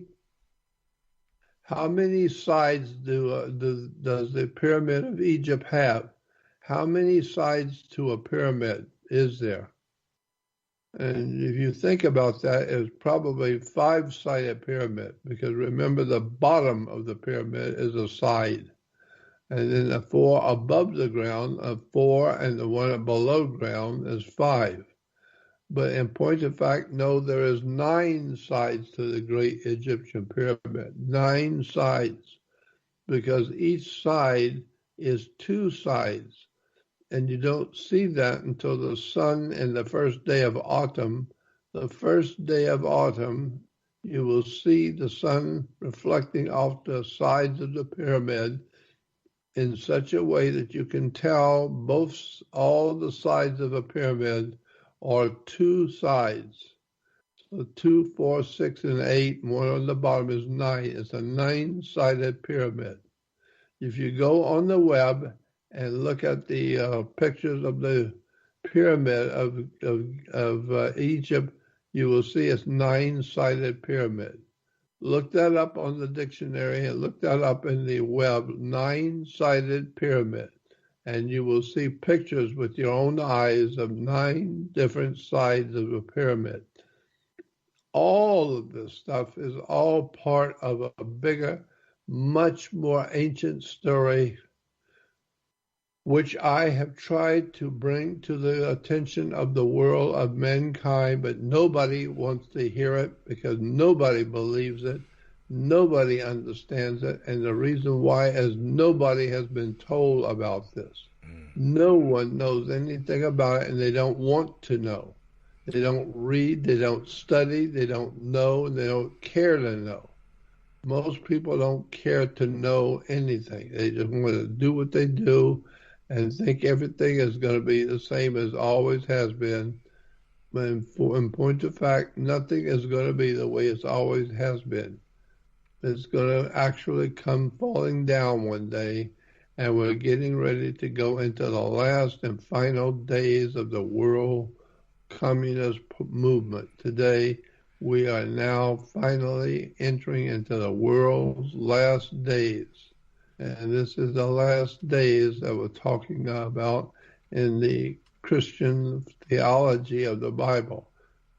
S8: sides does the pyramid of Egypt have? How many sides to a pyramid is there? And if you think about that, it's probably 5-sided pyramid, because remember, the bottom of the pyramid is a side. And then the 4 above the ground are 4, and the one below ground is 5. But in point of fact, no, there is 9 sides to the great Egyptian pyramid. 9 sides, because each side is 2 sides. And you don't see that until the sun in the first day of autumn. The first day of autumn, you will see the sun reflecting off the sides of the pyramid in such a way that you can tell all the sides of a pyramid are 2 sides. So 2, 4, 6, and 8, and one on the bottom is 9. It's a 9-sided pyramid. If you go on the web and look at the pictures of the pyramid of Egypt, you will see it's 9-sided pyramid. Look that up on the dictionary and look that up in the web, 9-sided pyramid. And you will see pictures with your own eyes of 9 different sides of a pyramid. All of this stuff is all part of a bigger, much more ancient story, which I have tried to bring to the attention of the world, of mankind, but nobody wants to hear it, because nobody believes it, nobody understands it, and the reason why is nobody has been told about this. No one knows anything about it, and they don't want to know. They don't read, they don't study, they don't know, and they don't care to know. Most people don't care to know anything. They just want to do what they do and think everything is going to be the same as always has been. But in point of fact, nothing is going to be the way it's always has been. It's going to actually come falling down one day, and we're getting ready to go into the last and final days of the world communist movement. Today, we are now finally entering into the world's last days. And this is the last days that we're talking about in the Christian theology of the Bible.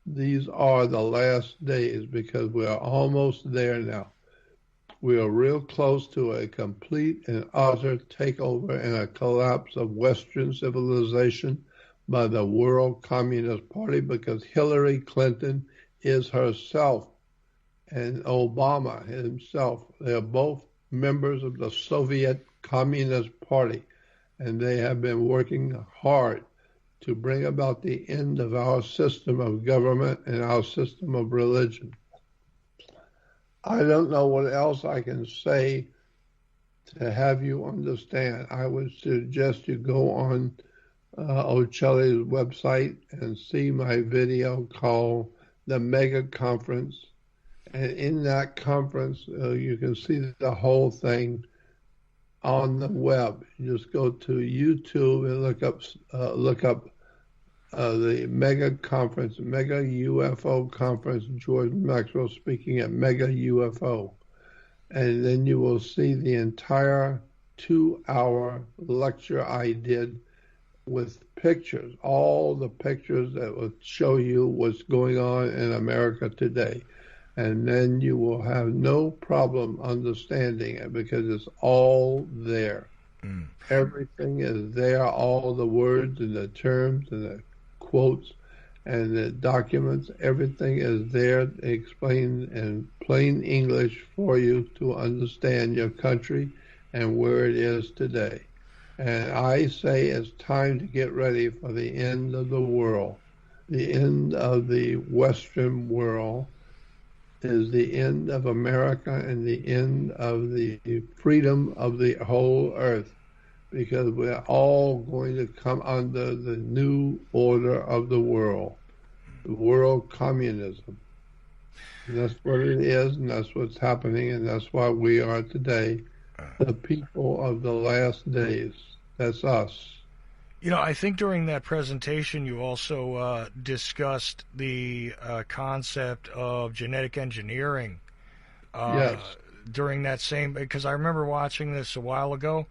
S8: These are the last days, because we are almost there now. We are real close to a complete and utter takeover and a collapse of Western civilization by the World Communist Party, because Hillary Clinton is herself, and Obama himself. They are both members of the Soviet Communist Party, and they have been working hard to bring about the end of our system of government and our system of religion. I don't know what else I can say to have you understand. I would suggest you go on Ocelli's website and see my video called The Mega Conference. And in that conference, you can see the whole thing on the web. You just go to YouTube and look up the Mega Conference, Mega UFO Conference, George Maxwell speaking at Mega UFO. And then you will see the entire 2-hour lecture I did with pictures, all the pictures that will show you what's going on in America today. and then you will have no problem understanding it because it's all there. Everything is there, all the words and the terms and the quotes and the documents, everything is there explained in plain English for you to understand your country and where it is today. And I say it's time to get ready for the end of the world. The end of the Western world is the end of America and the end of the freedom of the whole earth, because we're all going to come under the new order of the world communism. And that's what it is, and that's what's happening, and that's why we are today, the people of the last days. That's us.
S3: You know, I think during that presentation you also discussed the concept of genetic engineering.
S8: Yes.
S3: During that same, because I remember watching this a while ago,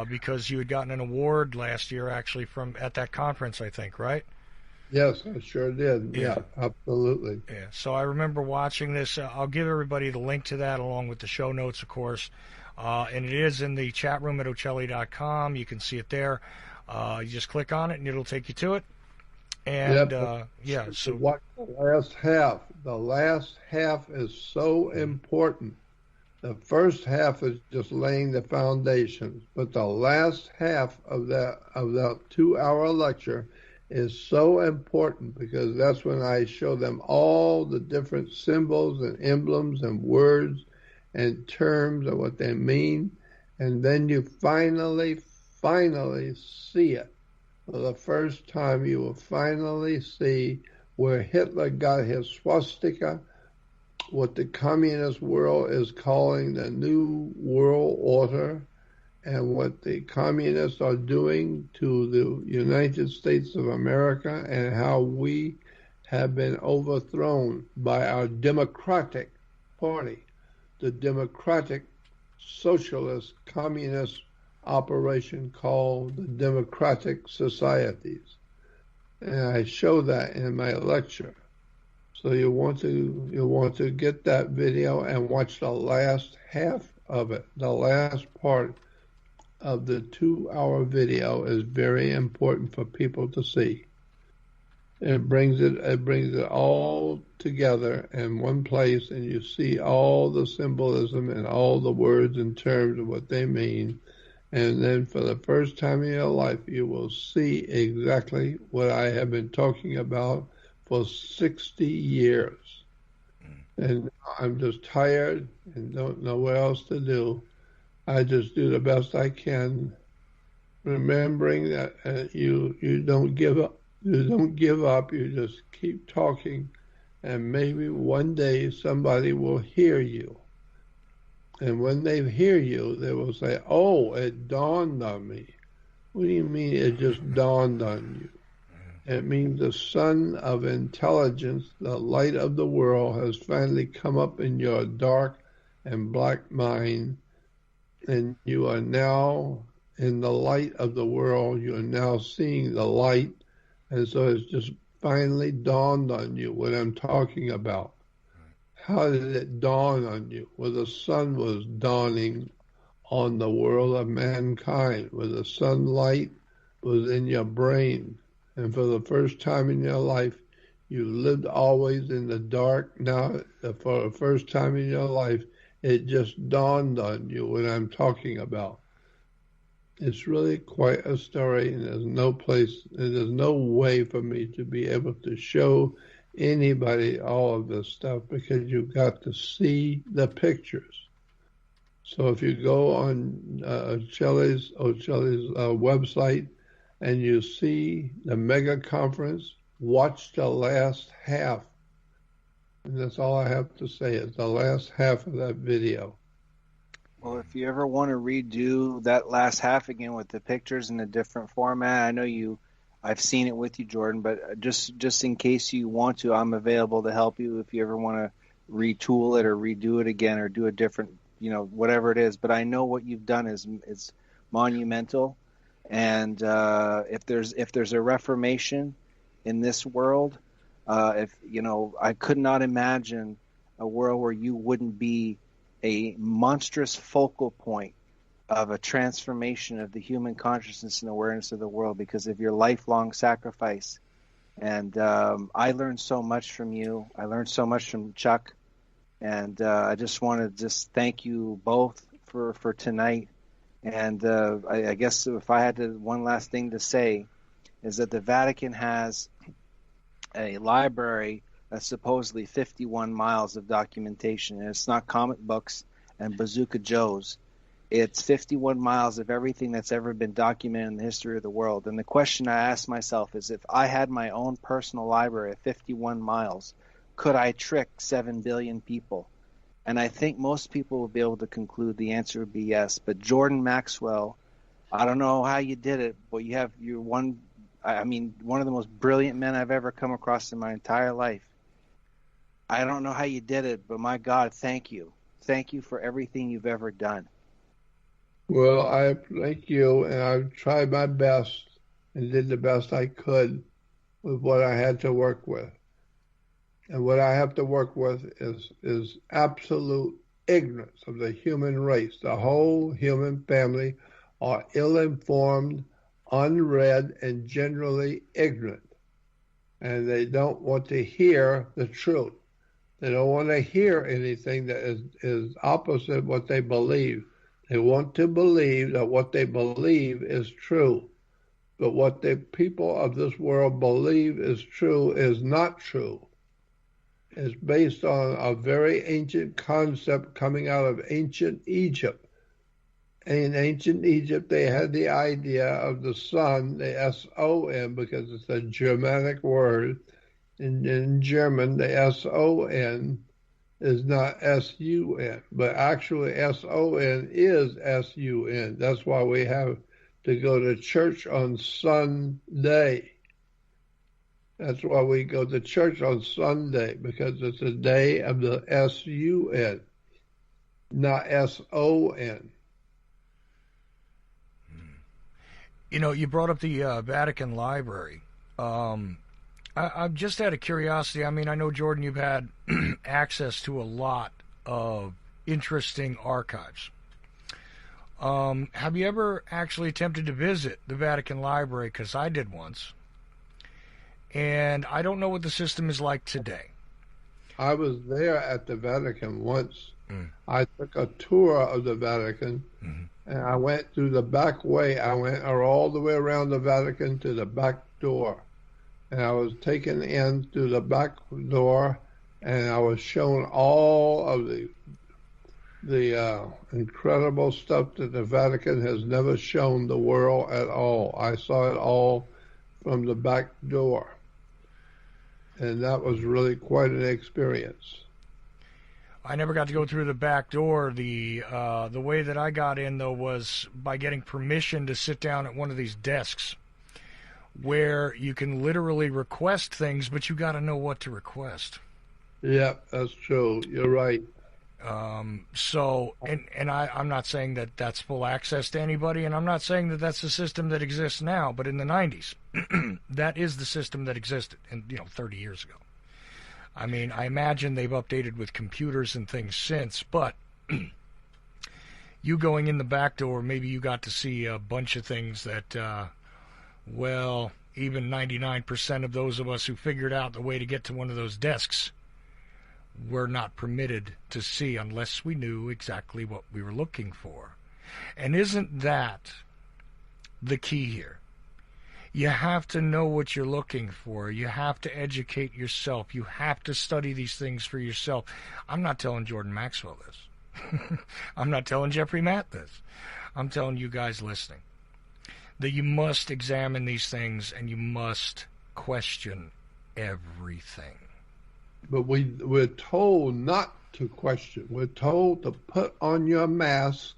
S3: because you had gotten an award last year, actually, from at that conference, I think, right?
S8: Yes, I sure did.
S3: Yeah.
S8: Absolutely.
S3: Yeah. So I remember watching this. I'll give everybody the link to that along with the show notes, of course. And it is in the chat room at Ocelli.com. You can see it there. You just click on it and it'll take you to it. And so
S8: what the last half? The last half is so important. The first half is just laying the foundations, but the last half of that 2-hour lecture is so important, because that's when I show them all the different symbols and emblems and words and terms of what they mean, and then you finally see it. For the first time, you will finally see where Hitler got his swastika, what the communist world is calling the New World Order, and what the communists are doing to the United States of America, and how we have been overthrown by our Democratic Party, the Democratic Socialist Communist operation called the Democratic Societies. And I show that in my lecture. So you want to get that video and watch the last half of it. The last part of the 2-hour video is very important for people to see. It brings it all together in one place, and you see all the symbolism and all the words and terms of what they mean. And then for the first time in your life, you will see exactly what I have been talking about for 60 years. And I'm just tired and don't know what else to do. I just do the best I can, remembering that you don't give up. You don't give up. You just keep talking, and maybe one day somebody will hear you. And when they hear you, they will say, "Oh, it dawned on me." What do you mean it just dawned on you? It means the sun of intelligence, the light of the world, has finally come up in your dark and black mind, and you are now in the light of the world. You are now seeing the light, and so it's just finally dawned on you what I'm talking about. How did it dawn on you? Well, the sun was dawning on the world of mankind, where the sunlight was in your brain. And for the first time in your life, you lived always in the dark. Now, for the first time in your life, it just dawned on you what I'm talking about. It's really quite a story, and there's no way for me to be able to show anybody all of this stuff, because you've got to see the pictures. So if you go on Ocelli's website and you see the mega conference, watch the last half. And that's all I have to say, is the last half of that video.
S4: Well, if you ever want to redo that last half again with the pictures in a different format, I know I've seen it with you, Jordan, but just in case you want to, I'm available to help you if you ever want to retool it or redo it again or do a different, whatever it is. But I know what you've done is monumental. And if there's a reformation in this world, I could not imagine a world where you wouldn't be a monstrous focal point of a transformation of the human consciousness and awareness of the world because of your lifelong sacrifice. And I learned so much from you. I learned so much from Chuck. And I just want to just thank you both for tonight. And I guess if I had one last thing to say is that the Vatican has a library that's supposedly 51 miles of documentation. And it's not comic books and Bazooka Joes. It's 51 miles of everything that's ever been documented in the history of the world. And the question I ask myself is, if I had my own personal library of 51 miles, could I trick 7 billion people? And I think most people will be able to conclude the answer would be yes. But Jordan Maxwell, I don't know how you did it, but you're one of the most brilliant men I've ever come across in my entire life. I don't know how you did it, but my God, thank you. Thank you for everything you've ever done.
S8: Well, I thank you, and I've tried my best and did the best I could with what I had to work with. And what I have to work with is absolute ignorance of the human race. The whole human family are ill-informed, unread, and generally ignorant. And they don't want to hear the truth. They don't want to hear anything that is opposite what they believe. They want to believe that what they believe is true. But what the people of this world believe is true is not true. It's based on a very ancient concept coming out of ancient Egypt. In ancient Egypt, they had the idea of the sun, the S-O-N, because it's a Germanic word. In German, the S-O-N is not S-U-N, but actually S-O-N is S-U-N. That's why we have to go to church on Sunday. That's why we go to church on Sunday, because it's a day of the S-U-N, not S-O-N.
S3: You know, you brought up the Vatican Library. I'm just out of curiosity. I mean, I know, Jordan, you've had access to a lot of interesting archives. Have you ever actually attempted to visit the Vatican Library? Because I did once. And I don't know what the system is like today.
S8: I was there at the Vatican once. I took a tour of the Vatican, and I went through the back way. I went all the way around the Vatican to the back door. And I was taken in through the back door, and I was shown all of the incredible stuff that the Vatican has never shown the world at all. I saw it all from the back door, and that was really quite an experience.
S3: I never got to go through the back door. The way that I got in, though, was by getting permission to sit down at one of these desks, where you can literally request things, but you got to know what to request.
S8: Yeah, that's true. You're right.
S3: I'm not saying that that's full access to anybody, and I'm not saying that that's the system that exists now, but in the 90s, that is the system that existed, 30 years ago. I mean, I imagine they've updated with computers and things since, but you going in the back door, maybe you got to see a bunch of things that, even 99% of those of us who figured out the way to get to one of those desks were not permitted to see unless we knew exactly what we were looking for. And isn't that the key here? You have to know what you're looking for. You have to educate yourself. You have to study these things for yourself. I'm not telling Jordan Maxwell this. I'm not telling Jeffrey Matt this. I'm telling you guys listening that you must examine these things and you must question everything.
S8: But we're told not to question. We're told to put on your mask,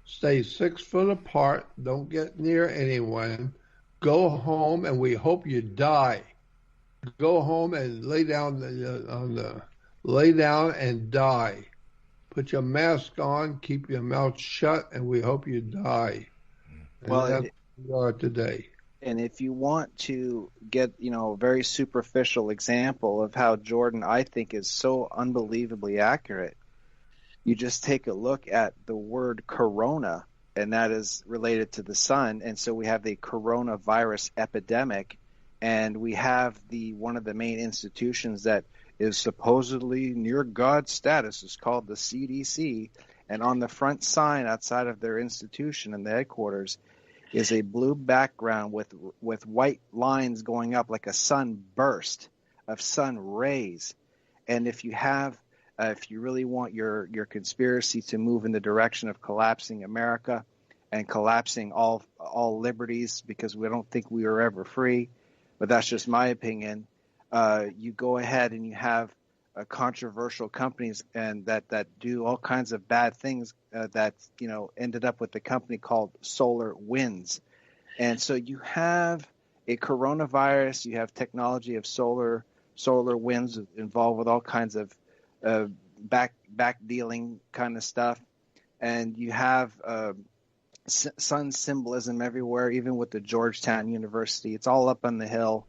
S8: stay 6 foot apart, don't get near anyone, go home, and we hope you die. Go home and lay down and die. Put your mask on, keep your mouth shut, and we hope you die. And
S4: Well,
S8: that's where we are today.
S4: And if you want to get, a very superficial example of how Jordan, I think, is so unbelievably accurate, you just take a look at the word corona, and that is related to the sun. And so we have the coronavirus epidemic, and we have one of the main institutions that is supposedly near God's status is called the CDC. And on the front sign outside of their institution and the headquarters is a blue background with white lines going up like a sunburst of sun rays. And if you really want your conspiracy to move in the direction of collapsing America and collapsing all liberties, because we don't think we were ever free, but that's just my opinion, you go ahead and you have controversial companies and that do all kinds of bad things that ended up with a company called Solar Winds. And so you have a coronavirus, you have technology of solar winds involved with all kinds of back dealing kind of stuff, and you have sun symbolism everywhere, even with the Georgetown University. It's all up on the hill.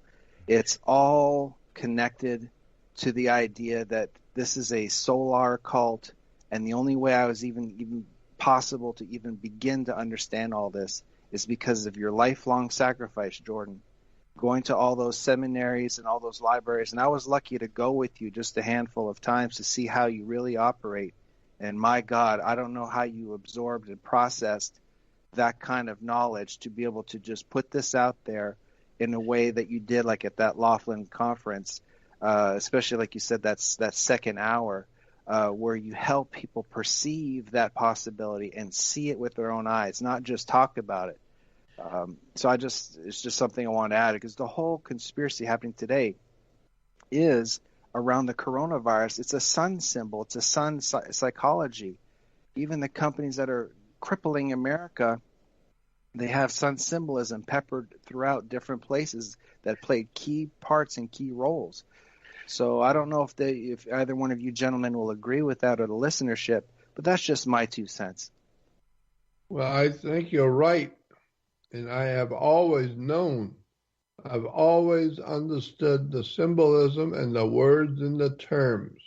S4: It's all connected to the idea that this is a solar cult, and the only way I was even possible to even begin to understand all this is because of your lifelong sacrifice, Jordan, going to all those seminaries and all those libraries. And I was lucky to go with you just a handful of times to see how you really operate. And my God, I don't know how you absorbed and processed that kind of knowledge to be able to just put this out there in a way that you did, like at that Laughlin conference, especially like you said, that second hour, where you help people perceive that possibility and see it with their own eyes, not just talk about it. So it's just something I want to add, because the whole conspiracy happening today is around the coronavirus. It's a sun symbol. It's a sun psychology. Even the companies that are crippling America, they have sun symbolism peppered throughout different places that played key parts and key roles. So I don't know if either one of you gentlemen will agree with that, or the listenership, but that's just my 2 cents.
S8: Well, I think you're right. And I have always known, I've always understood the symbolism and the words and the terms.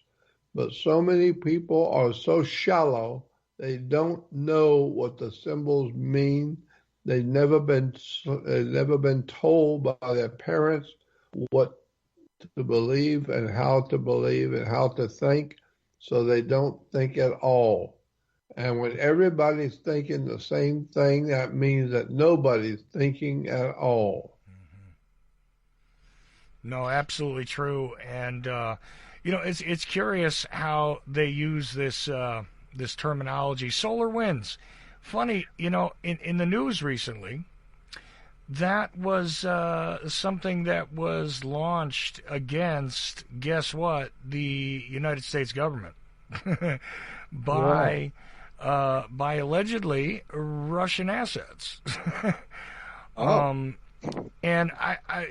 S8: But so many people are so shallow, they don't know what the symbols mean. They've never been told by their parents what to believe and how to think, so they don't think at all. And when everybody's thinking the same thing, that means that nobody's thinking at all.
S3: No, absolutely true. And it's curious how they use this terminology, solar winds. Funny, in the news recently, that was something that was launched against, guess what, the United States government by allegedly Russian assets. And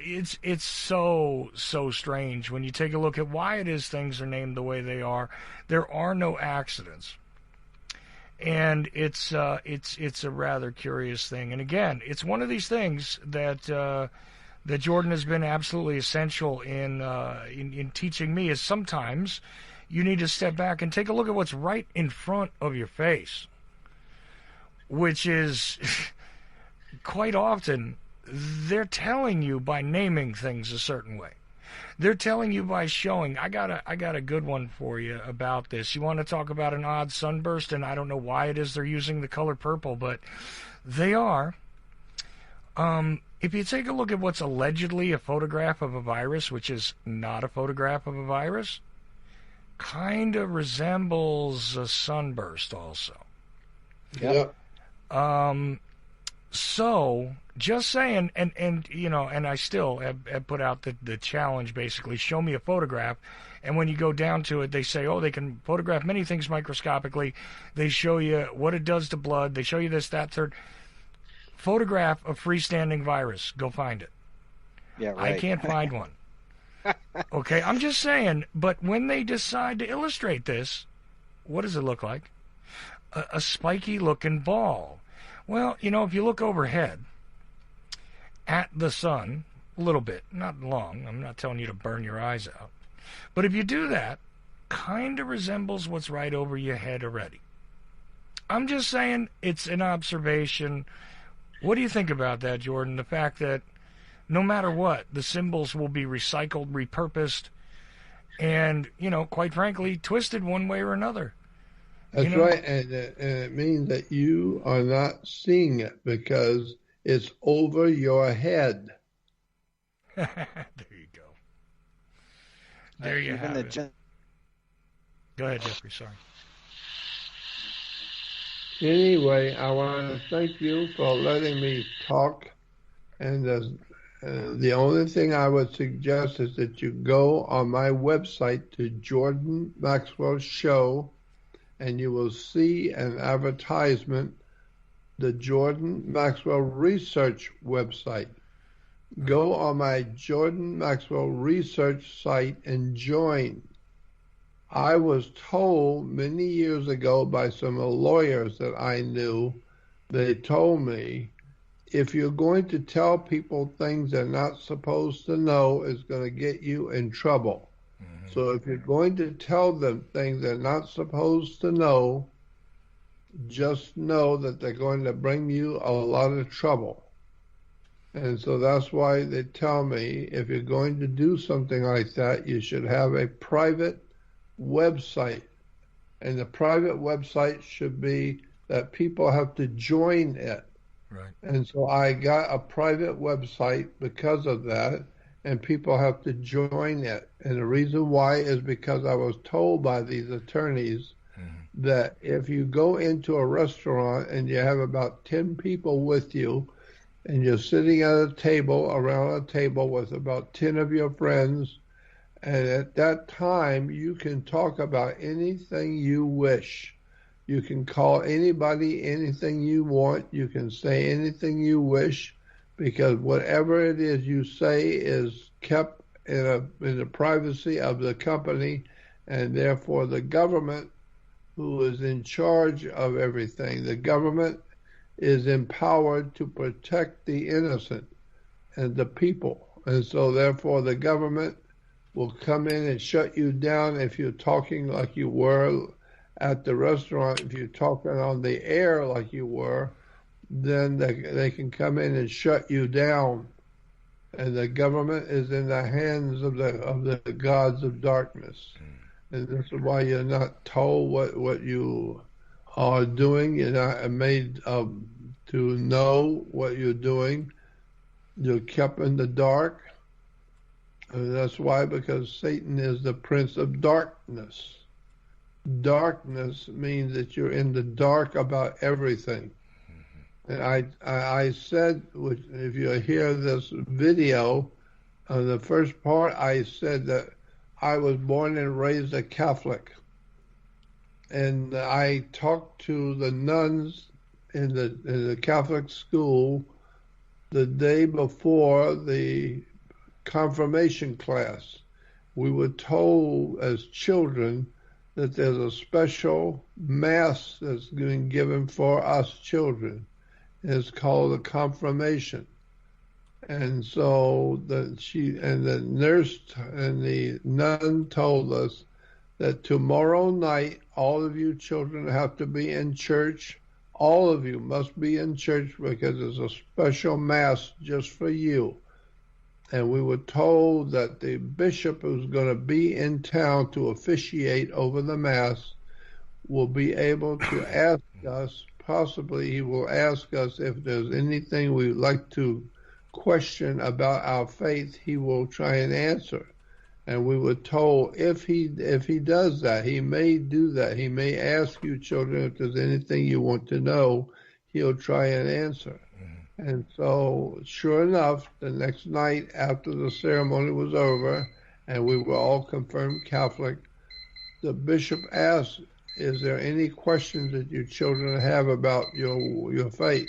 S3: it's so strange when you take a look at why it is things are named the way they are. There are no accidents. And it's a rather curious thing. And again, it's one of these things that Jordan has been absolutely essential in teaching me, is sometimes you need to step back and take a look at what's right in front of your face, which is quite often they're telling you by naming things a certain way. They're telling you by showing. I got a good one for you about this. You want to talk about an odd sunburst, and I don't know why it is they're using the color purple, but they are. If you take a look at what's allegedly a photograph of a virus, which is not a photograph of a virus, kind of resembles a sunburst also.
S8: Yep.
S3: So, just saying, and I still have put out the challenge, basically, show me a photograph, and when you go down to it, they say, they can photograph many things microscopically. They show you what it does to blood. They show you this, that, third. Photograph a freestanding virus. Go find it.
S4: Yeah, right.
S3: I can't find one. Okay, I'm just saying, but when they decide to illustrate this, what does it look like? A spiky-looking ball. Well, if you look overhead, at the sun a little bit, not long. I'm not telling you to burn your eyes out. But if you do that, kind of resembles what's right over your head already. I'm just saying it's an observation. What do you think about that, Jordan? The fact that no matter what, the symbols will be recycled, repurposed, and, quite frankly, twisted one way or another.
S8: That's right, and it means that you are not seeing it because it's over your head.
S3: There you go. There you have it. Go ahead, Jeffrey, sorry.
S8: Anyway, I want to thank you for letting me talk, and the only thing I would suggest is that you go on my website to Jordan Maxwell Show, and you will see an advertisement, the Jordan Maxwell Research website. Go on my Jordan Maxwell Research site and join. I was told many years ago by some lawyers that I knew, they told me, if you're going to tell people things they're not supposed to know, it's going to get you in trouble. So if you're going to tell them things they're not supposed to know, just know that they're going to bring you a lot of trouble. And so that's why they tell me if you're going to do something like that, you should have a private website. And the private website should be that people have to join it.
S3: Right.
S8: And so I got a private website because of that, and people have to join it. And the reason why is because I was told by these attorneys that if you go into a restaurant and you have about 10 people with you, and you're sitting at a table, around a table with about 10 of your friends, and at that time you can talk about anything you wish. You can call anybody anything you want. You can say anything you wish, because whatever it is you say is kept in the privacy of the company, and therefore the government, who is in charge of everything, the government is empowered to protect the innocent and the people. And so therefore the government will come in and shut you down if you're talking like you were at the restaurant. If you're talking on the air like you were, then they can come in and shut you down. And the government is in the hands of the gods of darkness. And this is why you're not told what you are doing. You're not made to know what you're doing. You're kept in the dark. And that's why, because Satan is the prince of darkness. Darkness means that you're in the dark about everything. And I said, if you hear this video, the first part, I said that I was born and raised a Catholic. And I talked to the nuns in the Catholic school the day before the confirmation class. We were told as children that there's a special mass that's being given for us children. It's called a confirmation. And so the nurse and the nun told us that tomorrow night all of you children have to be in church. All of you must be in church because there's a special mass just for you. And we were told that the bishop who's going to be in town to officiate over the mass will be able to ask us, possibly he will ask us if there's anything we'd like to question about our faith, he will try and answer. And we were told if he does that, he may do that. He may ask you children if there's anything you want to know, he'll try and answer. And so, sure enough, the next night after the ceremony was over and we were all confirmed Catholic, the bishop asked, is there any questions that you children have about your faith?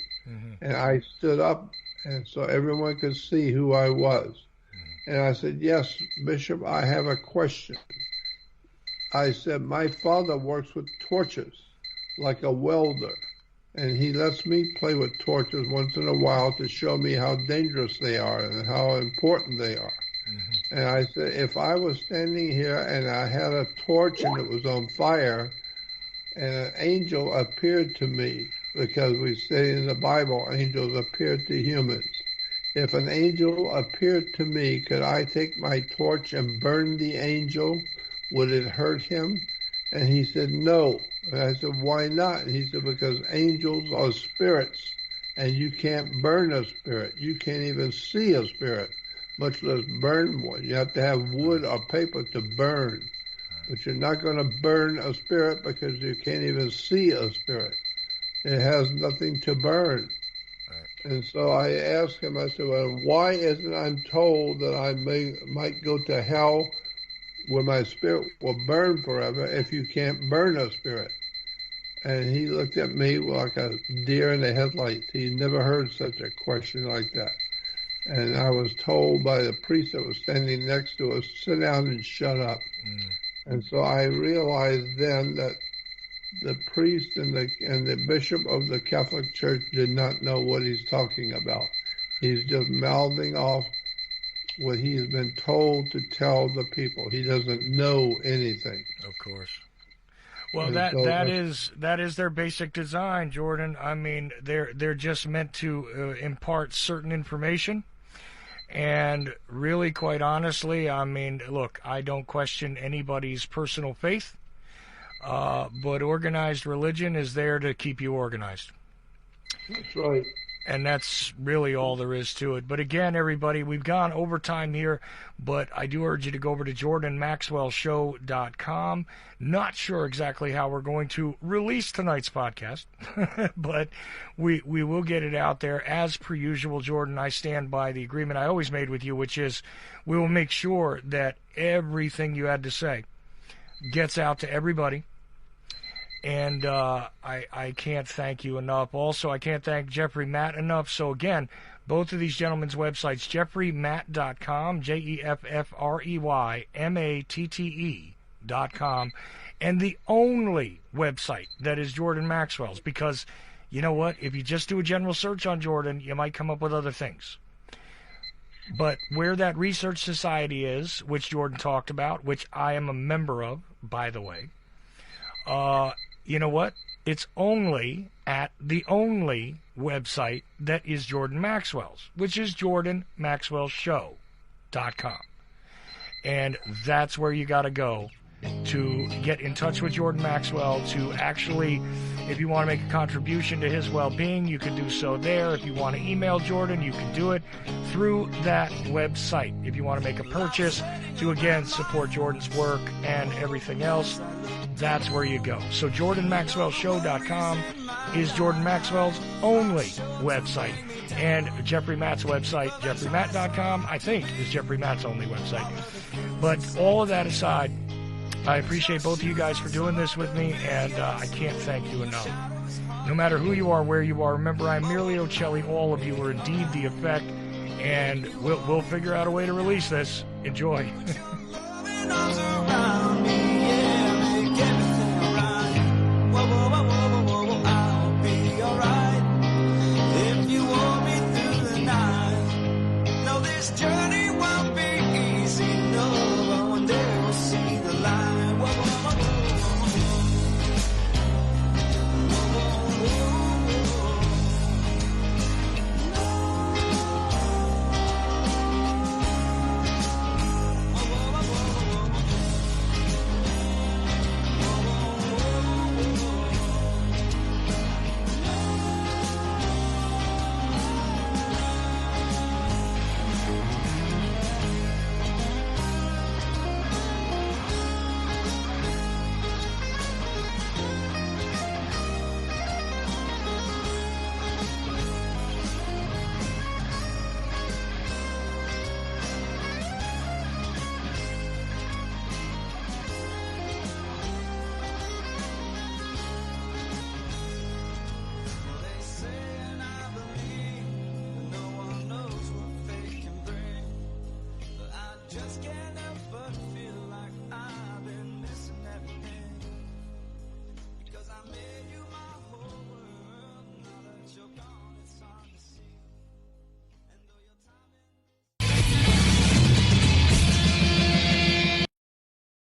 S8: And I stood up, and so everyone could see who I was. And I said, yes, Bishop, I have a question. I said, my father works with torches like a welder. and he lets me play with torches once in a while to show me how dangerous they are and how important they are. Mm-hmm. And I said, if I was standing here and I had a torch and it was on fire, and an angel appeared to me, because we say in the Bible, angels appear to humans. If an angel appeared to me, could I take my torch and burn the angel? Would it hurt him? And he said, no. And I said, why not? And he said, because angels are spirits, and you can't burn a spirit. You can't even see a spirit, much less burn one. You have to have wood or paper to burn. But you're not going to burn a spirit because you can't even see a spirit. It has nothing to burn. Right. And so I asked him, I said, well, why isn't I told that I might go to hell where my spirit will burn forever if you can't burn a spirit? And he looked at me like a deer in the headlights. He never heard such a question like that. And I was told by the priest that was standing next to us, sit down and shut up. Mm. And so I realized then that the priest and the bishop of the Catholic Church did not know what he's talking about. He's just mouthing off what he's been told to tell the people. He doesn't know anything.
S3: Of course. Well, that is their basic design, Jordan. I mean, they're just meant to impart certain information. And really, quite honestly, I mean, look, I don't question anybody's personal faith, but organized religion is there to keep you organized.
S8: That's right.
S3: And that's really all there is to it. But again, everybody, we've gone over time here, but I do urge you to go over to JordanMaxwellShow.com. Not sure exactly how we're going to release tonight's podcast, but we will get it out there. As per usual, Jordan, I stand by the agreement I always made with you, which is we will make sure that everything you had to say gets out to everybody. And I can't thank you enough. Also, I can't thank Jeffrey Matt enough. So, again, both of these gentlemen's websites, jeffreymatte.com, JEFFREYMATTE.com, and the only website that is Jordan Maxwell's. Because, you know what? If you just do a general search on Jordan, you might come up with other things. But where that research society is, which Jordan talked about, which I am a member of, by the way, you know what? It's only at the only website that is Jordan Maxwell's, which is JordanMaxwellShow.com. And that's where you got to go to get in touch with Jordan Maxwell, to actually, if you want to make a contribution to his well-being, you can do so there. If you want to email Jordan, you can do it through that website. If you want to make a purchase to, again, support Jordan's work and everything else, that's where you go. So JordanMaxwellShow.com is Jordan Maxwell's only website. And Jeffrey Matt's website, JeffreyMatt.com, I think, is Jeffrey Matt's only website. But all of that aside, I appreciate both of you guys for doing this with me, and I can't thank you enough. No matter who you are, where you are, remember, I'm merely Ocelli. All of you are indeed the effect, and we'll figure out a way to release this. Enjoy.